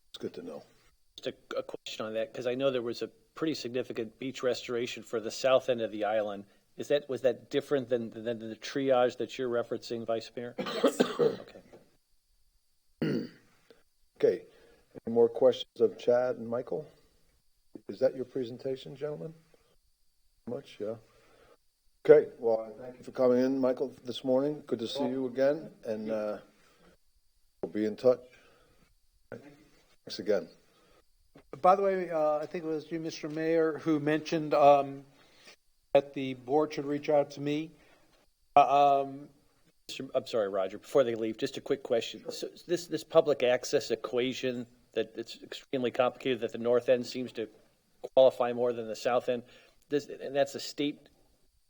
It's good to know. Just a question on that, because I know there was a pretty significant beach restoration for the south end of the island. Was that different than the triage that you're referencing, Vice Mayor? Yes. Okay. Okay. Any more questions of Chad and Michael? Is that your presentation, gentlemen? Much, yeah. Okay. Well, thank you for coming in, Michael, this morning. Good to see you again, and we'll be in touch. Thanks again. By the way, I think it was you, Mr. Mayor, who mentioned that the board should reach out to me. I'm sorry, Roger, before they leave, just a quick question. So this public access equation that it's extremely complicated, that the north end seems to qualify more than the south end, and that's a state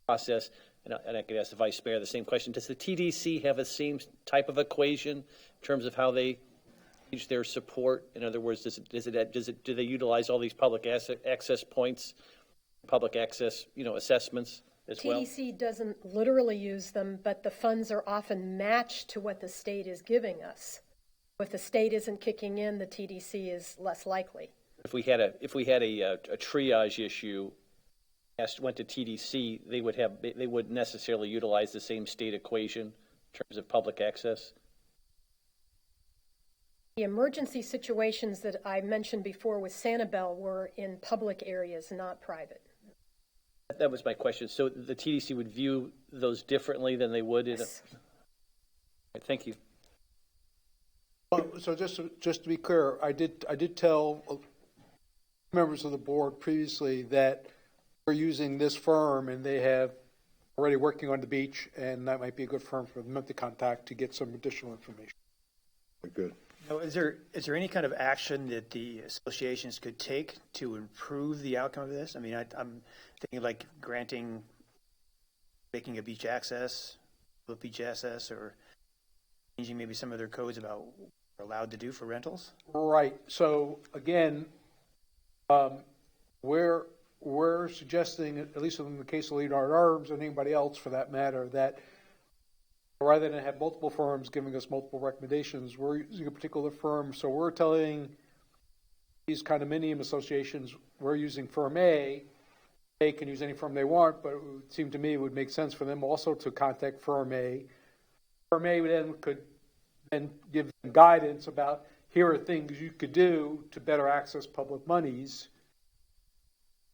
process, and I could ask the Vice Mayor the same question. Does the TDC have the same type of equation in terms of how they gauge their support? In other words, do they utilize all these public access points, public access, assessments as well? TDC doesn't literally use them, but the funds are often matched to what the state is giving us. If the state isn't kicking in, the TDC is less likely. If we had a triage issue, went to TDC, they wouldn't necessarily utilize the same state equation in terms of public access. The emergency situations that I mentioned before with Sanibel were in public areas, not private. That was my question. So the TDC would view those differently than they would in Yes. Thank you. So just to be clear, I did tell members of the board previously that we're using this firm, and they have already working on the beach, and that might be a good firm for them to contact to get some additional information. Very good. Now, is there any kind of action that the associations could take to improve the outcome of this? I mean, I'm thinking like making a beach access, or changing maybe some of their codes about what they're allowed to do for rentals? Right. So again, we're suggesting, at least in the case of Leonardo Arms and anybody else for that matter, that rather than have multiple firms giving us multiple recommendations, we're using a particular firm. So we're telling these condominium associations we're using firm A. They can use any firm they want, but it would seem to me it would make sense for them also to contact firm A. Firm A could then give them guidance about here are things you could do to better access public monies.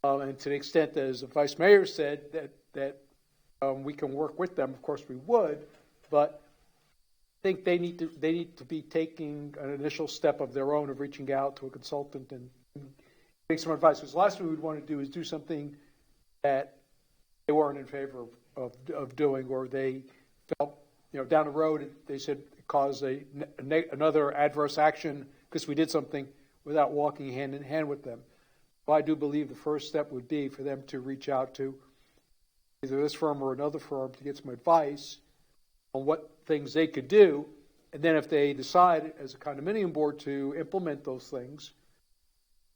And to the extent, as the Vice Mayor said, that we can work with them, of course we would, but think they need to be taking an initial step of their own of reaching out to a consultant and getting some advice. Because the last thing we'd want to do is do something that they weren't in favor of doing, or they felt, down the road they said it caused another adverse action because we did something without walking hand in hand with them. So I do believe the first step would be for them to reach out to either this firm or another firm to get some advice on what things they could do, and then if they decide as a condominium board to implement those things,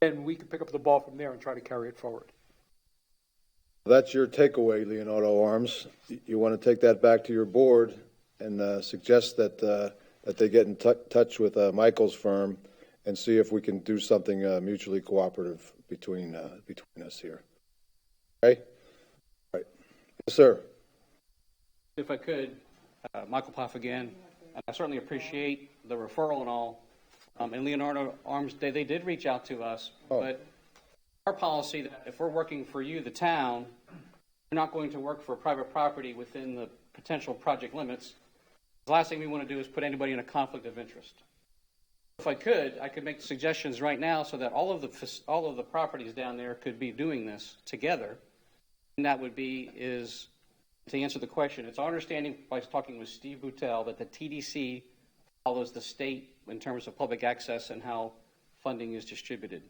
then we can pick up the ball from there and try to carry it forward. That's your takeaway, Leonardo Arms. You want to take that back to your board and suggest that they get in touch with Michael's firm and see if we can do something mutually cooperative between us here. Okay? All right. Yes, sir. If I could, Michael Poff again. I certainly appreciate the referral and all. And Leonardo Arms, they did reach out to us, but our policy that if we're working for you, the town, we're not going to work for private property within the potential project limits. The last thing we want to do is put anybody in a conflict of interest. If I could make suggestions right now so that all of the properties down there could be doing this together. And that would be is to answer the question. It's our understanding by talking with Steve Boutel that the TDC follows the state in terms of public access and how funding is distributed.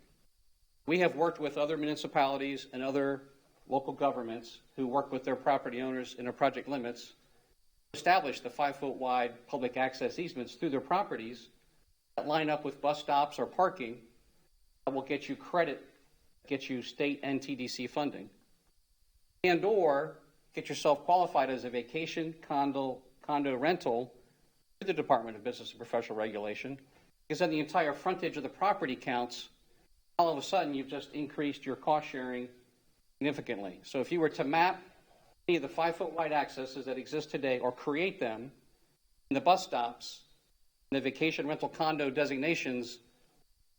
We have worked with other municipalities and other local governments who work with their property owners in their project limits to establish the 5-foot wide public access easements through their properties that line up with bus stops or parking that will get you credit, get you state and TDC funding, and or get yourself qualified as a vacation condo rental through the Department of Business and Professional Regulation, because then the entire frontage of the property counts. All of a sudden, you've just increased your cost sharing significantly. So if you were to map any of the 5-foot wide accesses that exist today or create them in the bus stops, in the vacation rental condo designations,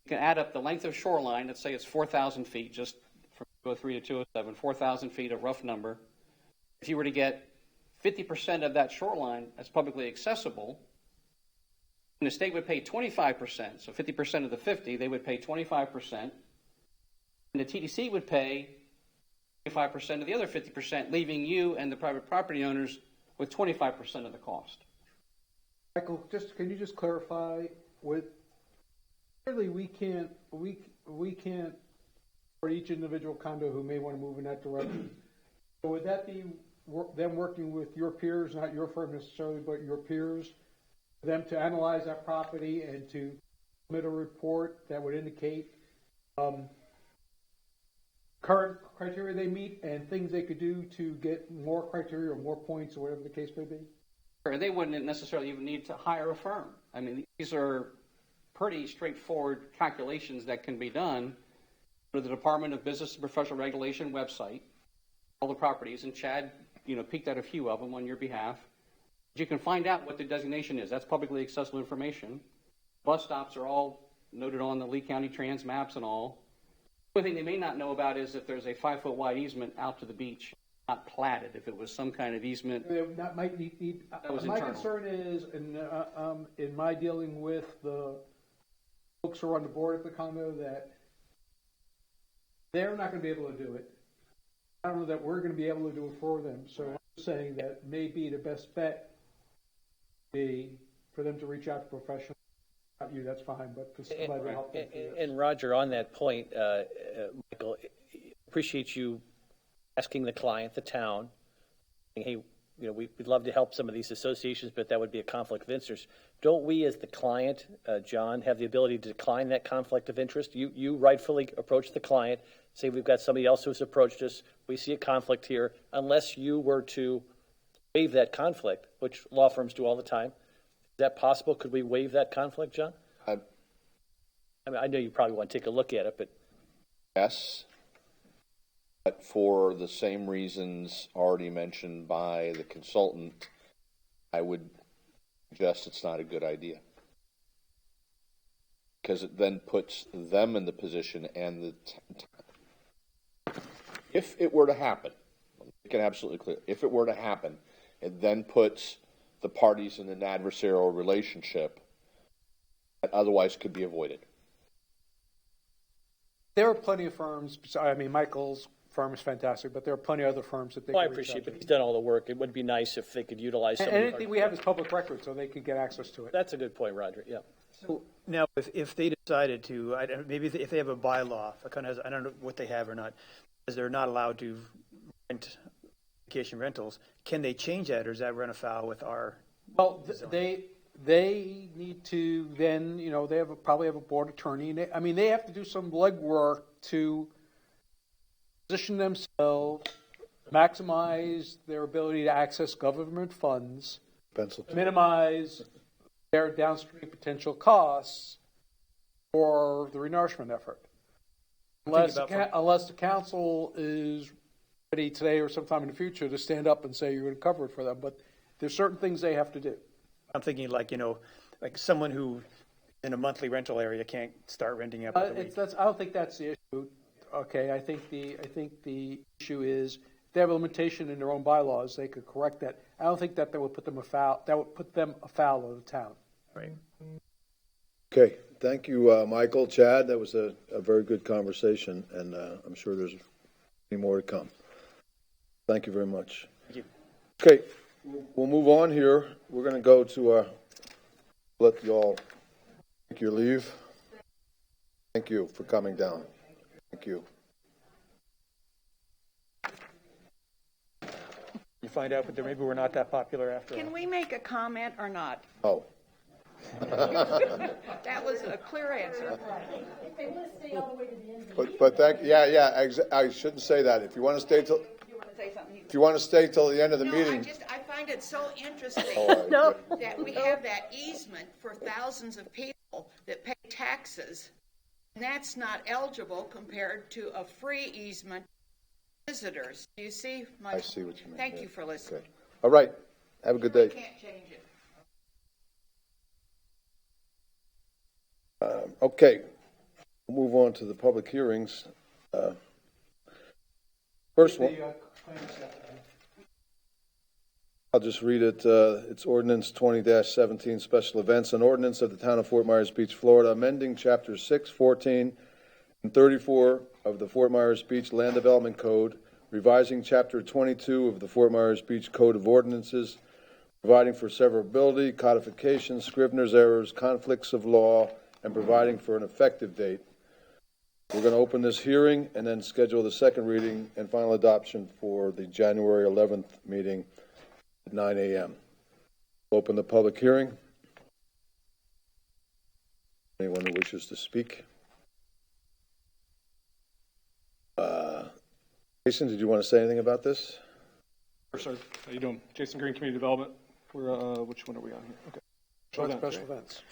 you can add up the length of shoreline. Let's say it's 4,000 feet, just from 203 to 207, 4,000 feet, a rough number. If you were to get 50% of that shoreline as publicly accessible, and the state would pay 25%, so 50% of the 50, they would pay 25%, and the TDC would pay 25% of the other 50%, leaving you and the private property owners with 25% of the cost. Michael, can you just clarify clearly we can't for each individual condo who may want to move in that direction. So would that be them working with your peers, not your firm necessarily, but your peers, for them to analyze that property and to submit a report that would indicate current criteria they meet and things they could do to get more criteria or more points or whatever the case may be? Or they wouldn't necessarily even need to hire a firm. I mean, these are pretty straightforward calculations that can be done through the Department of Business and Professional Regulation website, all the properties, and Chad, peeked at a few of them on your behalf. You can find out what the designation is. That's publicly accessible information. Bus stops are all noted on the Lee County Trans maps and all. The only thing they may not know about is if there's a 5-foot wide easement out to the beach, not platted. If it was some kind of easement, that might need. That was my internal. concern is, in my dealing with the folks who are on the board at the condo, that they're not going to be able to do it. I don't know that we're going to be able to do it for them. So I'm saying that maybe the best bet would be for them to reach out to professionals. Not you, that's fine, but for somebody to help them. And Roger, on that point, Michael, appreciate you asking the client, the town, hey, we'd love to help some of these associations, but that would be a conflict of interest. Don't we, as the client, John, have the ability to decline that conflict of interest? You rightfully approach the client, say we've got somebody else who's approached us, we see a conflict here. Unless you were to waive that conflict, which law firms do all the time, is that possible? Could we waive that conflict, John? I mean, I know you probably want to take a look at it, but yes. But for the same reasons already mentioned by the consultant, I would suggest it's not a good idea. Because it then puts them in the position and if it were to happen, make it absolutely clear, if it were to happen, it then puts the parties in an adversarial relationship that otherwise could be avoided. There are plenty of firms, I mean, Michael's firm is fantastic, but there are plenty of other firms that they Well, I can reach out appreciate it, to. but he's done all the work. It would be nice if they could utilize some And of anything we have is public record, so they could get access to it. That's a good point, Roger, yeah. So now, if they decided to, maybe if they have a bylaw, I don't know what they have or not, because they're not allowed to rent vacation rentals, can they change that, or does that run afoul with our? Well, they need to then, they probably have a board attorney, and they have to do some legwork to position themselves, maximize their ability to access government funds, minimize their downstream potential costs for the renourishment effort. Unless the council is ready today or sometime in the future to stand up and say you're going to cover it for them, but there's certain things they have to do. I'm thinking like someone who in a monthly rental area can't start renting up. I don't think that's the issue. Okay, I think the issue is if they have a limitation in their own bylaws, they could correct that. I don't think that would put them afoul. That would put them afoul of the town. Right. Okay, thank you, Michael, Chad. That was a very good conversation, and I'm sure there's many more to come. Thank you very much. Thank you. Okay, we'll move on here. We're going to go to let you all take your leave. Thank you for coming down. Thank you. You find out, but maybe we're not that popular after all. Can we make a comment or not? Oh. That was a clear answer. But I shouldn't say that. If you want to stay till the end of the meeting. I find it so interesting that we have that easement for thousands of people that pay taxes, and that's not eligible compared to a free easement for visitors. Do you see my? I see what you mean. Thank you for listening. Okay. All right. Have a good day. I can't change it. Okay, we'll move on to the public hearings. First one, I'll just read it. It's ordinance 20-17, special events. An ordinance of the town of Fort Myers Beach, Florida, amending chapters 6, 14, and 34 of the Fort Myers Beach Land Development Code, revising chapter 22 of the Fort Myers Beach Code of Ordinances, providing for severability, codification, scrivener's errors, conflicts of law, and providing for an effective date. We're going to open this hearing and then schedule the second reading and final adoption for the January 11th meeting at 9 a.m. Open the public hearing. Anyone who wishes to speak? Jason, did you want to say anything about this? Sir, how you doing? Jason Green, Community Development. We're which one are we on here? Okay. Special events.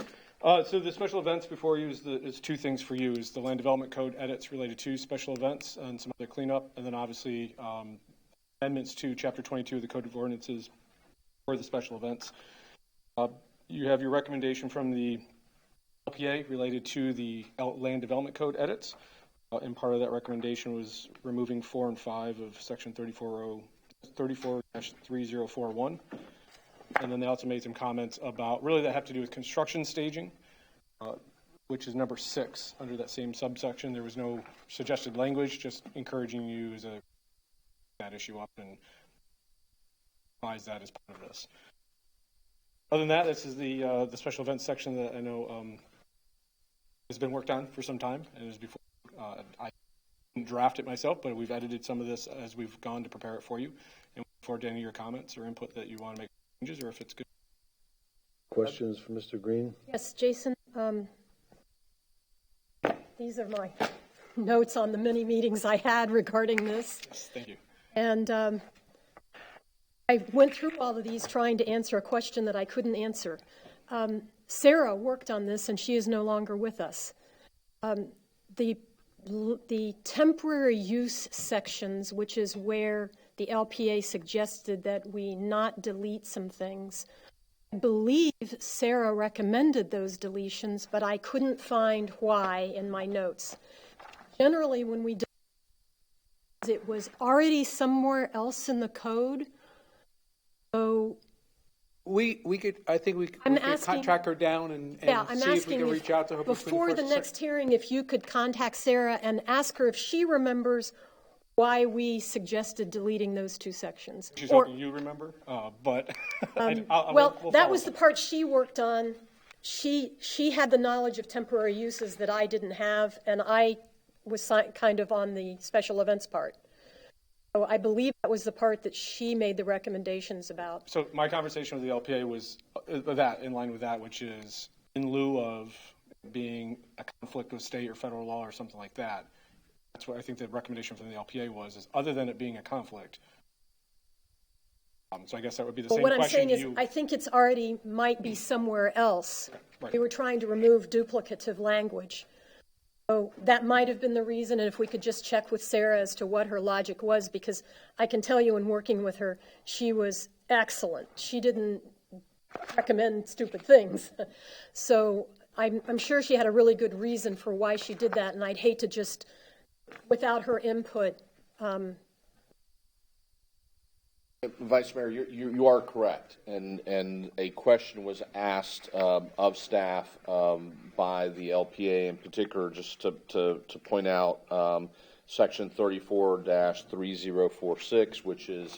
So the special events before you is two things for you: is the Land Development Code edits related to special events and some other cleanup, and then obviously amendments to Chapter 22 of the Code of Ordinances for the special events. You have your recommendation from the LPA related to the Land Development Code edits, and part of that recommendation was removing 4 and 5 of Section 34-3041. And then they also made some comments about, really that have to do with construction staging, which is number 6 under that same subsection. There was no suggested language, just encouraging you to that issue up and revise that as part of this. Other than that, this is the special events section that I know has been worked on for some time, and is before I didn't draft it myself, but we've edited some of this as we've gone to prepare it for you, and look forward to any of your comments or input that you want to make changes, or if it's good. Questions for Mr. Green? Yes, Jason. These are my notes on the many meetings I had regarding this. Yes, thank you. And I went through all of these trying to answer a question that I couldn't answer. Sarah worked on this, and she is no longer with us. The temporary use sections, which is where the LPA suggested that we not delete some things, I believe Sarah recommended those deletions, but I couldn't find why in my notes. Generally, when we did it was already somewhere else in the code, so We could, I think we I'm could asking- track her down and Yeah, I'm see if we asking can if reach out to her before the first and next hearing, if you could contact Sarah and ask her if she remembers why we suggested deleting those two sections. She's Or- hoping you remember, but Well, we'll that follow was up. the part she worked on. She had the knowledge of temporary uses that I didn't have, and I was kind of on the special events part. So I believe that was the part that she made the recommendations about. So my conversation with the LPA was that, in line with that, which is in lieu of being a conflict with state or federal law or something like that. That's what I think the recommendation from the LPA was, is other than it being a conflict. So I guess that would be the But same what I'm question saying you. is, I think it's already might be somewhere else. Right. We were trying to remove duplicative language. So that might have been the reason, and if we could just check with Sarah as to what her logic was, because I can tell you in working with her, she was excellent. She didn't recommend stupid things. So I'm sure she had a really good reason for why she did that, and I'd hate to just, without her input, Vice Mayor, you are correct, and a question was asked of staff by the LPA in particular, just to point out Section 34-3046, which is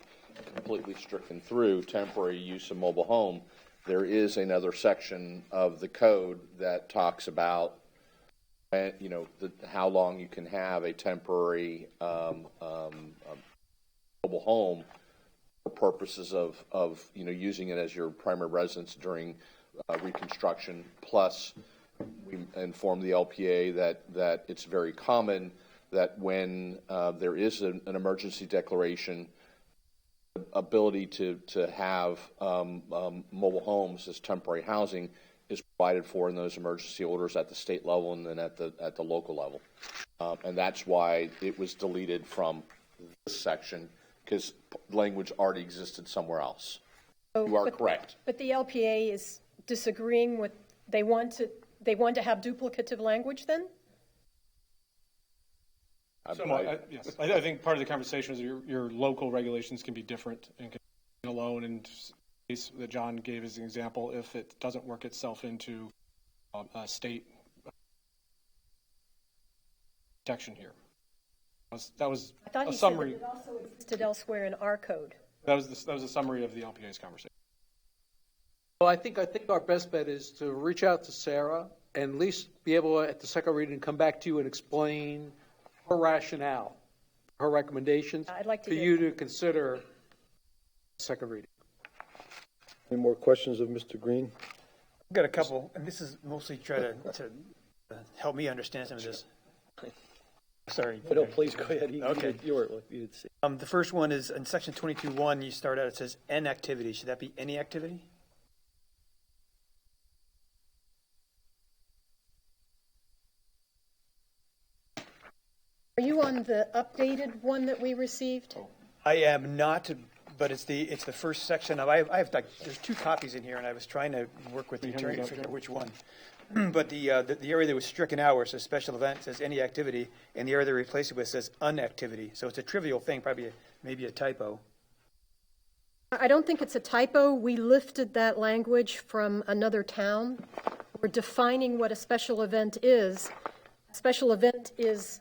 completely stricken through temporary use of mobile home. There is another section of the code that talks about how long you can have a temporary mobile home for purposes of using it as your primary residence during reconstruction. Plus, we informed the LPA that it's very common that when there is an emergency declaration, the ability to have mobile homes as temporary housing is provided for in those emergency orders at the state level and then at the local level, and that's why it was deleted from this section, because language already existed somewhere else. You are correct. But the LPA is disagreeing with, they want to have duplicative language then? Yes, I think part of the conversation is your local regulations can be different and can be alone. And case that John gave as an example, if it doesn't work itself into a state protection here. That was I thought a he summary. said that it also existed elsewhere in our code. That was a summary of the LPA's conversation. Well, I think our best bet is to reach out to Sarah and at least be able to, at the second reading, come back to you and explain her rationale, her recommendations I'd like to for hear you to consider second reading. Any more questions of Mr. Green? I've got a couple, and this is mostly try to help me understand some of this. Sorry. No, please go ahead. Okay. You did see. The first one is in section 22.1, you start out, it says "an activity." Should that be any activity? Are you on the updated one that we received? I am not, but it's the first section of, I have like, there's two copies in here, and I was trying to work with the attorney to figure out which one. But the area that was stricken out where it says special event says any activity, and the area they replaced it with says unactivity. So it's a trivial thing, probably maybe a typo. I don't think it's a typo. We lifted that language from another town. We're defining what a special event is. A special event is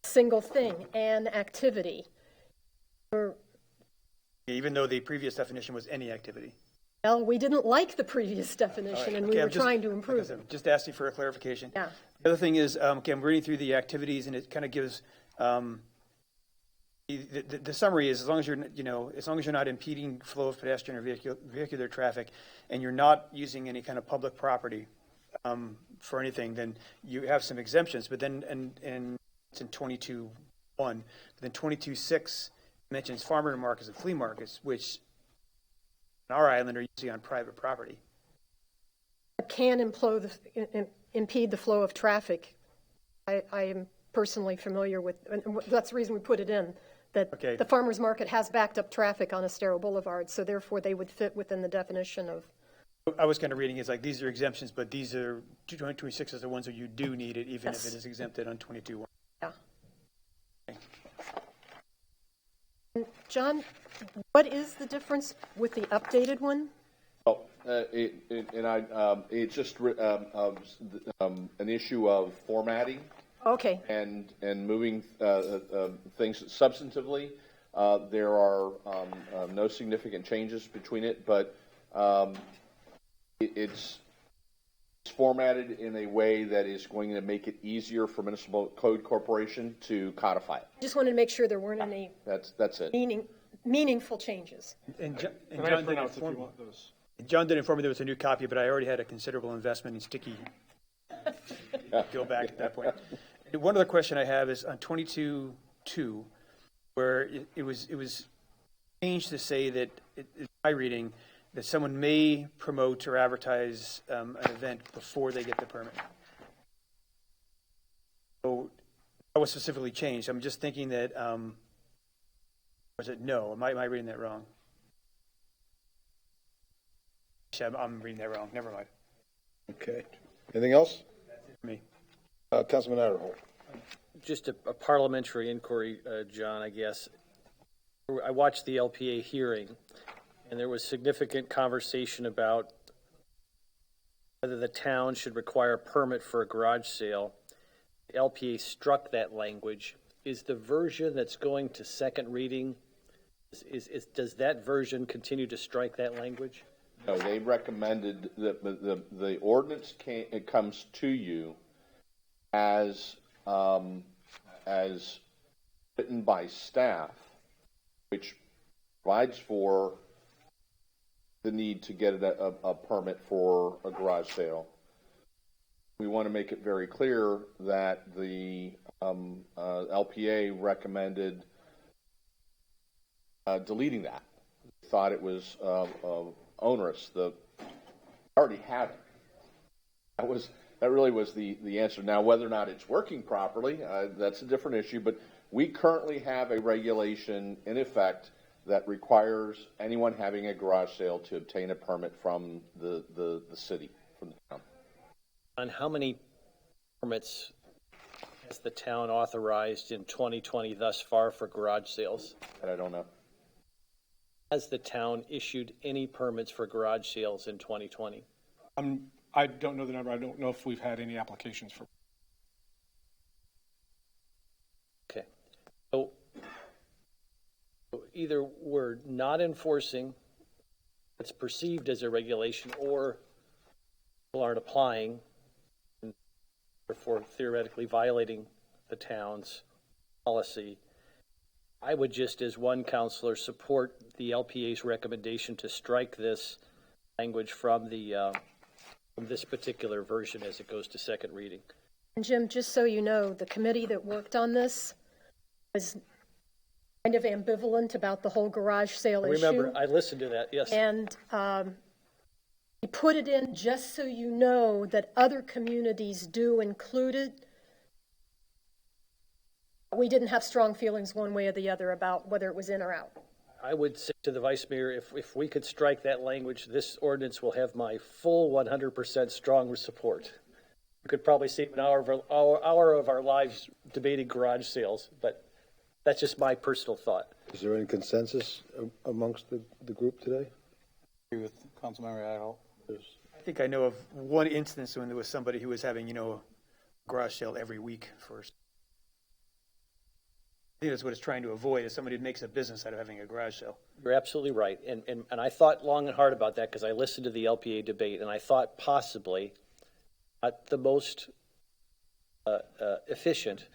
a single thing, an activity. Even though the previous definition was any activity. Well, we didn't like the previous definition, and we were trying to improve it. Just asking for a clarification. Yeah. The other thing is, okay, I'm reading through the activities, and it kind of gives the summary is as long as you're not impeding flow of pedestrian or vehicular traffic, and you're not using any kind of public property for anything, then you have some exemptions. But then, and it's in 22.1, but then 22.6 mentions farmer markets and flea markets, which on our island are usually on private property. It can impede the flow of traffic. I am personally familiar with, and that's the reason we put it in, that the farmer's market has backed up traffic on Estero Boulevard, so therefore they would fit within the definition of. I was kind of reading, it's like these are exemptions, but these are 26 is the ones where you do need it, even if it is exempted on 22.1. Yeah. John, what is the difference with the updated one? It's just an issue of formatting. Okay. And moving things substantively. There are no significant changes between it, but it's formatted in a way that is going to make it easier for Municipal Code Corporation to codify it. Just wanted to make sure there weren't any That's it. meaningful changes. And John did inform me there was a new copy, but I already had a considerable investment in sticky. Go back at that point. One other question I have is on 22.2, where it was changed to say that, in my reading, that someone may promote or advertise an event before they get the permit. So that was specifically changed. I'm just thinking that, was it no? Am I reading that wrong? I'm reading that wrong. Never mind. Okay. Anything else? For me. Councilman Adderholt. Just a parliamentary inquiry, John, I guess. I watched the LPA hearing, and there was significant conversation about whether the town should require a permit for a garage sale. The LPA struck that language. Is the version that's going to second reading, does that version continue to strike that language? No, they recommended that the ordinance comes to you as written by staff, which provides for the need to get a permit for a garage sale. We want to make it very clear that the LPA recommended deleting that. They thought it was onerous. I already had it. That really was the answer. Now, whether or not it's working properly, that's a different issue, but we currently have a regulation in effect that requires anyone having a garage sale to obtain a permit from the city, from the town. On how many permits has the town authorized in 2020 thus far for garage sales? I don't know. Has the town issued any permits for garage sales in 2020? I don't know the number. I don't know if we've had any applications for. Okay. So either we're not enforcing what's perceived as a regulation, or people aren't applying, and therefore theoretically violating the town's policy. I would just, as one counselor, support the LPA's recommendation to strike this language from this particular version as it goes to second reading. And Jim, just so you know, the committee that worked on this was kind of ambivalent about the whole garage sale issue. Remember, I listened to that, yes. And he put it in just so you know that other communities do include it. We didn't have strong feelings one way or the other about whether it was in or out. I would say to the Vice Mayor, if we could strike that language, this ordinance will have my full 100% strong support. You could probably save an hour of our lives debating garage sales, but that's just my personal thought. Is there any consensus amongst the group today? I agree with Councilmember Adderholt. I think I know of one instance when there was somebody who was having, a garage sale every week first. I think that's what it's trying to avoid, is somebody who makes a business out of having a garage sale. You're absolutely right. And I thought long and hard about that because I listened to the LPA debate, and I thought possibly not the most efficient,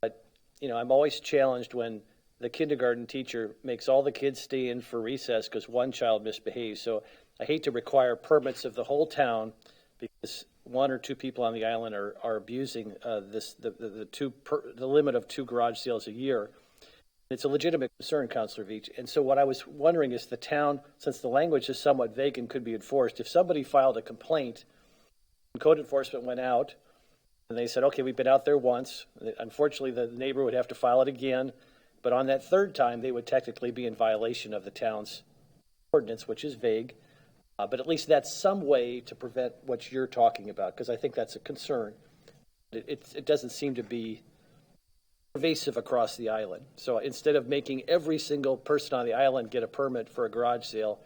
but, I'm always challenged when the kindergarten teacher makes all the kids stay in for recess because one child misbehaves. So I hate to require permits of the whole town because one or two people on the island are abusing the limit of 2 garage sales a year. It's a legitimate concern, Councilor Veach. And so what I was wondering is the town, since the language is somewhat vague and could be enforced, if somebody filed a complaint and code enforcement went out and they said, okay, we've been out there once. Unfortunately, the neighbor would have to file it again. But on that third time, they would technically be in violation of the town's ordinance, which is vague. But at least that's some way to prevent what you're talking about, because I think that's a concern. It doesn't seem to be pervasive across the island. So instead of making every single person on the island get a permit for a garage sale,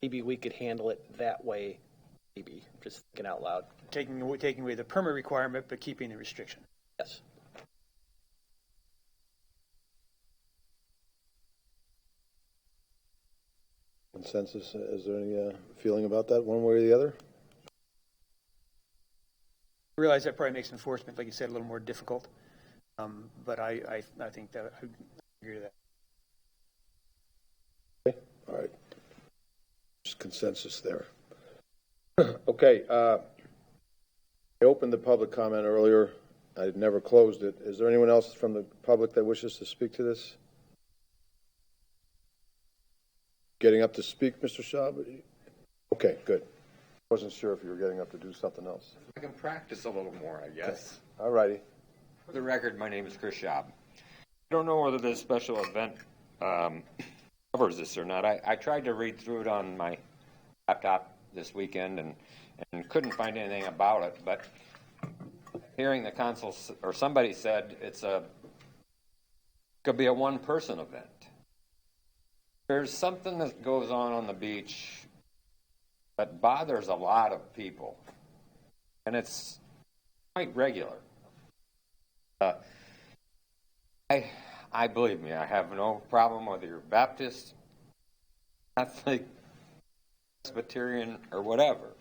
maybe we could handle it that way, maybe, just thinking out loud. Taking away the permit requirement, but keeping the restriction. Yes. Consensus, is there any feeling about that one way or the other? I realize that probably makes enforcement, like you said, a little more difficult. But I think that I agree with that. Okay, all right. Just consensus there. Okay, I opened the public comment earlier. I never closed it. Is there anyone else from the public that wishes to speak to this? Getting up to speak, Mr. Schaub? Okay, good. Wasn't sure if you were getting up to do something else. I can practice a little more, I guess. Okay. All righty. For the record, my name is Chris Schaub. I don't know whether this special event covers this or not. I tried to read through it on my laptop this weekend and couldn't find anything about it, but hearing the council, or somebody said could be a one-person event. There's something that goes on the beach that bothers a lot of people, and it's quite regular. I believe me, I have no problem whether you're Baptist, Catholic, Presbyterian, or whatever.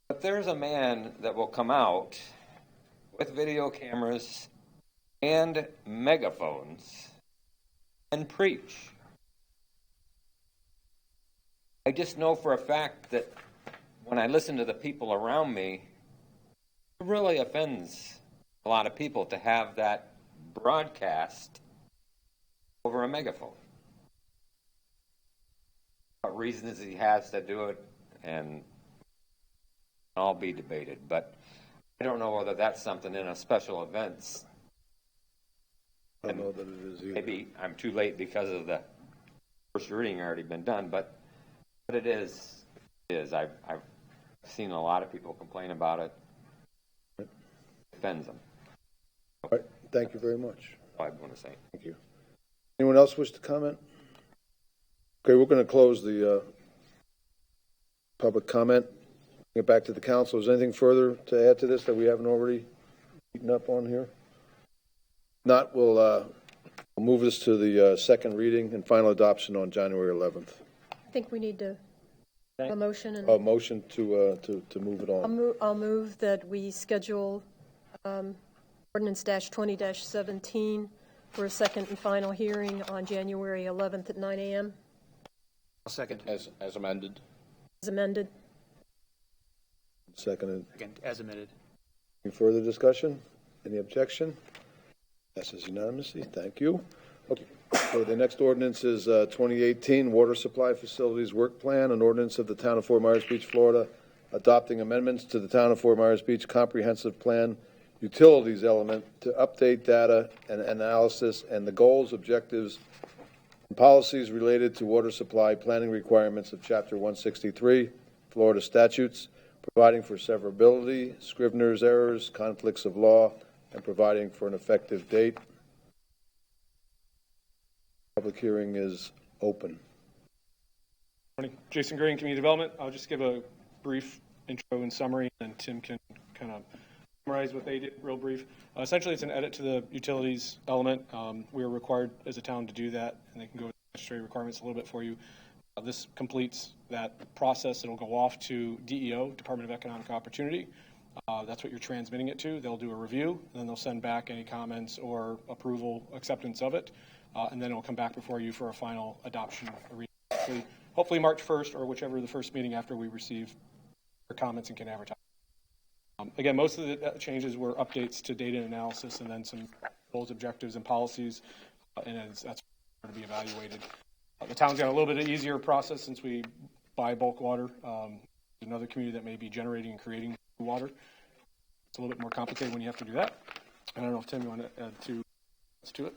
But there's a man that will come out with video cameras and megaphones and preach. I just know for a fact that when I listen to the people around me, it really offends a lot of people to have that broadcast over a megaphone. What reasons he has to do it, and all be debated, but I don't know whether that's something in a special events. I don't know that it is either. Maybe I'm too late because of the first reading already been done, but it is. I've seen a lot of people complain about it. It offends them. All right, thank you very much. I want to say. Thank you. Anyone else wish to comment? Okay, we're going to close the public comment. Get back to the council. Is there anything further to add to this that we haven't already beaten up on here? Not, we'll move this to the second reading and final adoption on January 11th. I think we need to have a motion. And A motion to move it on. I'll move that we schedule ordinance -20-17 for a second and final hearing on January 11th at 9 a.m. I'll second. As amended. As amended. Seconded. Second, as amended. Any further discussion? Any objection? Passes unanimously. Thank you. Okay. So the next ordinance is 2018 Water Supply Facilities Work Plan, an ordinance of the Town of Fort Myers Beach, Florida, adopting amendments to the Town of Fort Myers Beach Comprehensive Plan Utilities element to update data and analysis and the goals, objectives, and policies related to water supply planning requirements of Chapter 163, Florida statutes, providing for severability, Scrivener's errors, conflicts of law, and providing for an effective date. Public hearing is open. Morning. Jason Green, Community Development. I'll just give a brief intro and summary, and Tim can kind of summarize what they did real brief. Essentially, it's an edit to the utilities element. We are required as a town to do that, and they can go with the statutory requirements a little bit for you. This completes that process. It'll go off to DEO, Department of Economic Opportunity. That's what you're transmitting it to. They'll do a review, and then they'll send back any comments or approval, acceptance of it, and then it'll come back before you for a final adoption. Hopefully March 1st or whichever the first meeting after we receive your comments and can advertise. Again, most of the changes were updates to data analysis and then some goals, objectives, and policies, and that's going to be evaluated. The town's got a little bit of easier process since we buy bulk water. Another community that may be generating and creating water. It's a little bit more complicated when you have to do that. I don't know if Tim, you want to add to it.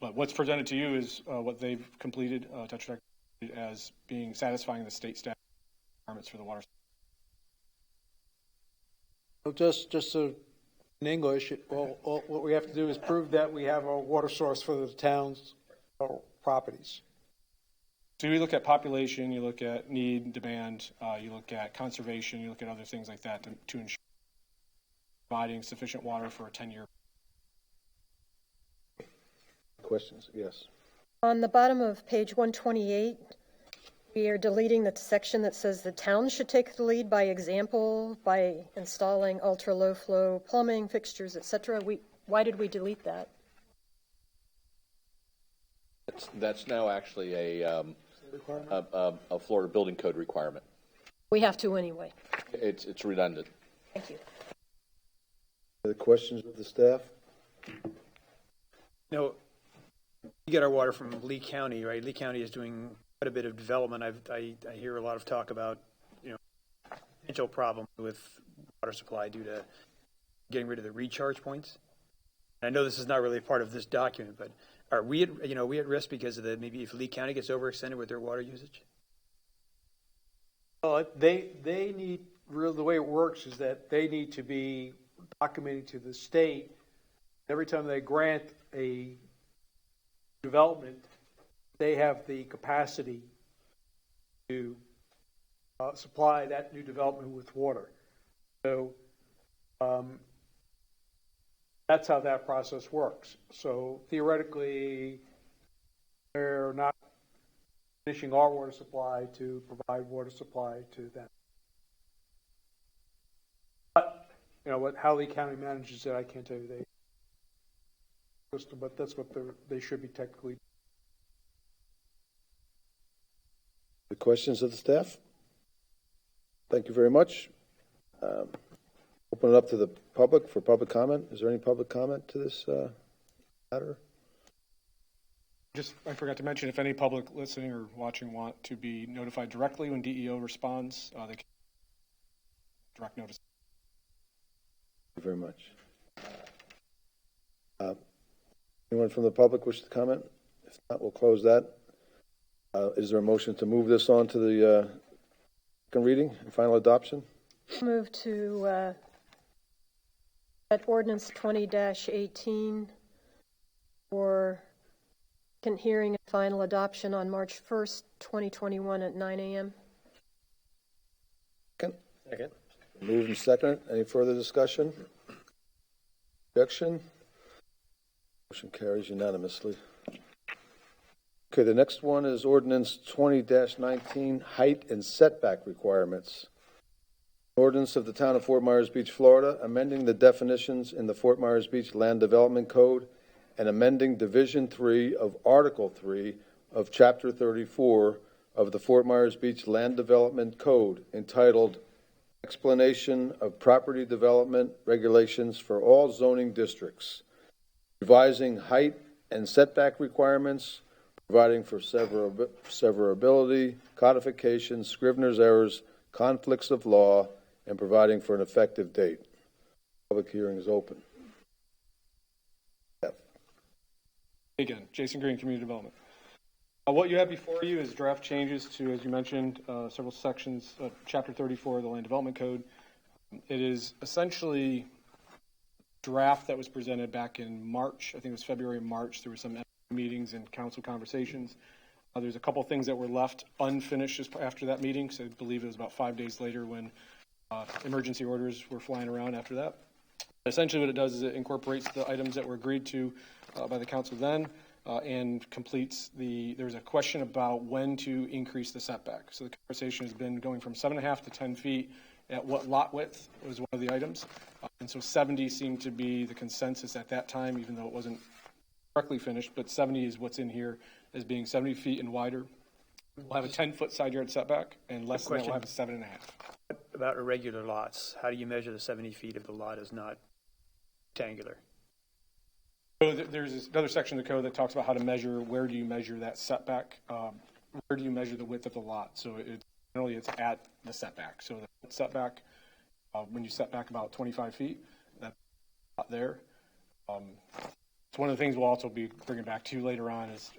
But what's presented to you is what they've completed, Tetra Tech, as being satisfying the state statute requirements for the water. So just in English, what we have to do is prove that we have a water source for the town's properties. So you look at population, you look at need, demand, you look at conservation, you look at other things like that to ensure providing sufficient water for a 10-year. Questions? Yes. On the bottom of page 128, we are deleting the section that says the town should take the lead by example by installing ultra-low flow plumbing fixtures, etc. Why did we delete that? That's now actually a Florida Building Code requirement. We have to anyway. It's redundant. Thank you. Other questions of the staff? No, we get our water from Lee County, right? Lee County is doing quite a bit of development. I hear a lot of talk about, potential problem with water supply due to getting rid of the recharge points. And I know this is not really part of this document, but are we at risk because of maybe if Lee County gets overextended with their water usage? Well, they need, the way it works is that they need to be documenting to the state every time they grant a development, they have the capacity to supply that new development with water. So that's how that process works. So theoretically, they're not finishing our water supply to provide water supply to them. But, how Lee County manages it, I can't tell you. But that's what they should be technically. The questions of the staff? Thank you very much. Open it up to the public for public comment. Is there any public comment to this matter? I forgot to mention, if any public listening or watching want to be notified directly when DEO responds, they can direct notice. Thank you very much. Anyone from the public wish to comment? If not, we'll close that. Is there a motion to move this on to the second reading and final adoption? Move to at ordinance 20-18 for second hearing and final adoption on March 1st, 2021 at 9 a.m. Second. Moved and second. Any further discussion? Objection? Motion carries unanimously. Okay, the next one is ordinance 20-19, height and setback requirements. Ordinance of the Town of Fort Myers Beach, Florida, amending the definitions in the Fort Myers Beach Land Development Code and amending Division 3 of Article 3 of Chapter 34 of the Fort Myers Beach Land Development Code, entitled Explanation of Property Development Regulations for All Zoning Districts, revising height and setback requirements, providing for severability, codification, Scrivener's errors, conflicts of law, and providing for an effective date. Public hearing is open. Again, Jason Green, Community Development. What you have before you is draft changes to, as you mentioned, several sections of Chapter 34 of the Land Development Code. It is essentially draft that was presented back in March. I think it was February and March. There were some meetings and council conversations. There's a couple things that were left unfinished after that meeting, so I believe it was about 5 days later when emergency orders were flying around after that. Essentially what it does is it incorporates the items that were agreed to by the council then and completes there's a question about when to increase the setback. So the conversation has been going from 7.5 to 10 feet at what lot width was one of the items. And so 70 seemed to be the consensus at that time, even though it wasn't correctly finished, but 70 is what's in here as being 70 feet and wider. We'll have a 10-foot side yard setback, and less than that we'll have a 7.5. What about irregular lots? How do you measure the 70 feet if the lot is not rectangular? So there's another section of the code that talks about how to measure, where do you measure that setback, where do you measure the width of the lot. So generally it's at the setback. So the setback, when you set back about 25 feet, that's not there. It's one of the things we'll also be bringing back to you later on is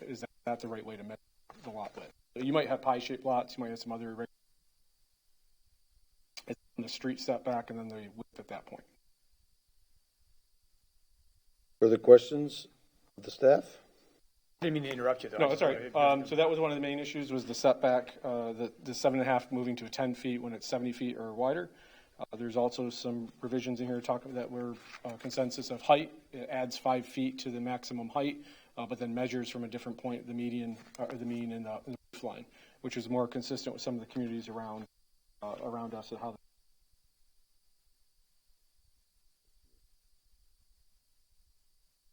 that the right way to measure the lot width. So you might have pie-shaped lots, you might have some other irregular. It's on the street setback and then the width at that point. Further questions of the staff? Didn't mean to interrupt you, though. No, that's all right. So that was one of the main issues, was the setback, the 7.5 moving to 10 feet when it's 70 feet or wider. There's also some revisions in here talking that were consensus of height. It adds 5 feet to the maximum height, but then measures from a different point, the median, or the mean and the roof line, which is more consistent with some of the communities around us and how.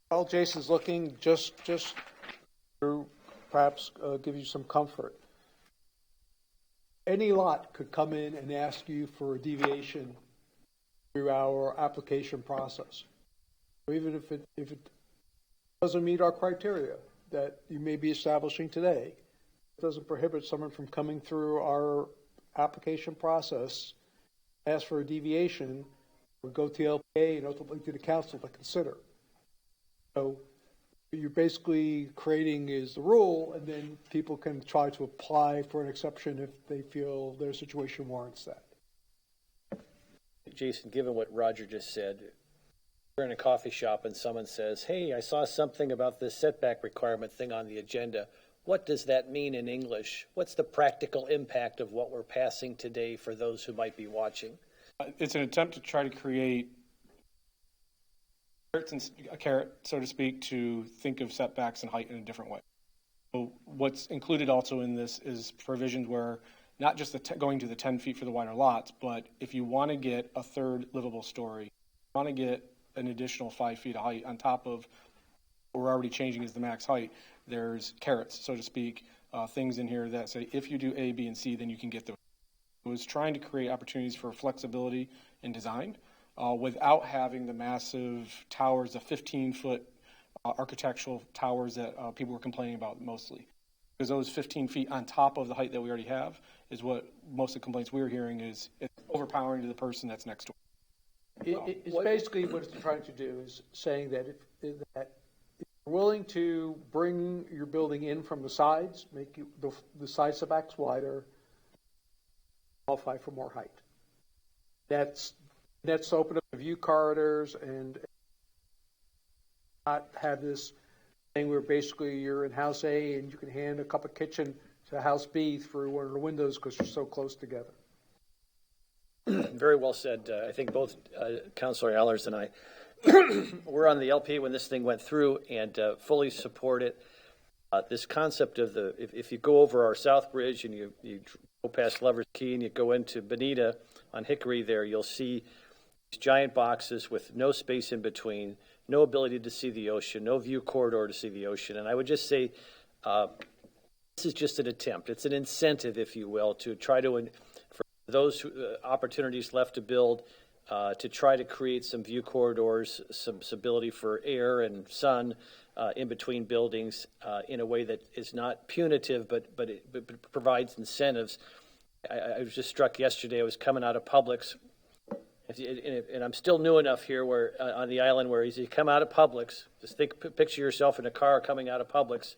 While Jason's looking, just to perhaps give you some comfort. Any lot could come in and ask you for a deviation through our application process. Or even if it doesn't meet our criteria that you may be establishing today, it doesn't prohibit someone from coming through our application process, ask for a deviation, or go to the LPA and ultimately to the council to consider. So what you're basically creating is the rule, and then people can try to apply for an exception if they feel their situation warrants that. Jason, given what Roger just said, we're in a coffee shop and someone says, hey, I saw something about this setback requirement thing on the agenda. What does that mean in English? What's the practical impact of what we're passing today for those who might be watching? It's an attempt to try to create a carrot, so to speak, to think of setbacks and height in a different way. So what's included also in this is provisions where not just going to the 10 feet for the wider lots, but if you want to get a third livable story, you want to get an additional 5 feet of height on top of what we're already changing as the max height, there's carrots, so to speak, things in here that say if you do A, B, and C, then you can get those. It was trying to create opportunities for flexibility in design without having the massive towers, the 15-foot architectural towers that people were complaining about mostly. Because those 15 feet on top of the height that we already have is what most of the complaints we were hearing is it's overpowering to the person that's next door. It's basically what it's trying to do is saying that if you're willing to bring your building in from the sides, make the side setbacks wider, qualify for more height. That's open up the view corridors and not have this thing where basically you're in house A and you can hand a cup of kitchen to house B through one of the windows because you're so close together. Very well said. I think both Councilor Allers and I were on the LP when this thing went through and fully support it. This concept of if you go over our South Bridge and you go past Lover's Key and you go into Bonita on Hickory there, you'll see these giant boxes with no space in between, no ability to see the ocean, no view corridor to see the ocean. And I would just say this is just an attempt. It's an incentive, if you will, to try to, for those opportunities left to build, to try to create some view corridors, some ability for air and sun in between buildings in a way that is not punitive, but it provides incentives. I was just struck yesterday. I was coming out of Publix, and I'm still new enough here where on the island where you come out of Publix, just picture yourself in a car coming out of Publix,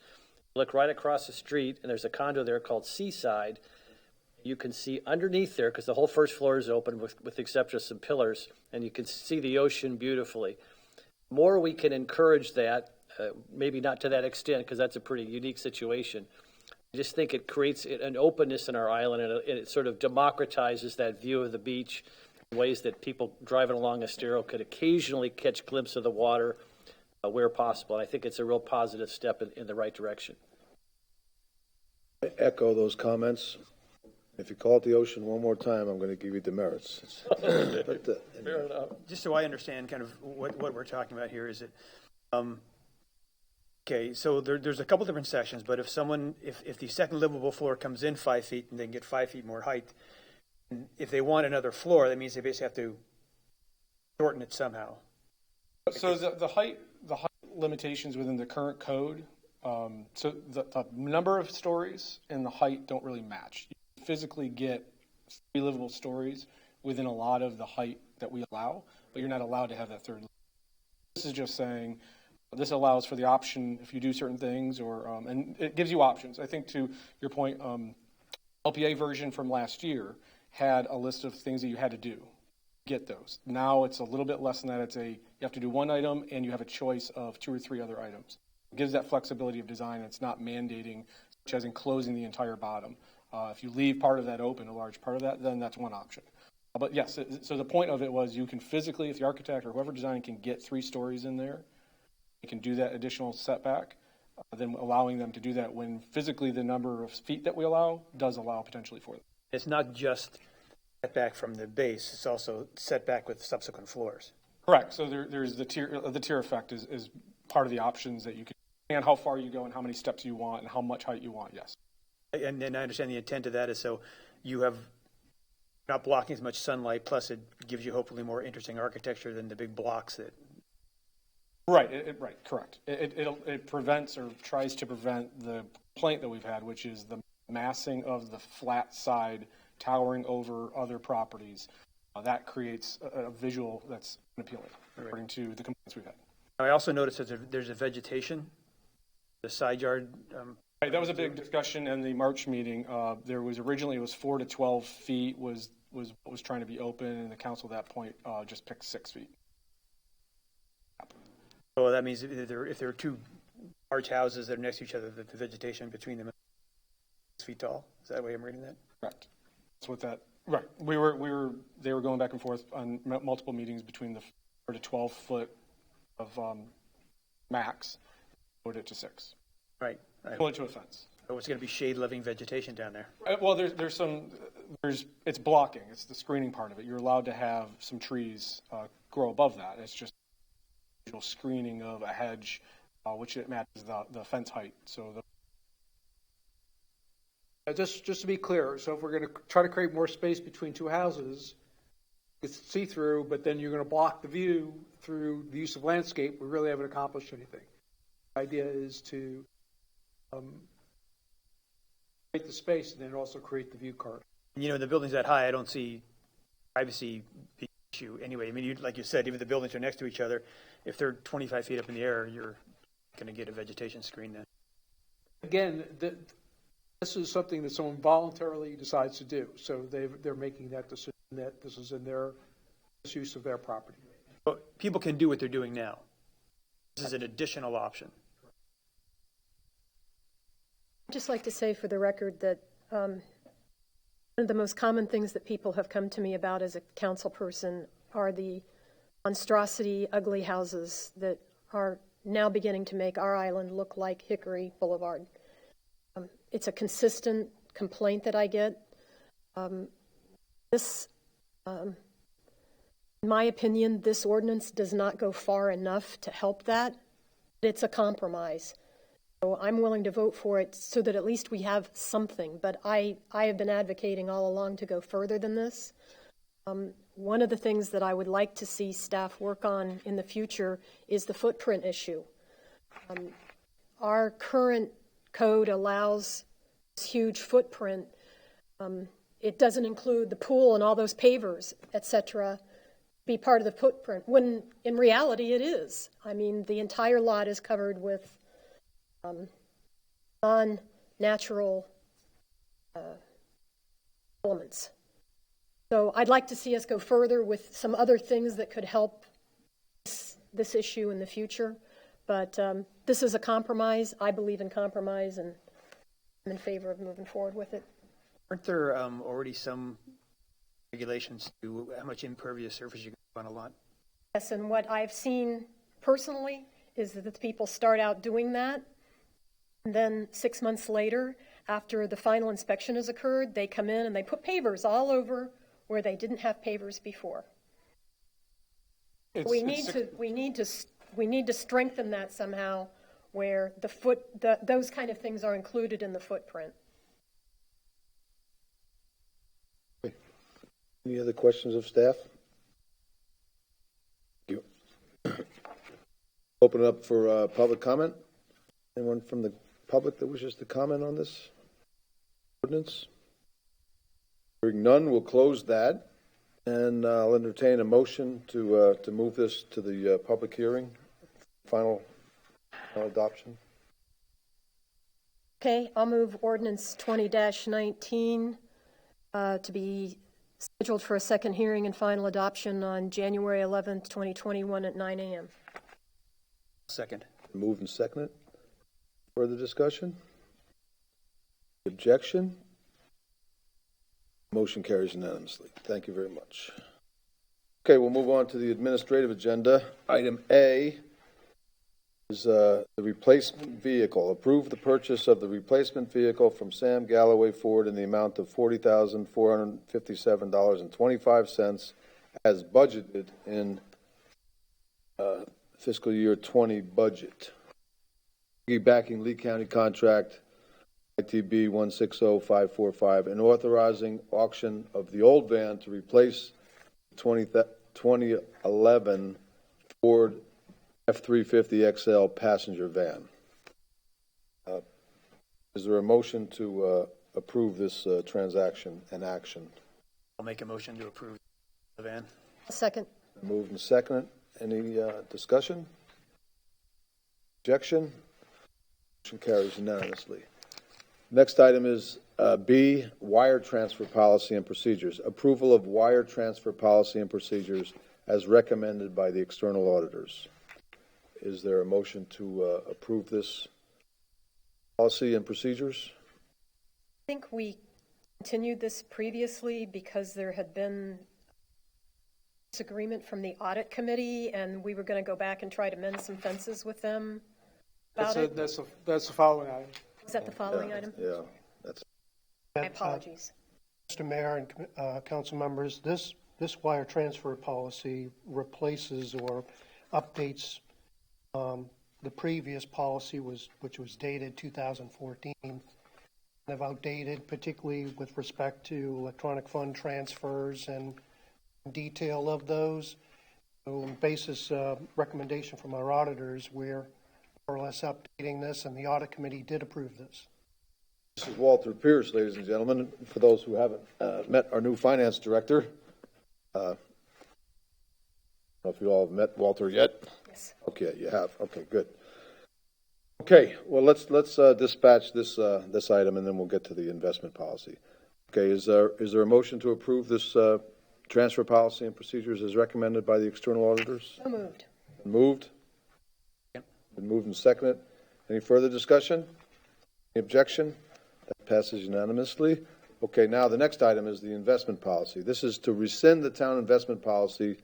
look right across the street, and there's a condo there called Seaside. You can see underneath there, because the whole first floor is open with the exception of some pillars, and you can see the ocean beautifully. The more we can encourage that, maybe not to that extent, because that's a pretty unique situation. I just think it creates an openness in our island, and it sort of democratizes that view of the beach in ways that people driving along Estero could occasionally catch a glimpse of the water where possible. And I think it's a real positive step in the right direction. I echo those comments. If you call it the ocean one more time, I'm going to give you demerits. Fair enough. Just so I understand kind of what we're talking about here is that, okay, so there's a couple different sections, but if the second livable floor comes in 5 feet and they can get 5 feet more height, and if they want another floor, that means they basically have to shorten it somehow. So the height limitations within the current code, so the number of stories and the height don't really match. You physically get 3 livable stories within a lot of the height that we allow, but you're not allowed to have that third. This is just saying this allows for the option if you do certain things, or and it gives you options. I think to your point, LPA version from last year had a list of things that you had to do. Get those. Now it's a little bit less than that. You have to do one item and you have a choice of 2 or 3 other items. It gives that flexibility of design. It's not mandating, such as enclosing the entire bottom. If you leave part of that open, a large part of that, then that's one option. But yes, so the point of it was you can physically, if the architect or whoever designing can get 3 stories in there, you can do that additional setback, then allowing them to do that when physically the number of feet that we allow does allow potentially for them. It's not just setback from the base, it's also setback with subsequent floors. Correct. So there's the tier effect is part of the options that you can, and how far you go and how many steps you want and how much height you want, yes. And I understand the intent of that is so you have not blocking as much sunlight, plus it gives you hopefully more interesting architecture than the big blocks that. Right, right, correct. It prevents or tries to prevent the complaint that we've had, which is the massing of the flat side towering over other properties. That creates a visual that's unappealing, according to the complaints we've had. I also noticed that there's a vegetation, the side yard. Right, that was a big discussion in the March meeting. There was originally it was 4 to 12 feet was trying to be open, and the council at that point just picked 6 feet. So that means if there are 2 large houses that are next to each other, that the vegetation between them is 6 feet tall. Is that the way I'm reading that? Correct. That's what that. Right. They were going back and forth on multiple meetings between the 4 to 12 foot of max, put it to 6. Right. Pull it to a fence. So it's going to be shade-loving vegetation down there. Well, it's blocking. It's the screening part of it. You're allowed to have some trees grow above that. It's just screening of a hedge, which it matches the fence height. So just to be clear, so if we're going to try to create more space between 2 houses, it's see-through, but then you're going to block the view through the use of landscape, we really haven't accomplished anything. The idea is to create the space and then also create the view corridor. The building's that high, I don't see privacy issue anyway. I mean, like you said, even the buildings are next to each other. If they're 25 feet up in the air, you're going to get a vegetation screen then. Again, this is something that someone voluntarily decides to do. So they're making that decision that this is in their misuse of their property. But people can do what they're doing now. This is an additional option. I'd just like to say for the record that one of the most common things that people have come to me about as a council person are the monstrosity, ugly houses that are now beginning to make our island look like Hickory Boulevard. It's a consistent complaint that I get. In my opinion, this ordinance does not go far enough to help that. It's a compromise. So I'm willing to vote for it so that at least we have something. But I have been advocating all along to go further than this. One of the things that I would like to see staff work on in the future is the footprint issue. Our current code allows this huge footprint. It doesn't include the pool and all those pavers, et cetera, be part of the footprint, when in reality it is. I mean, the entire lot is covered with non-natural elements. So I'd like to see us go further with some other things that could help this issue in the future. But this is a compromise. I believe in compromise, and I'm in favor of moving forward with it. Aren't there already some regulations to how much impervious surface you can put on a lot? Yes, and what I've seen personally is that the people start out doing that, and then 6 months later, after the final inspection has occurred, they come in and they put pavers all over where they didn't have pavers before. We need to strengthen that somehow, where those kind of things are included in the footprint. Any other questions of staff? Thank you. Open it up for public comment. Anyone from the public that wishes to comment on this ordinance? Hearing none, we'll close that, and I'll entertain a motion to move this to the public hearing, final adoption. Okay, I'll move ordinance 20-19 to be scheduled for a second hearing and final adoption on January 11th, 2021 at 9 a.m. Second. Moved and seconded. Further discussion? Objection? Motion carries unanimously. Thank you very much. Okay, we'll move on to the administrative agenda. Item A is the replacement vehicle. Approve the purchase of the replacement vehicle from Sam Galloway Ford in the amount of $40,457.25 as budgeted in fiscal year 20 budget. Piggybacking Lee County contract ITB 160545 and authorizing auction of the old van to replace the 2011 Ford F-350 XL passenger van. Is there a motion to approve this transaction and action? I'll make a motion to approve the van. Second. Moved and seconded. Any discussion? Objection? Motion carries unanimously. Next item is B, wire transfer policy and procedures. Approval of wire transfer policy and procedures as recommended by the external auditors. Is there a motion to approve this policy and procedures? I think we continued this previously because there had been disagreement from the audit committee, and we were going to go back and try to mend some fences with them about it. That's the following item. Is that the following item? Yeah, that's. My apologies. Mr. Mayor and council members, this wire transfer policy replaces or updates the previous policy, which was dated 2014, kind of outdated, particularly with respect to electronic fund transfers and detail of those. So, on basis recommendation from our auditors, we're more or less updating this, and the audit committee did approve this. This is Walter Pierce, ladies and gentlemen. For those who haven't met our new finance director, I don't know if you all have met Walter yet. Yes. Okay, you have. Okay, good. Okay, well let's dispatch this item, and then we'll get to the investment policy. Okay, is there a motion to approve this transfer policy and procedures as recommended by the external auditors? So moved. Moved. Yep. Been moved and seconded. Any further discussion? Any objection? That passes unanimously. Okay, now the next item is the investment policy. This is to rescind the town investment policy,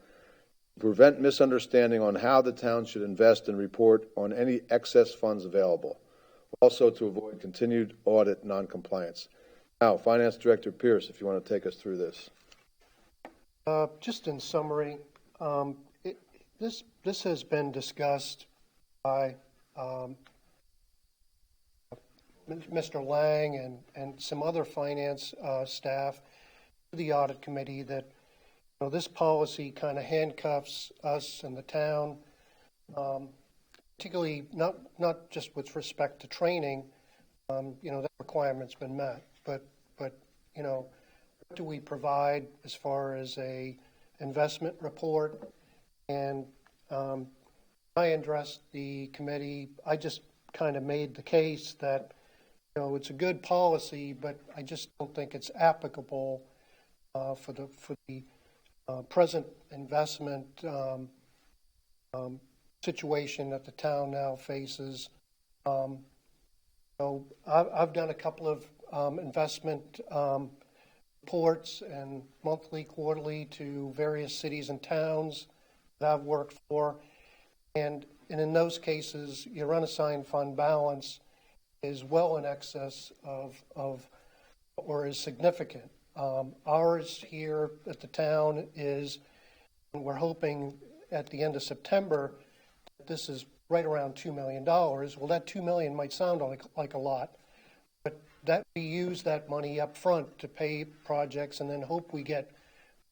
prevent misunderstanding on how the town should invest and report on any excess funds available. Also to avoid continued audit noncompliance. Now, Finance Director Pierce, if you want to take us through this. Just in summary, this has been discussed by Mr. Lang and some other finance staff to the audit committee that this policy kind of handcuffs us and the town, particularly not just with respect to training. That requirement's been met, but what do we provide as far as a investment report? And I addressed the committee. I just kind of made the case that it's a good policy, but I just don't think it's applicable for the present investment situation that the town now faces. I've done a couple of investment reports and monthly, quarterly to various cities and towns that I've worked for, and in those cases, your unassigned fund balance is well in excess of or is significant. Ours here at the town is, we're hoping at the end of September, this is right around $2 million. Well, that $2 million might sound like a lot, but that we use that money up front to pay projects and then hope we get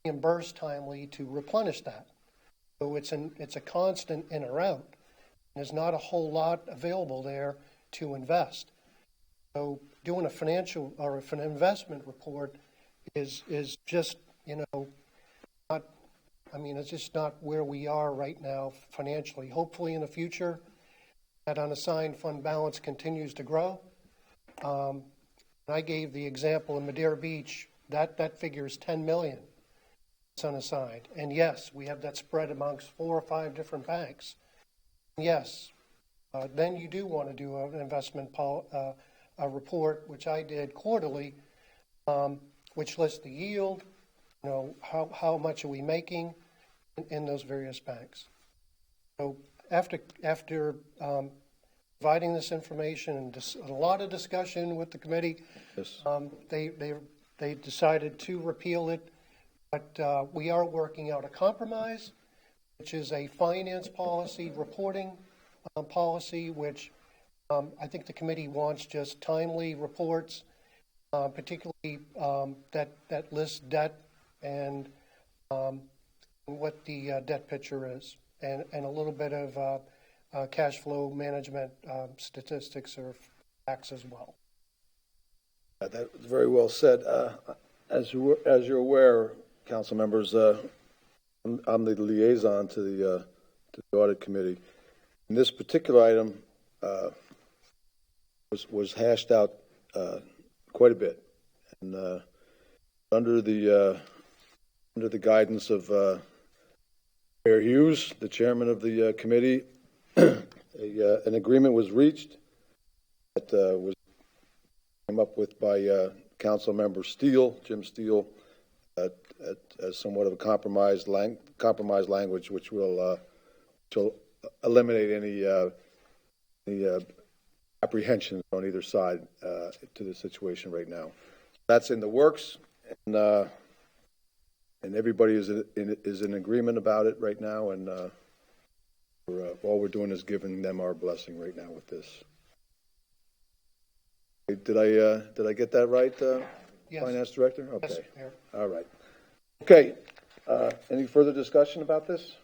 reimbursed timely to replenish that. So it's a constant in or out. There's not a whole lot available there to invest. So doing a financial or an investment report is just, it's just not where we are right now financially. Hopefully in the future, that unassigned fund balance continues to grow. I gave the example in Madeira Beach, that figure is $10 million. It's unassigned. And yes, we have that spread amongst 4 or 5 different banks. Yes, then you do want to do an investment a report, which I did quarterly, which lists the yield, how much are we making in those various banks. So after providing this information and a lot of discussion with the committee, Yes. they decided to repeal it, but we are working out a compromise, which is a finance policy reporting policy, which I think the committee wants just timely reports, particularly that lists debt and what the debt picture is, and a little bit of cash flow management statistics or facts as well. That was very well said. As you're aware, council members, I'm the liaison to the audit committee. And this particular item was hashed out quite a bit, and under the guidance of Mayor Hughes, the chairman of the committee, an agreement was reached that was came up with by Council Member Steele, Jim Steele, as somewhat of a compromised language, which will eliminate any apprehensions on either side to the situation right now. That's in the works, and everybody is in agreement about it right now, and all we're doing is giving them our blessing right now with this. Did I get that right, Yes. Finance Director? Okay. Yes, Mayor. All right. Okay. Any further discussion about this?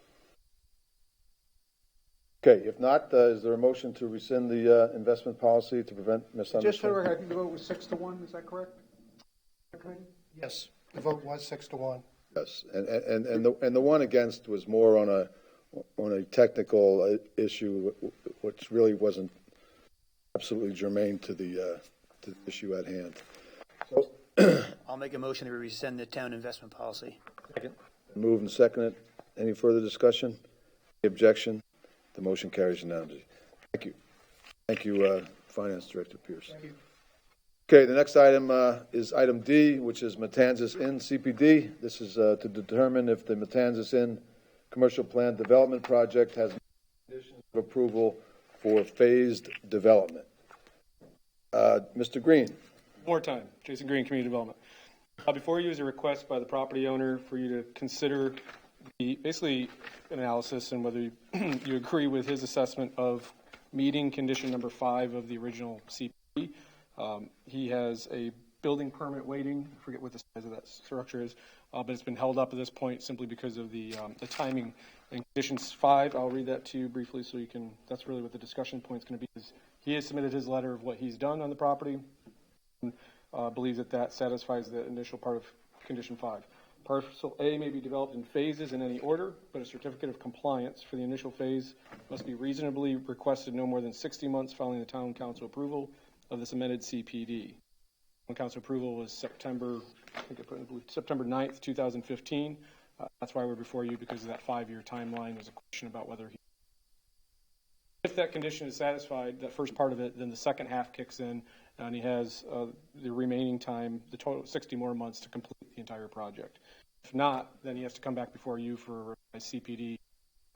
Okay. If not, is there a motion to rescind the investment policy to prevent misunderstanding? Just for the record, I think the vote was 6-1. Is that correct? Yes, the vote was 6-1. Yes, and the one against was more on a technical issue, which really wasn't absolutely germane to the issue at hand. So, I'll make a motion to rescind the town investment policy. Second. move and second it. Any further discussion? Any objection? The motion carries unanimously. Thank you. Thank you, Finance Director Pierce. Thank you. Okay, the next item is item D, which is Matanzas Inn CPD. This is to determine if the Matanzas Inn Commercial Plan Development Project has conditions of approval for phased development. Mr. Green. More time. Jason Green, Community Development. Before you is a request by the property owner for you to consider the basically analysis and whether you agree with his assessment of meeting condition number 5 of the original CPD. He has a building permit waiting. I forget what the size of that structure is, but it's been held up at this point simply because of the timing. In conditions 5, I'll read that to you briefly so you can, that's really what the discussion point is going to be. He has submitted his letter of what he's done on the property and believes that satisfies the initial part of condition 5. Parcel A may be developed in phases in any order, but a certificate of compliance for the initial phase must be reasonably requested no more than 60 months following the town council approval of this amended CPD. Town council approval was September 9th, 2015. That's why we're before you, because of that 5-year timeline. There's a question about whether if that condition is satisfied, that first part of it, then the second half kicks in, and he has the remaining time, the total 60 more months to complete the entire project. If not, then he has to come back before you for a CPD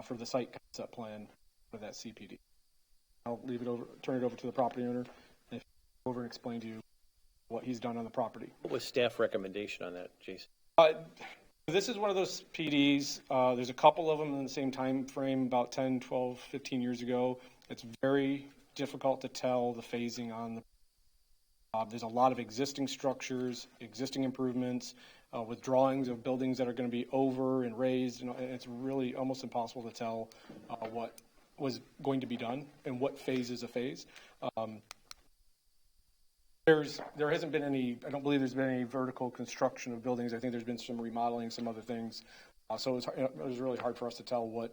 for the site concept plan for that CPD. I'll turn it over to the property owner, and over and explain to you what he's done on the property. What was staff recommendation on that, Jason? This is one of those PDs. There's a couple of them in the same time frame, about 10, 12, 15 years ago. It's very difficult to tell the phasing on the there's a lot of existing structures, existing improvements, with drawings of buildings that are going to be over and raised. And it's really almost impossible to tell what was going to be done and what phase is a phase. There hasn't been any, I don't believe there's been any vertical construction of buildings. I think there's been some remodeling, some other things. So it was really hard for us to tell what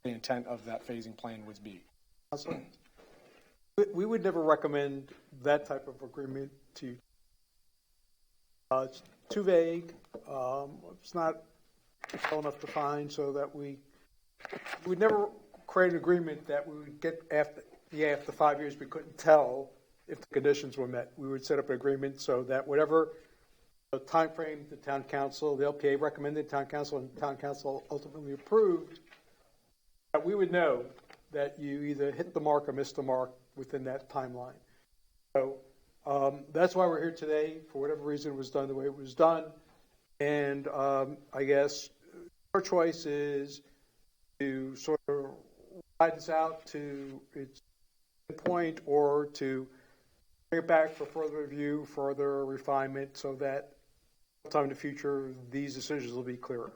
the intent of that phasing plan would be. We would never recommend that type of agreement to you. It's too vague. It's not well enough defined so that we would never create an agreement that we would get after, after 5 years, we couldn't tell if the conditions were met. We would set up an agreement so that whatever the time frame the town council, the LPA recommended town council, and town council ultimately approved, that we would know that you either hit the mark or missed the mark within that timeline. So that's why we're here today. For whatever reason, it was done the way it was done. And I guess our choice is to sort of ride this out to its point, or to bring it back for further review, further refinement, so that sometime in the future these decisions will be clearer.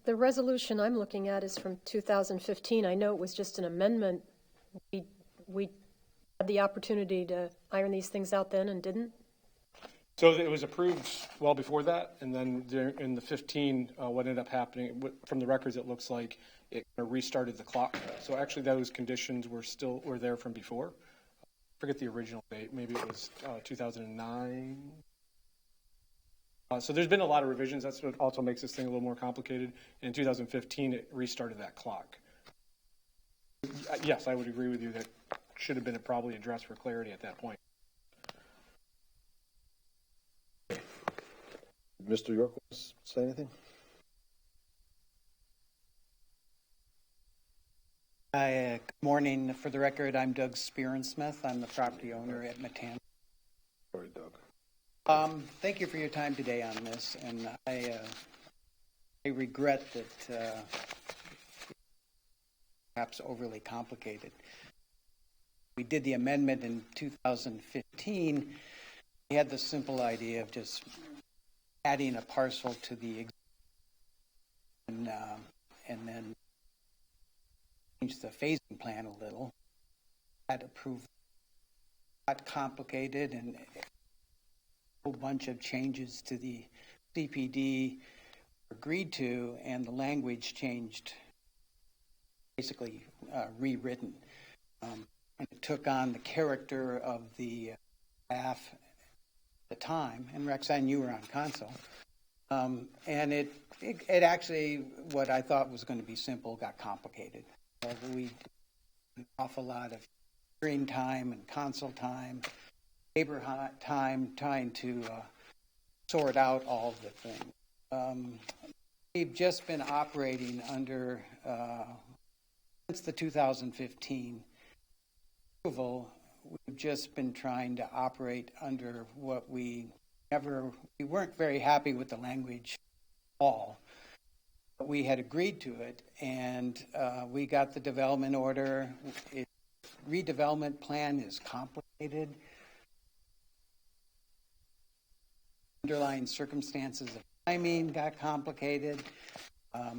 The resolution I'm looking at is from 2015. I know it was just an amendment. We had the opportunity to iron these things out then and didn't. So it was approved well before that, and then in the 15, what ended up happening, from the records, it looks like it kind of restarted the clock. So actually those conditions were there from before. I forget the original date. Maybe it was 2009. So there's been a lot of revisions. That's what also makes this thing a little more complicated. In 2015, it restarted that clock. Yes, I would agree with you that should have been probably addressed for clarity at that point. Mr. York wants to say anything? Hi, good morning. For the record, I'm Doug Spearensmith. I'm the property owner at Matanzas. Sorry, Doug. Thank you for your time today on this, and I regret that perhaps overly complicated. We did the amendment in 2015. We had the simple idea of just adding a parcel to the and then change the phasing plan a little. That approved. Got complicated, and a whole bunch of changes to the CPD agreed to, and the language changed, basically rewritten. And it took on the character of the staff at the time, and Rexanne, you were on council. And it actually, what I thought was going to be simple, got complicated. We did an awful lot of hearing time and council time, labor time, trying to sort out all the things. We've just been operating under, since the 2015 approval, we've just been trying to operate under what we weren't very happy with the language at all. But we had agreed to it, and we got the development order. Redevelopment plan is complicated. Underlying circumstances of timing got complicated. There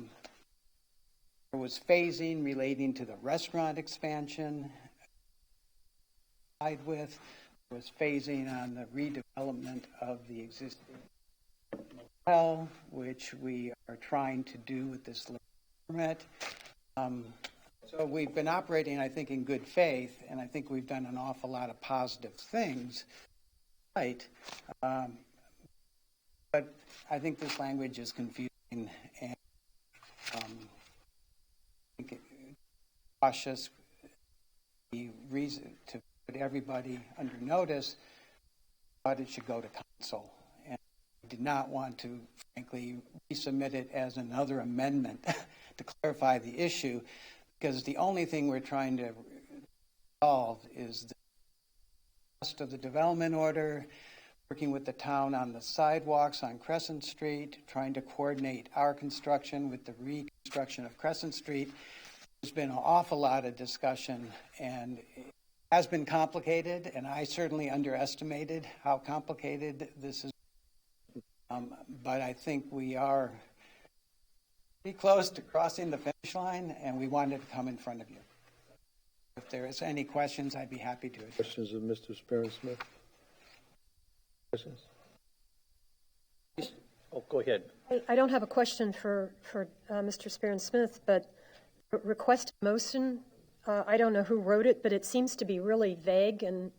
was phasing relating to the restaurant expansion. There was phasing on the redevelopment of the existing hotel, which we are trying to do with this permit. So we've been operating, I think, in good faith, and I think we've done an awful lot of positive things. Right. But I think this language is confusing, and I think it's cautious. The reason to put everybody under notice, but it should go to council. And I did not want to, frankly, resubmit it as another amendment to clarify the issue, because the only thing we're trying to resolve is the rest of the development order, working with the town on the sidewalks on Crescent Street, trying to coordinate our construction with the reconstruction of Crescent Street. There's been an awful lot of discussion, and it has been complicated, and I certainly underestimated how complicated this is. But I think we are pretty close to crossing the finish line, and we wanted to come in front of you. If there is any questions, I'd be happy to address. Questions of Mr. Spearensmith? Questions? Oh, go ahead. I don't have a question for Mr. Spearensmith, but request motion, I don't know who wrote it, but it seems to be really vague and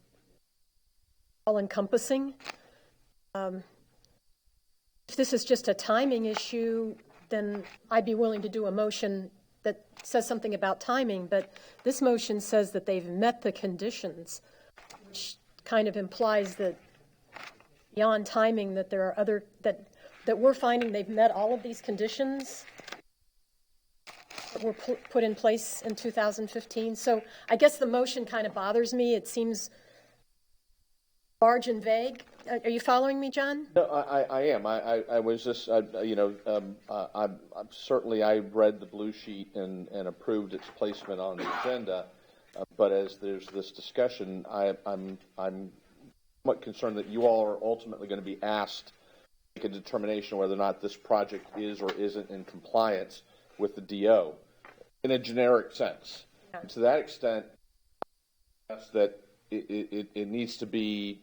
all-encompassing. If this is just a timing issue, then I'd be willing to do a motion that says something about timing, but this motion says that they've met the conditions, which kind of implies that beyond timing, that there are other, that we're finding they've met all of these conditions that were put in place in 2015. So I guess the motion kind of bothers me. It seems large and vague. Are you following me, John? No, I am. I was just, certainly I read the blue sheet and approved its placement on the agenda. But as there's this discussion, I'm somewhat concerned that you all are ultimately going to be asked to make a determination whether or not this project is or isn't in compliance with the DO in a generic sense. Yeah. To that extent, that it needs to be,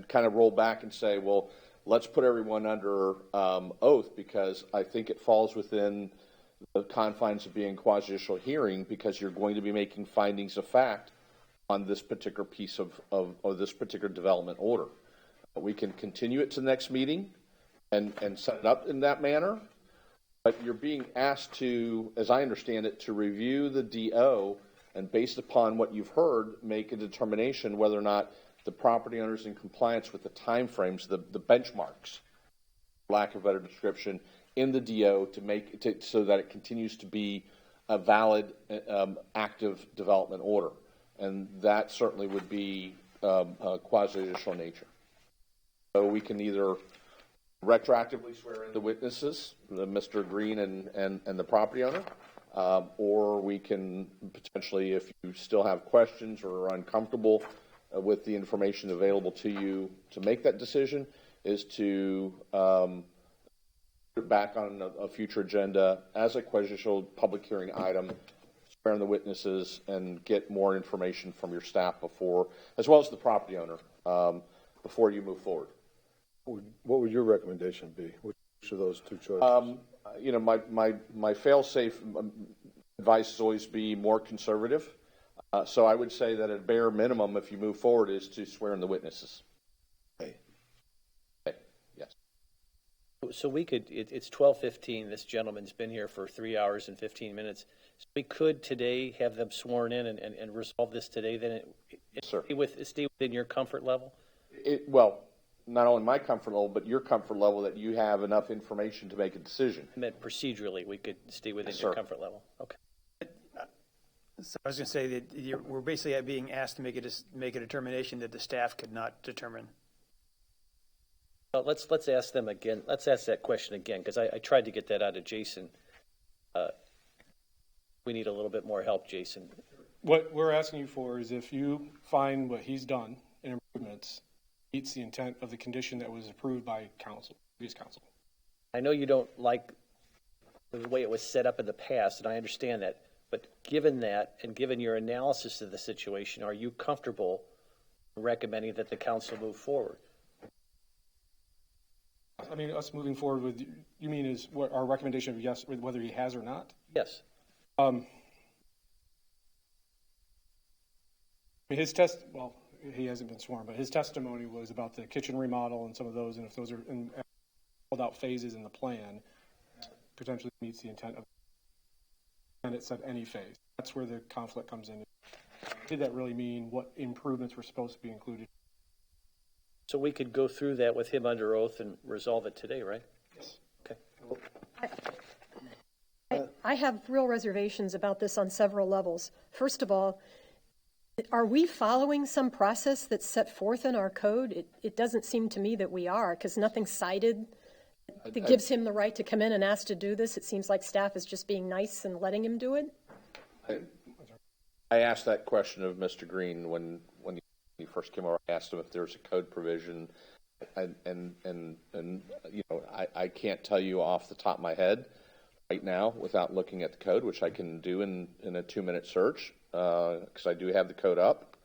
kind of roll back and say, well, let's put everyone under oath, because I think it falls within the confines of being quasi-judicial hearing, because you're going to be making findings of fact on this particular piece of this particular development order. We can continue it to the next meeting and set it up in that manner, but you're being asked to, as I understand it, to review the DO and based upon what you've heard, make a determination whether or not the property owner is in compliance with the timeframes, the benchmarks, lack of better description, in the DO so that it continues to be a valid, active development order. And that certainly would be quasi-judicial nature. So we can either retroactively swear in the witnesses, Mr. Green and the property owner, or we can potentially, if you still have questions or are uncomfortable with the information available to you to make that decision, is to put it back on a future agenda as a quasi-judicial public hearing item, swear in the witnesses, and get more information from your staff before, as well as the property owner, before you move forward. What would your recommendation be? Which of those two choices? My fail-safe advice is always be more conservative. So I would say that at bare minimum, if you move forward, is to swear in the witnesses. Okay. Yes. So we could, it's 12:15. This gentleman's been here for 3 hours and 15 minutes. So we could today have them sworn in and resolve this today. Then stay within your comfort level? Well, not only my comfort level, but your comfort level that you have enough information to make a decision. I meant procedurally, we could stay within your comfort level. Okay. So I was going to say that we're basically being asked to make a determination that the staff could not determine. Well, let's ask them again. Let's ask that question again, because I tried to get that out of Jason. We need a little bit more help, Jason. What we're asking you for is if you find what he's done in improvements meets the intent of the condition that was approved by previous council. I know you don't like the way it was set up in the past, and I understand that. But given that, and given your analysis of the situation, are you comfortable recommending that the council move forward? I mean, us moving forward with, you mean is what our recommendation of yes, whether he has or not? Yes. His he hasn't been sworn, but his testimony was about the kitchen remodel and some of those, and if those are in called out phases in the plan, potentially meets the intent of, and it said any phase. That's where the conflict comes in. Did that really mean what improvements were supposed to be included? So we could go through that with him under oath and resolve it today, right? Yes. Okay. I have real reservations about this on several levels. First of all, are we following some process that's set forth in our code? It doesn't seem to me that we are, because nothing's cited that gives him the right to come in and ask to do this. It seems like staff is just being nice and letting him do it. I asked that question of Mr. Green when he first came over. I asked him if there's a code provision, and I can't tell you off the top of my head right now without looking at the code, which I can do in a 2-minute search, because I do have the code up.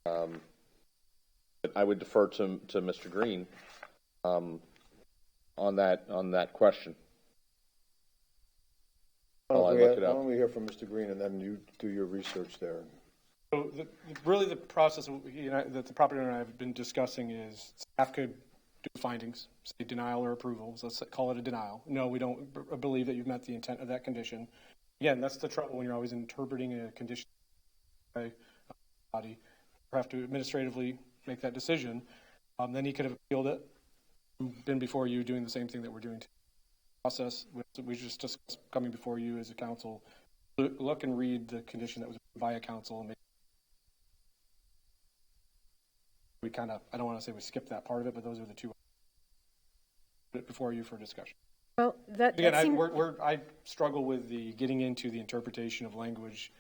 But I would defer to Mr. Green on that question. Why don't we hear from Mr. Green, and then you do your research there. So really the process that the property owner and I have been discussing is staff could do findings, say denial or approval. So let's call it a denial. No, we don't believe that you've met the intent of that condition. Again, that's the trouble when you're always interpreting a condition by a body. You have to administratively make that decision. Then he could have appealed it, been before you doing the same thing that we're doing. Process. We just discussed coming before you as a council. Look and read the condition that was approved by a council. And we kind of, I don't want to say we skipped that part of it, but those are the two before you for discussion. Well, that again, seemed... I struggle with the getting into the interpretation of language,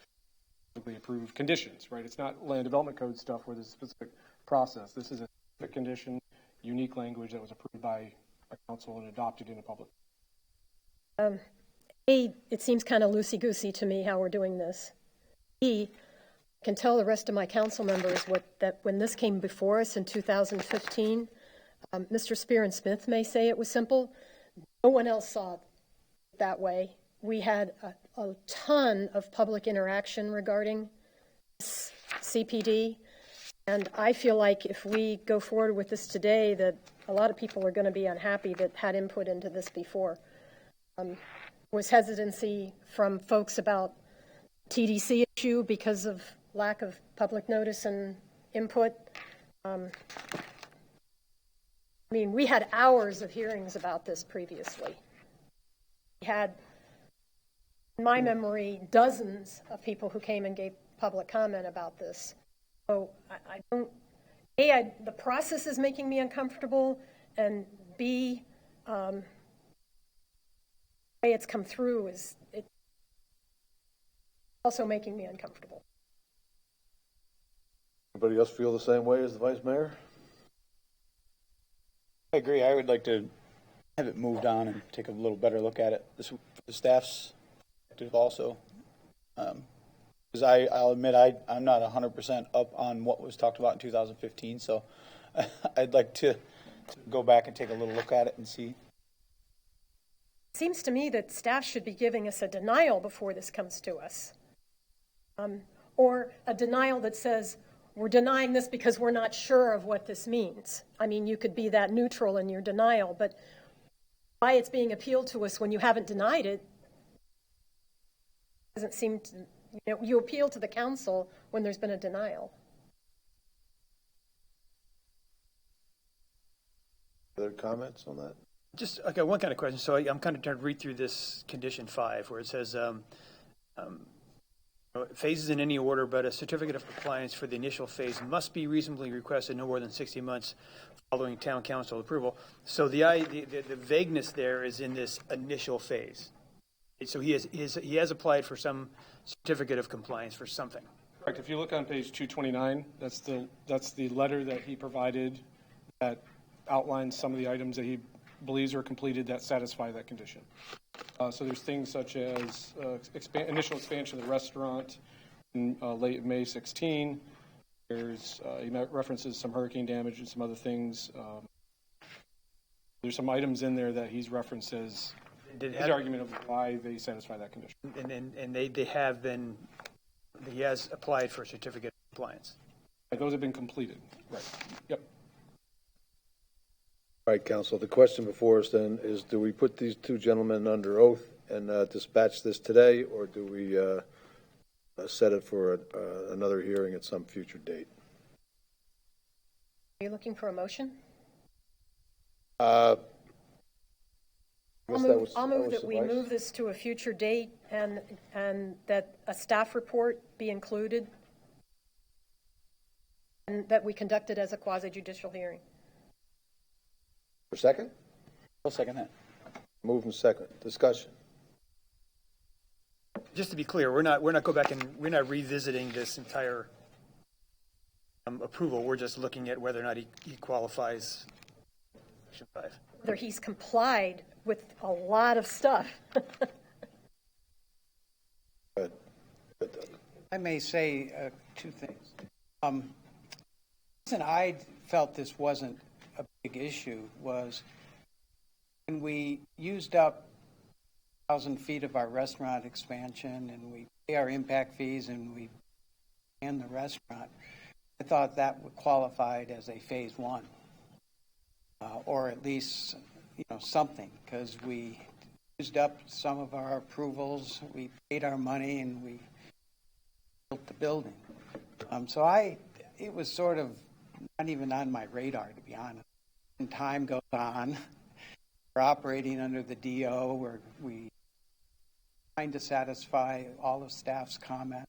specifically approved conditions, right? It's not land development code stuff where there's a specific process. This is a specific condition, unique language that was approved by a council and adopted in a public. It seems kind of loosey-goosey to me how we're doing this. I can tell the rest of my council members that when this came before us in 2015, Mr. Spear and Smith may say it was simple. No one else saw it that way. We had a ton of public interaction regarding CPD, and I feel like if we go forward with this today, that a lot of people are going to be unhappy that had input into this before. Was hesitancy from folks about TDC issue because of lack of public notice and input. I mean, we had hours of hearings about this previously. We had, in my memory, dozens of people who came and gave public comment about this. So I don't, the process is making me uncomfortable, and B, the way it's come through is also making me uncomfortable. Anybody else feel the same way as the Vice Mayor? I agree. I would like to have it moved on and take a little better look at it. This, the staff's perspective also. Because I'll admit I'm not 100% up on what was talked about in 2015, so I'd like to go back and take a little look at it and see. It seems to me that staff should be giving us a denial before this comes to us. Or a denial that says, we're denying this because we're not sure of what this means. I mean, you could be that neutral in your denial, but why it's being appealed to us when you haven't denied it doesn't seem to, you appeal to the council when there's been a denial. Other comments on that? Just, I got one kind of question. So I'm kind of trying to read through this condition 5 where it says, phases in any order, but a certificate of compliance for the initial phase must be reasonably requested no more than 60 months following town council approval. So the vagueness there is in this initial phase. So he has applied for some certificate of compliance for something. Correct. If you look on page 229, that's the letter that he provided that outlines some of the items that he believes are completed that satisfy that condition. So there's things such as initial expansion of the restaurant in late May 16. There's he references some hurricane damage and some other things. There's some items in there that he's referenced as his argument of why they satisfy that condition. And they have been, he has applied for a certificate of compliance. Those have been completed. Right. Yep. All right, Council. The question before us then is, do we put these two gentlemen under oath and dispatch this today, or do we set it for another hearing at some future date? Are you looking for a motion? I'll move that we move this to a future date and that a staff report be included and that we conduct it as a quasi-judicial hearing. For second? I'll second that. Move and second. Discussion. Just to be clear, we're not revisiting this entire approval. We're just looking at whether or not he qualifies. Section 5. Whether he's complied with a lot of stuff. Good. I may say two things. The reason I felt this wasn't a big issue was when we used up 1,000 feet of our restaurant expansion and we pay our impact fees and we ran the restaurant, I thought that would qualified as a phase 1. or at least, something, because we used up some of our approvals, we paid our money, and we built the building. It was sort of not even on my radar, to be honest. And time goes on. We're operating under the DO, where we trying to satisfy all of staff's comments.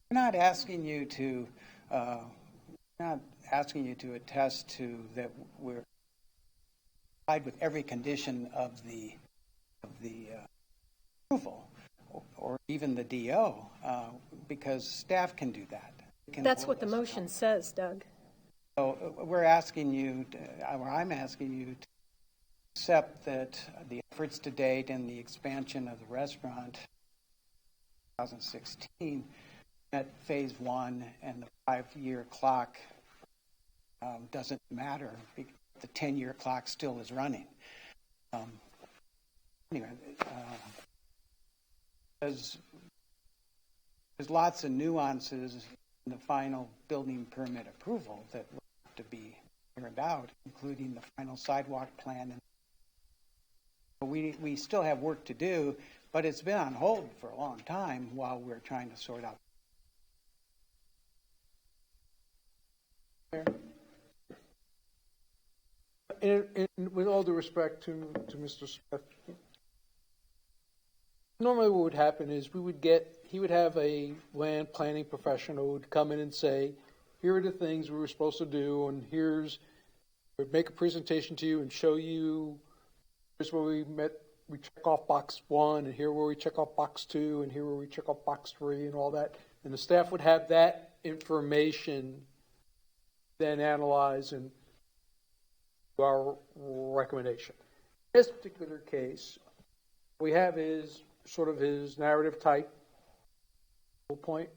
We're not asking you to attest to that we're complied with every condition of the approval or even the DO, because staff can do that. That's what the motion says, Doug. So I'm asking you to accept that the efforts to date and the expansion of the restaurant 2016 at phase 1 and the 5-year clock doesn't matter. The 10-year clock still is running. There's lots of nuances in the final building permit approval that will have to be figured out, including the final sidewalk plan. We still have work to do, but it's been on hold for a long time while we're trying to sort out. And with all due respect to Mr. Smith, normally what would happen is he would have a land planning professional who would come in and say, here are the things we were supposed to do, and we'd make a presentation to you and show you, here's where we check off box 1, and here where we check off box 2, and here where we check off box 3, and all that. And the staff would have that information then analyze and do our recommendation. In this particular case, we have his narrative type point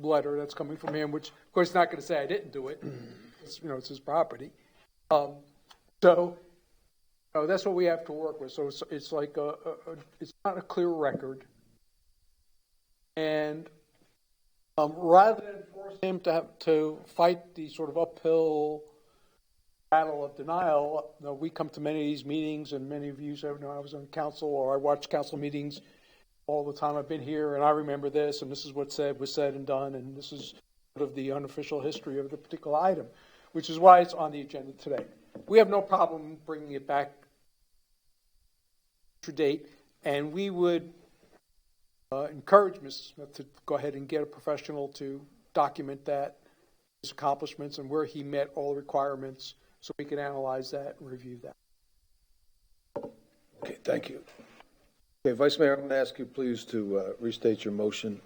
letter that's coming from him, which of course is not going to say I didn't do it. It's his property. So that's what we have to work with. So it's like it's not a clear record, and rather than force him to fight the sort of uphill battle of denial, we come to many of these meetings, and many of you know I was on council, or I watch council meetings all the time I've been here, and I remember this, and this is what was said and done, and this is sort of the unofficial history of the particular item, which is why it's on the agenda today. We have no problem bringing it back to date, and we would encourage Mr. Smith to go ahead and get a professional to document that, his accomplishments, and where he met all the requirements, so we can analyze that and review that. Okay, thank you. Okay, Vice Mayor, I'm going to ask you please to restate your motion,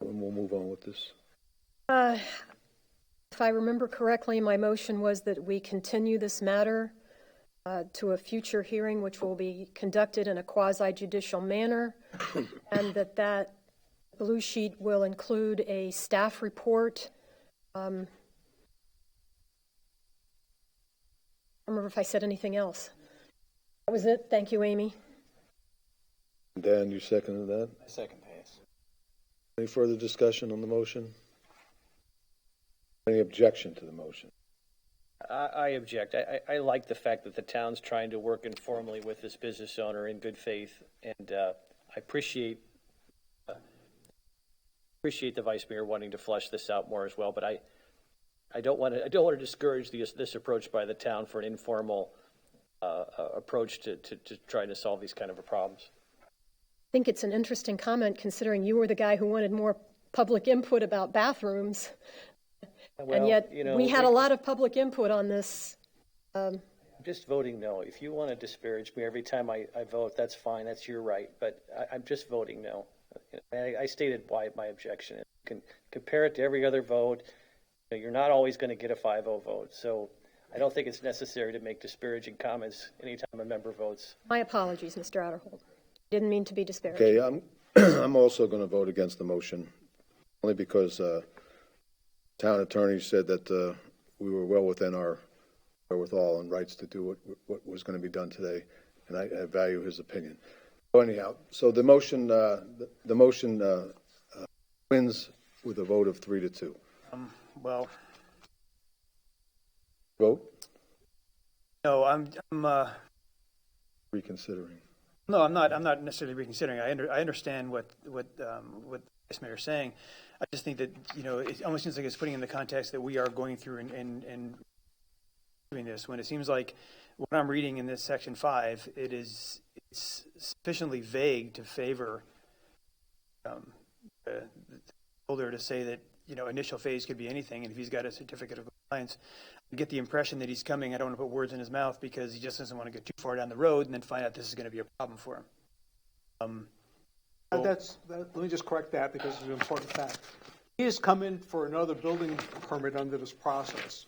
and we'll move on with this. If I remember correctly, my motion was that we continue this matter to a future hearing, which will be conducted in a quasi-judicial manner, and that blue sheet will include a staff report. I don't remember if I said anything else. That was it. Thank you, Amy. Dan, you seconded that? I second that. Any further discussion on the motion? Any objection to the motion? I object. I like the fact that the town's trying to work informally with this business owner in good faith, and I appreciate the Vice Mayor wanting to flesh this out more as well. But I don't want to discourage this approach by the town for an informal approach to trying to solve these kind of problems. I think it's an interesting comment, considering you were the guy who wanted more public input about bathrooms. Well, and yet we had a lot of public input on this. I'm just voting no. If you want to disparage me every time I vote, that's fine. That's your right. But I'm just voting no. I stated why my objection is. You can compare it to every other vote. You're not always going to get a 5-0 vote. So I don't think it's necessary to make disparaging comments anytime a member votes. My apologies, Mr. Outerholt. Didn't mean to be disparaging. Okay, I'm also going to vote against the motion, only because town attorney said that we were well within our wherewithal and rights to do what was going to be done today, and I value his opinion. So anyhow, so the motion wins with a vote of 3-2. Well, Vote. No, I'm reconsidering? No, I'm not necessarily reconsidering. I understand what the Vice Mayor is saying. I just think that, it almost seems like it's putting in the context that we are going through and doing this, when it seems like what I'm reading in this section 5, it's sufficiently vague to favor the builder to say that, initial phase could be anything, and if he's got a certificate of compliance, I get the impression that he's coming, I don't want to put words in his mouth, because he just doesn't want to get too far down the road and then find out this is going to be a problem for him. Let me just correct that, because it's an important fact. He has come in for another building permit under this process.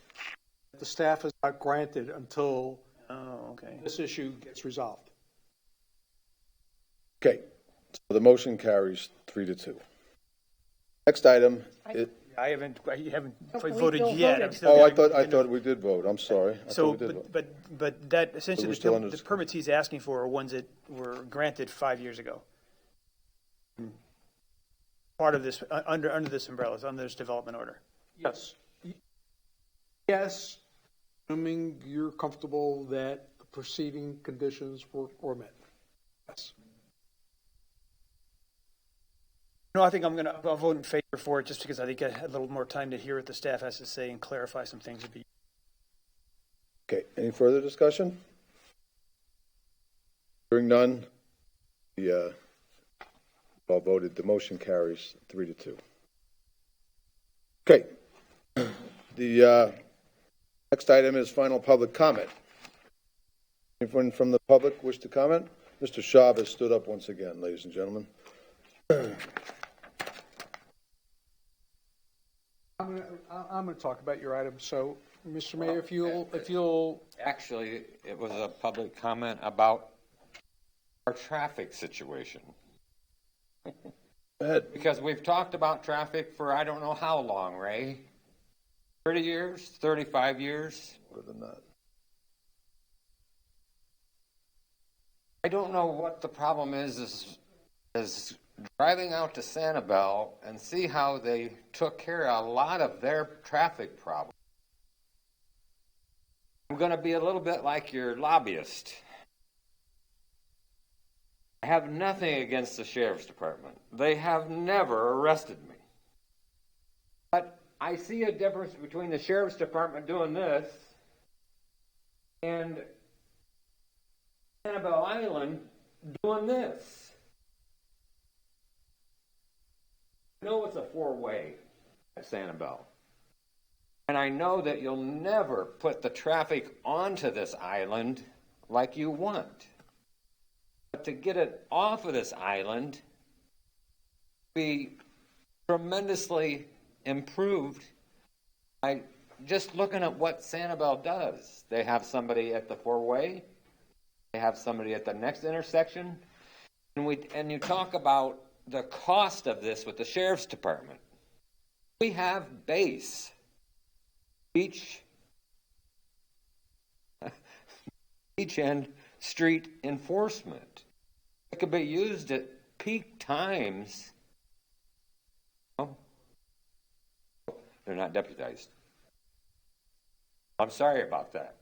The staff has not granted until this issue gets resolved. Okay, so the motion carries 3-2. Next item. You haven't we voted don't yet. voted. I'm still I thought we did vote. I'm sorry. So, we did vote. but that essentially, we're still under the permits he's asking for are ones that were granted 5 years ago. Part of this, under this umbrella, under this development order. Yes. Yes, assuming you're comfortable that the preceding conditions were met. Yes. No, I think I'll vote in favor for it, just because I think I had a little more time to hear what the staff has to say and clarify some things. Okay, any further discussion? Hearing none, the all voted. The motion carries 3-2. Okay, the next item is final public comment. Anyone from the public wish to comment? Mr. Schaub has stood up once again, ladies and gentlemen. I'm going to talk about your item. So, Mr. Mayor, if you'll. Actually, it was a public comment about our traffic situation. Go ahead. Because we've talked about traffic for I don't know how long, Ray. 30 years, 35 years. More than that. I don't know what the problem is driving out to Sanibel and see how they took care of a lot of their traffic problems. I'm going to be a little bit like your lobbyist. I have nothing against the sheriff's department. They have never arrested me. But I see a difference between the sheriff's department doing this and Sanibel Island doing this. I know it's a four-way at Sanibel. And I know that you'll never put the traffic onto this island like you want. But to get it off of this island be tremendously improved by just looking at what Sanibel does. They have somebody at the four-way. They have somebody at the next intersection. And you talk about the cost of this with the sheriff's department. We have beach and street enforcement. It could be used at peak times. Oh, they're not deputized. I'm sorry about that.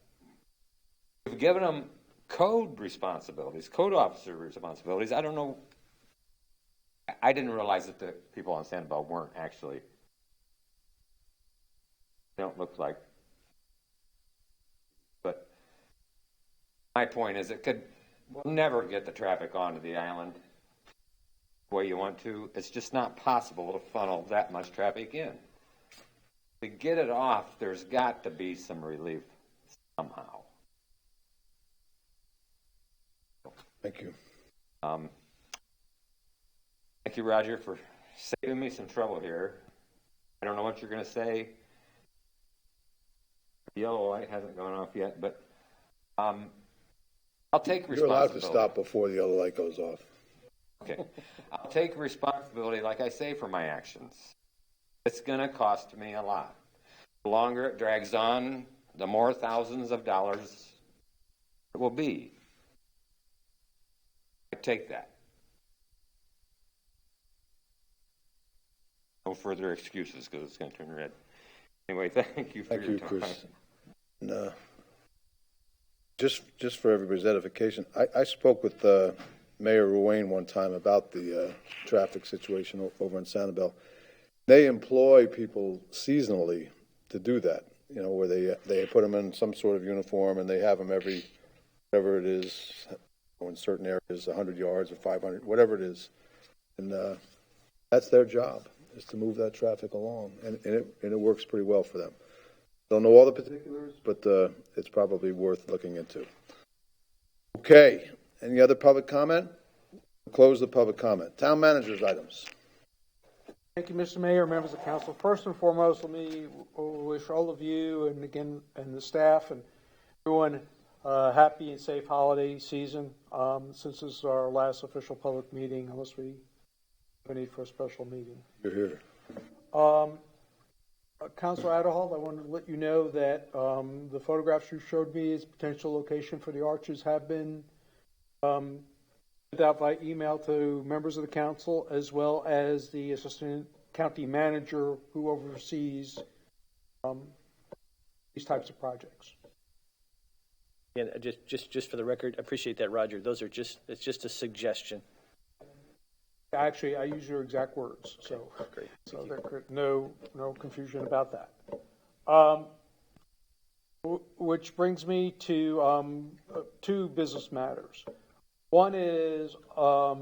We've given them code responsibilities, code officer responsibilities. I don't know. I didn't realize that the people on Sanibel weren't actually. They don't look like. But my point is, we'll never get the traffic onto the island the way you want to. It's just not possible to funnel that much traffic in. To get it off, there's got to be some relief somehow. Thank you. Thank you, Roger, for saving me some trouble here. I don't know what you're going to say. The yellow light hasn't gone off yet, but I'll take responsibility. You're allowed to stop before the yellow light goes off. Okay. I'll take responsibility, like I say, for my actions. It's going to cost me a lot. The longer it drags on, the more thousands of dollars it will be. I take that. No further excuses because it's going to turn red. Anyway, thank you for your time. Chris. No. Just for everybody's edification, I spoke with Mayor Ruane one time about the traffic situation over in Sanibel. They employ people seasonally to do that, you know, where they put them in some sort of uniform and they have them every, whatever it is, in certain areas, 100 yards or 500, whatever it is. And that's their job, is to move that traffic along. And it works pretty well for them. Don't know all the particulars, but it's probably worth looking into. Okay. Any other public comment? Close the public comment. Town manager's items. Thank you, Mr. Mayor, members of council. First and foremost, let me wish all of you and again and the staff and everyone happy and safe holiday season. Since this is our last official public meeting, unless we have a need for a special meeting. You're here. Councilor Adderhold, I wanted to let you know that the photographs you showed me as potential location for the arches have been sent out by email to members of the council, as well as the assistant county manager who oversees these types of projects. And just for the record, I appreciate that, Roger. It's just a suggestion. Actually, I use your exact words, so great. So there could no confusion about that. Which brings me to two business matters. One is our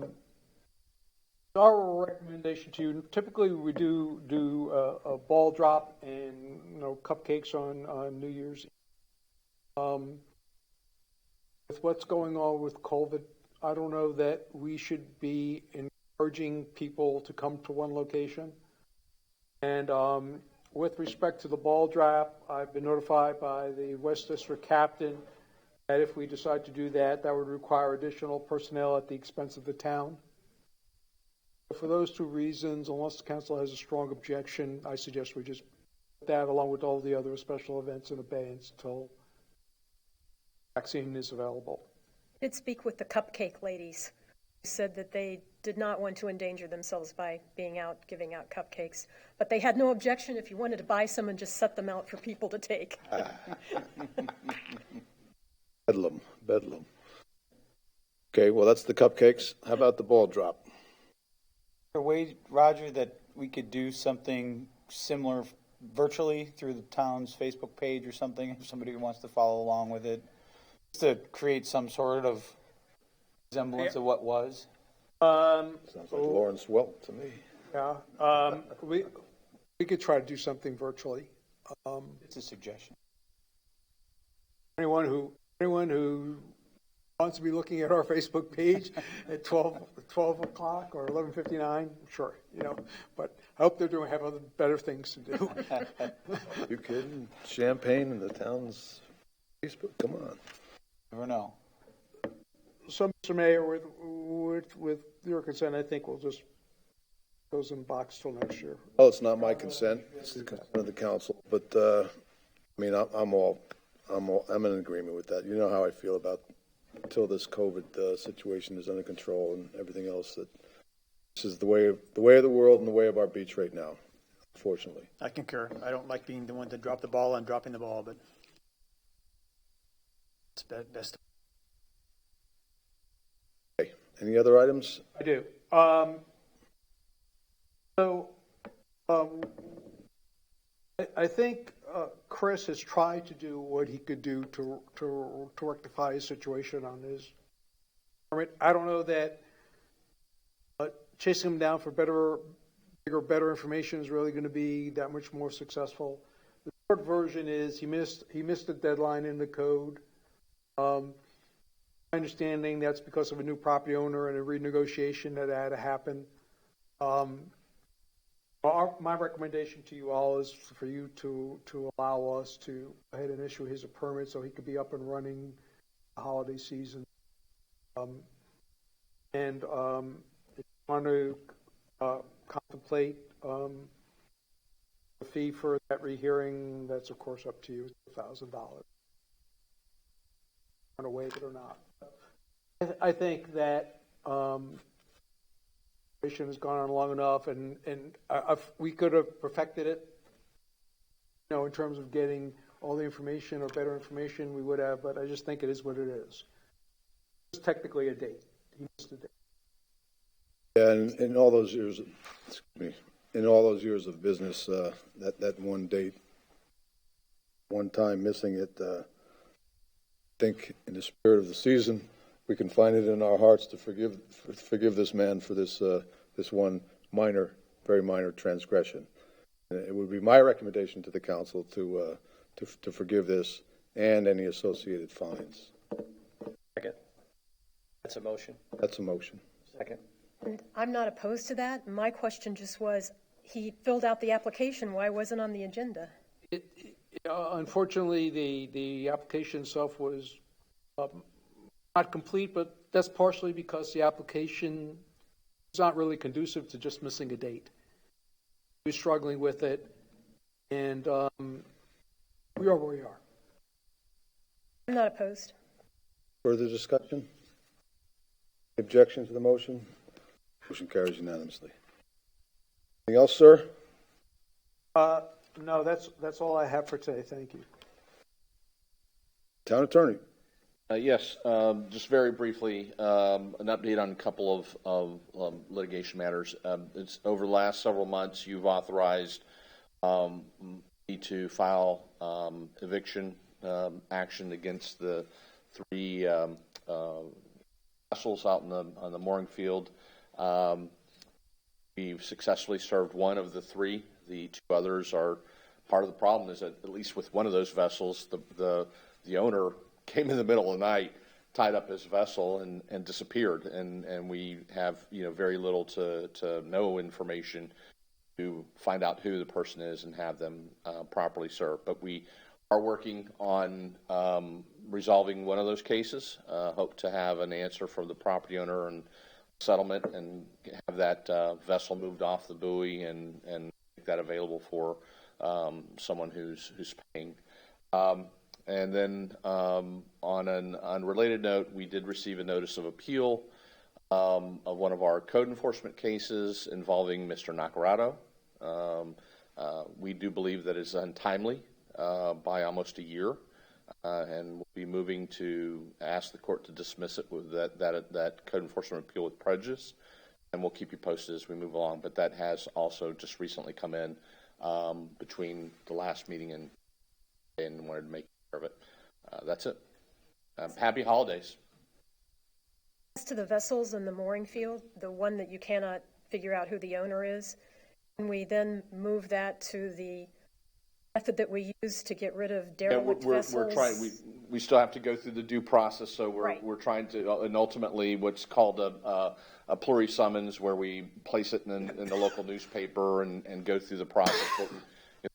recommendation to you. Typically, we do a ball drop and cupcakes on New Year's. With what's going on with COVID, I don't know that we should be encouraging people to come to one location. And with respect to the ball drop, I've been notified by the West District captain that if we decide to do that, that would require additional personnel at the expense of the town. For those two reasons, unless the council has a strong objection, I suggest we just put that along with all the other special events in abeyance until vaccine is available. I did speak with the cupcake ladies, who said that they did not want to endanger themselves by being out giving out cupcakes, but they had no objection if you wanted to buy some and just set them out for people to take. Bedlam. Okay, well, that's the cupcakes. How about the ball drop? A way, Roger, that we could do something similar virtually through the town's Facebook page or something, if somebody wants to follow along with it, just to create some sort of semblance of what was. Sounds like Lawrence Welk to me. Yeah, we could try to do something virtually. It's a suggestion. Anyone who wants to be looking at our Facebook page at 12 o'clock or 11:59, sure, but I hope they're have other better things to do. You kidding? Champagne in the town's Facebook? Come on. Never know. So, Mr. Mayor, with your consent, I think we'll just goes in the box till next year. Oh, it's not my consent. It's the consent of the council. But I mean, I'm in agreement with that. You know how I feel about until this COVID situation is under control and everything else. That this is the way of the world and the way of our beach right now. Unfortunately, I concur. I don't like being the one to drop the ball and dropping the ball, but it's best. Okay. Any other items? I do. I think Chris has tried to do what he could do to rectify his situation on his permit. I don't know that chasing him down for better information is really going to be that much more successful. The short version is he missed the deadline in the code. My understanding that's because of a new property owner and a renegotiation that had to happen. My recommendation to you all is for you to allow us to go ahead and issue his a permit so he could be up and running the holiday season. If you want to contemplate a fee for that rehearing, that's of course up to you, $1,000. Want to waive it or not? I think that has gone on long enough, and we could have perfected it, in terms of getting all the information or better information we would have, but I just think it is what it is. It's technically a date. He missed a date. Yeah, and in all those years, in all those years of business, that one date, one time missing it, I think in the spirit of the season, we can find it in our hearts to forgive this man for this one minor, very minor transgression. And it would be my recommendation to the council to forgive this and any associated fines. Second. That's a motion. That's a motion. Second. And I'm not opposed to that. My question just was, he filled out the application. Why wasn't it on the agenda? Unfortunately, the application itself was not complete, but that's partially because the application is not really conducive to just missing a date. We're struggling with it, and we are where we are. I'm not opposed. Further discussion? Objection to the motion? Motion carries unanimously. Anything else, sir? No, that's all I have for today. Thank you. Town attorney. Yes, just very briefly, an update on a couple of litigation matters. It's over the last several months, you've authorized me to file eviction action against the 3 vessels out on the mooring field. We've successfully served one of the 3. The 2 others are part of the problem. Is that at least with one of those vessels, the owner came in the middle of the night, tied up his vessel, and disappeared. And we have very little to no information to find out who the person is and have them properly served. But we are working on resolving one of those cases. Hope to have an answer from the property owner and settlement, and have that vessel moved off the buoy and make that available for someone who's paying. And then on an unrelated note, we did receive a notice of appeal of one of our code enforcement cases involving Mr. Nacarado. We do believe that it's untimely by almost a year, and we'll be moving to ask the court to dismiss it with that code enforcement appeal with prejudice, and we'll keep you posted as we move along. But that has also just recently come in between the last meeting and wanted to make sure of it. That's it. Happy holidays. As to the vessels in the mooring field, the one that you cannot figure out who the owner is, can we then move that to the method that we use to get rid of derelict vessels? We're trying. We still have to go through the due process, so we're trying to, and ultimately, what's called a pluri summons, where we place it in the local newspaper and go through the process.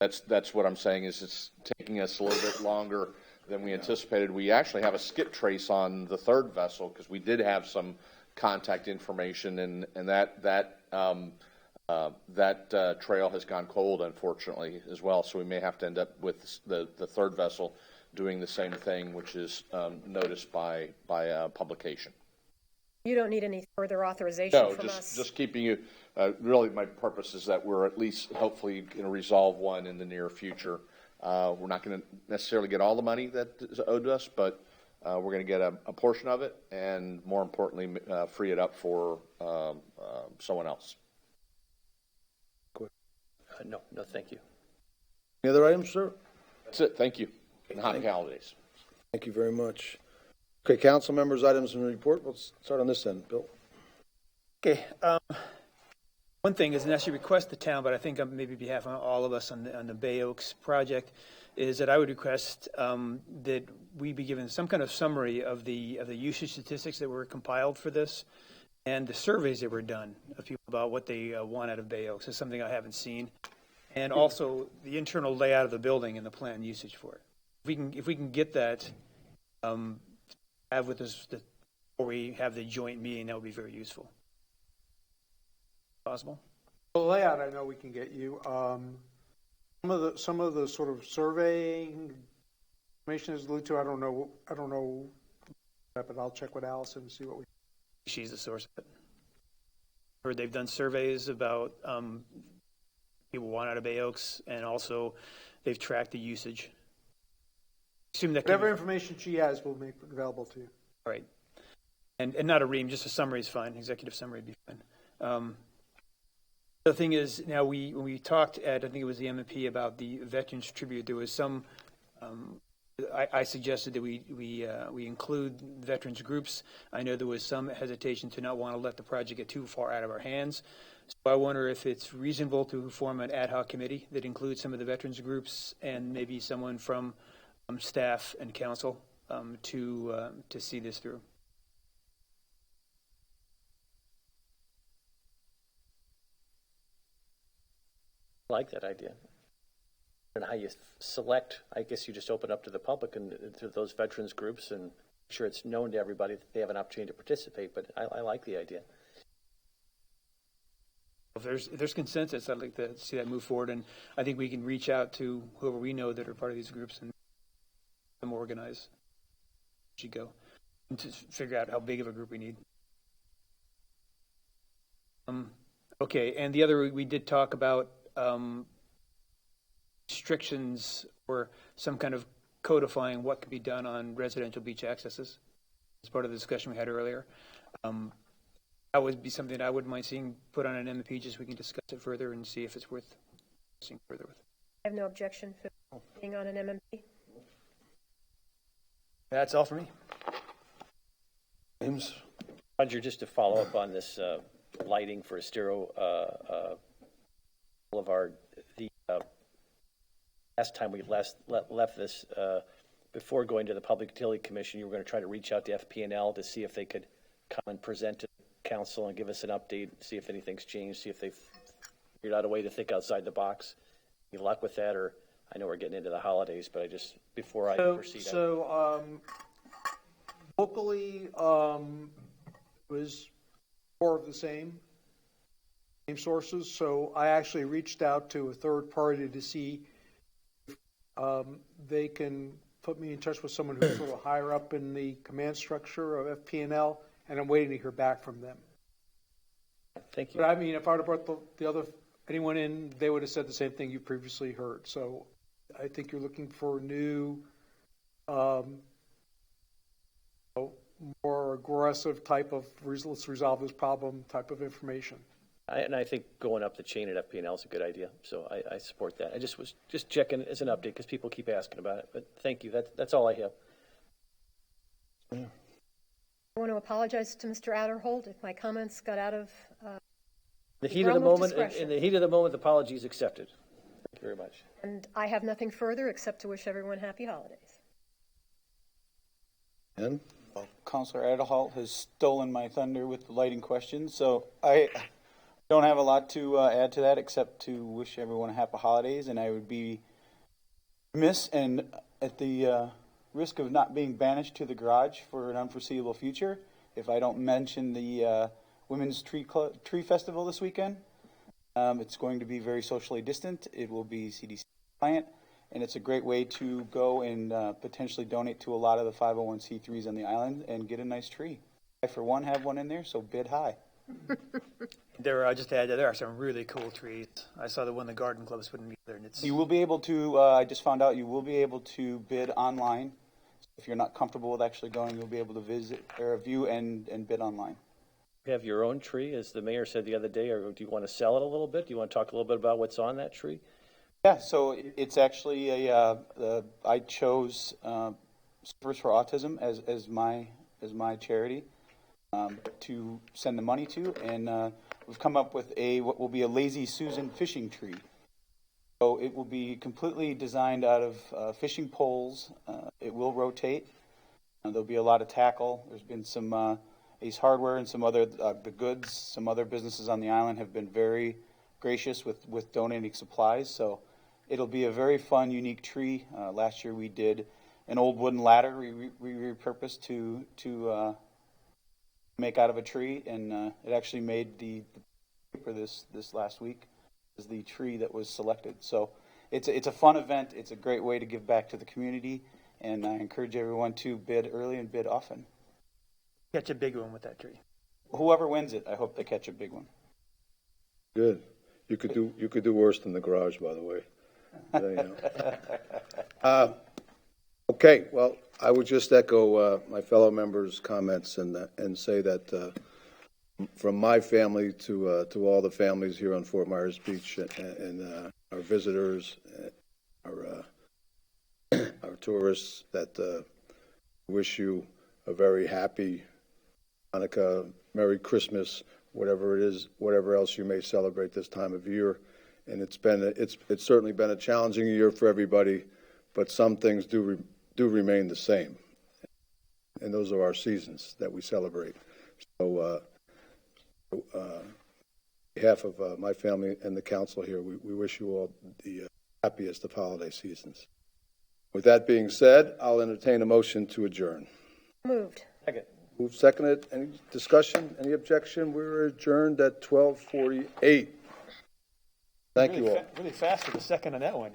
That's what I'm saying is it's taking us a little bit longer than we anticipated. We actually have a skip trace on the 3rd vessel because we did have some contact information, and that trail has gone cold, unfortunately, as well. So we may have to end up with the 3rd vessel doing the same thing, which is noticed by publication. You don't need any further authorization from us. No, just keeping you. Really, my purpose is that we're at least hopefully going to resolve one in the near future. We're not going to necessarily get all the money that is owed to us, but we're going to get a portion of it, and more importantly, free it up for someone else. No, thank you. Any other items, sir? That's it. Thank you. And happy holidays. Thank you very much. Okay, council members, items in the report. Let's start on this end. Bill. Okay. One thing is, and actually request the town, but I think on maybe behalf of all of us on the Bay Oaks project, is that I would request that we be given some kind of summary of the usage statistics that were compiled for this, and the surveys that were done of people about what they want out of Bay Oaks. It's something I haven't seen, and also the internal layout of the building and the planned usage for it. If we can get that, have with us before we have the joint meeting, that would be very useful. Possible? The layout, I know we can get you. Some of the sort of surveying information is alluded to. I don't know, but I'll check with Allison and see what we. She's the source of it. Heard they've done surveys about people want out of Bay Oaks, and also they've tracked the usage. assume that. Whatever information she has, we'll make available to you. All right. And not a ream, just a summary is fine. Executive summary would be fine. The thing is, now when we talked at, I think it was the M&P about the Veterans Tribute, there was some, I suggested that we include veterans groups. I know there was some hesitation to not want to let the project get too far out of our hands. So I wonder if it's reasonable to form an ad hoc committee that includes some of the veterans groups and maybe someone from staff and council to see this through. I like that idea. And how you select, I guess you just open up to the public and to those veterans groups and make sure it's known to everybody that they have an opportunity to participate, but I like the idea. If there's consensus, I'd like to see that move forward, and I think we can reach out to whoever we know that are part of these groups and them organize. Should go and to figure out how big of a group we need. Okay, and the other, we did talk about restrictions or some kind of codifying what could be done on residential beach accesses as part of the discussion we had earlier. That would be something that I wouldn't mind seeing put on an MP, just so we can discuss it further and see if it's worth discussing further with. I have no objection for being on an MMP. That's all for me. James? Roger, just to follow up on this lighting for Estero, all of our, last time we left this, before going to the Public Utility Commission, you were going to try to reach out to FP&L to see if they could come and present to council and give us an update, see if anything's changed, see if they've figured out a way to think outside the box. Any luck with that? Or I know we're getting into the holidays, but before I proceed. Locally, was more of the same sources. So I actually reached out to a third party to see if they can put me in touch with someone who's sort of higher up in the command structure of FP&L, and I'm waiting to hear back from them. Thank you. But I mean, if I would have brought anyone in, they would have said the same thing you previously heard. So I think you're looking for new, more aggressive type of let's resolve this problem type of information. And I think going up the chain at FP&L is a good idea. So I support that. I was just checking as an update because people keep asking about it. But thank you. That's all I have. I want to apologize to Mr. Adderholt if my comments got out of In the heat of the moment, the apology is accepted. Thank you very much. And I have nothing further except to wish everyone happy holidays. And? Well, Councilor Adderholt has stolen my thunder with the lighting question, so I don't have a lot to add to that except to wish everyone happy holidays, and I would be remiss and at the risk of not being banished to the garage for an unforeseeable future if I don't mention the Women's Tree Festival this weekend. It's going to be very socially distant. It will be CDC compliant, and it's a great way to go and potentially donate to a lot of the 501c3s on the island and get a nice tree. I, for one, have one in there, so bid high. Just to add that there are some really cool trees. I saw the one the garden club's putting together, and it's. You will be able to. I just found out you will be able to bid online. So if you're not comfortable with actually going, you'll be able to visit or view and bid online. You have your own tree, as the mayor said the other day, or do you want to sell it a little bit? Do you want to talk a little bit about what's on that tree? Yeah, so it's actually I chose Surfers for Autism as my charity to send the money to, and we've come up with what will be a Lazy Susan fishing tree. So it will be completely designed out of fishing poles. It will rotate. There'll be a lot of tackle. There's been some Ace Hardware and some other the goods. Some other businesses on the island have been very gracious with donating supplies. So it'll be a very fun, unique tree. Last year we did an old wooden ladder we repurposed to make out of a tree, and it actually made the paper this last week as the tree that was selected. So it's a fun event. It's a great way to give back to the community, and I encourage everyone to bid early and bid often. Catch a big one with that tree. Whoever wins it, I hope they catch a big one. Good. You could do worse than the garage, by the way. But anyhow. Okay, well, I would just echo my fellow members' comments and say that from my family to all the families here on Fort Myers Beach and our visitors, our tourists, that wish you a very happy Hanukkah, Merry Christmas, whatever it is, whatever else you may celebrate this time of year. And it's certainly been a challenging year for everybody, but some things do remain the same. And those are our seasons that we celebrate. So on behalf of my family and the council here, we wish you all the happiest of holiday seasons. With that being said, I'll entertain a motion to adjourn. Moved. Second. Moved, seconded. Any discussion? Any objection? We're adjourned at 12:48. Thank you all. Really fast for the second on that one.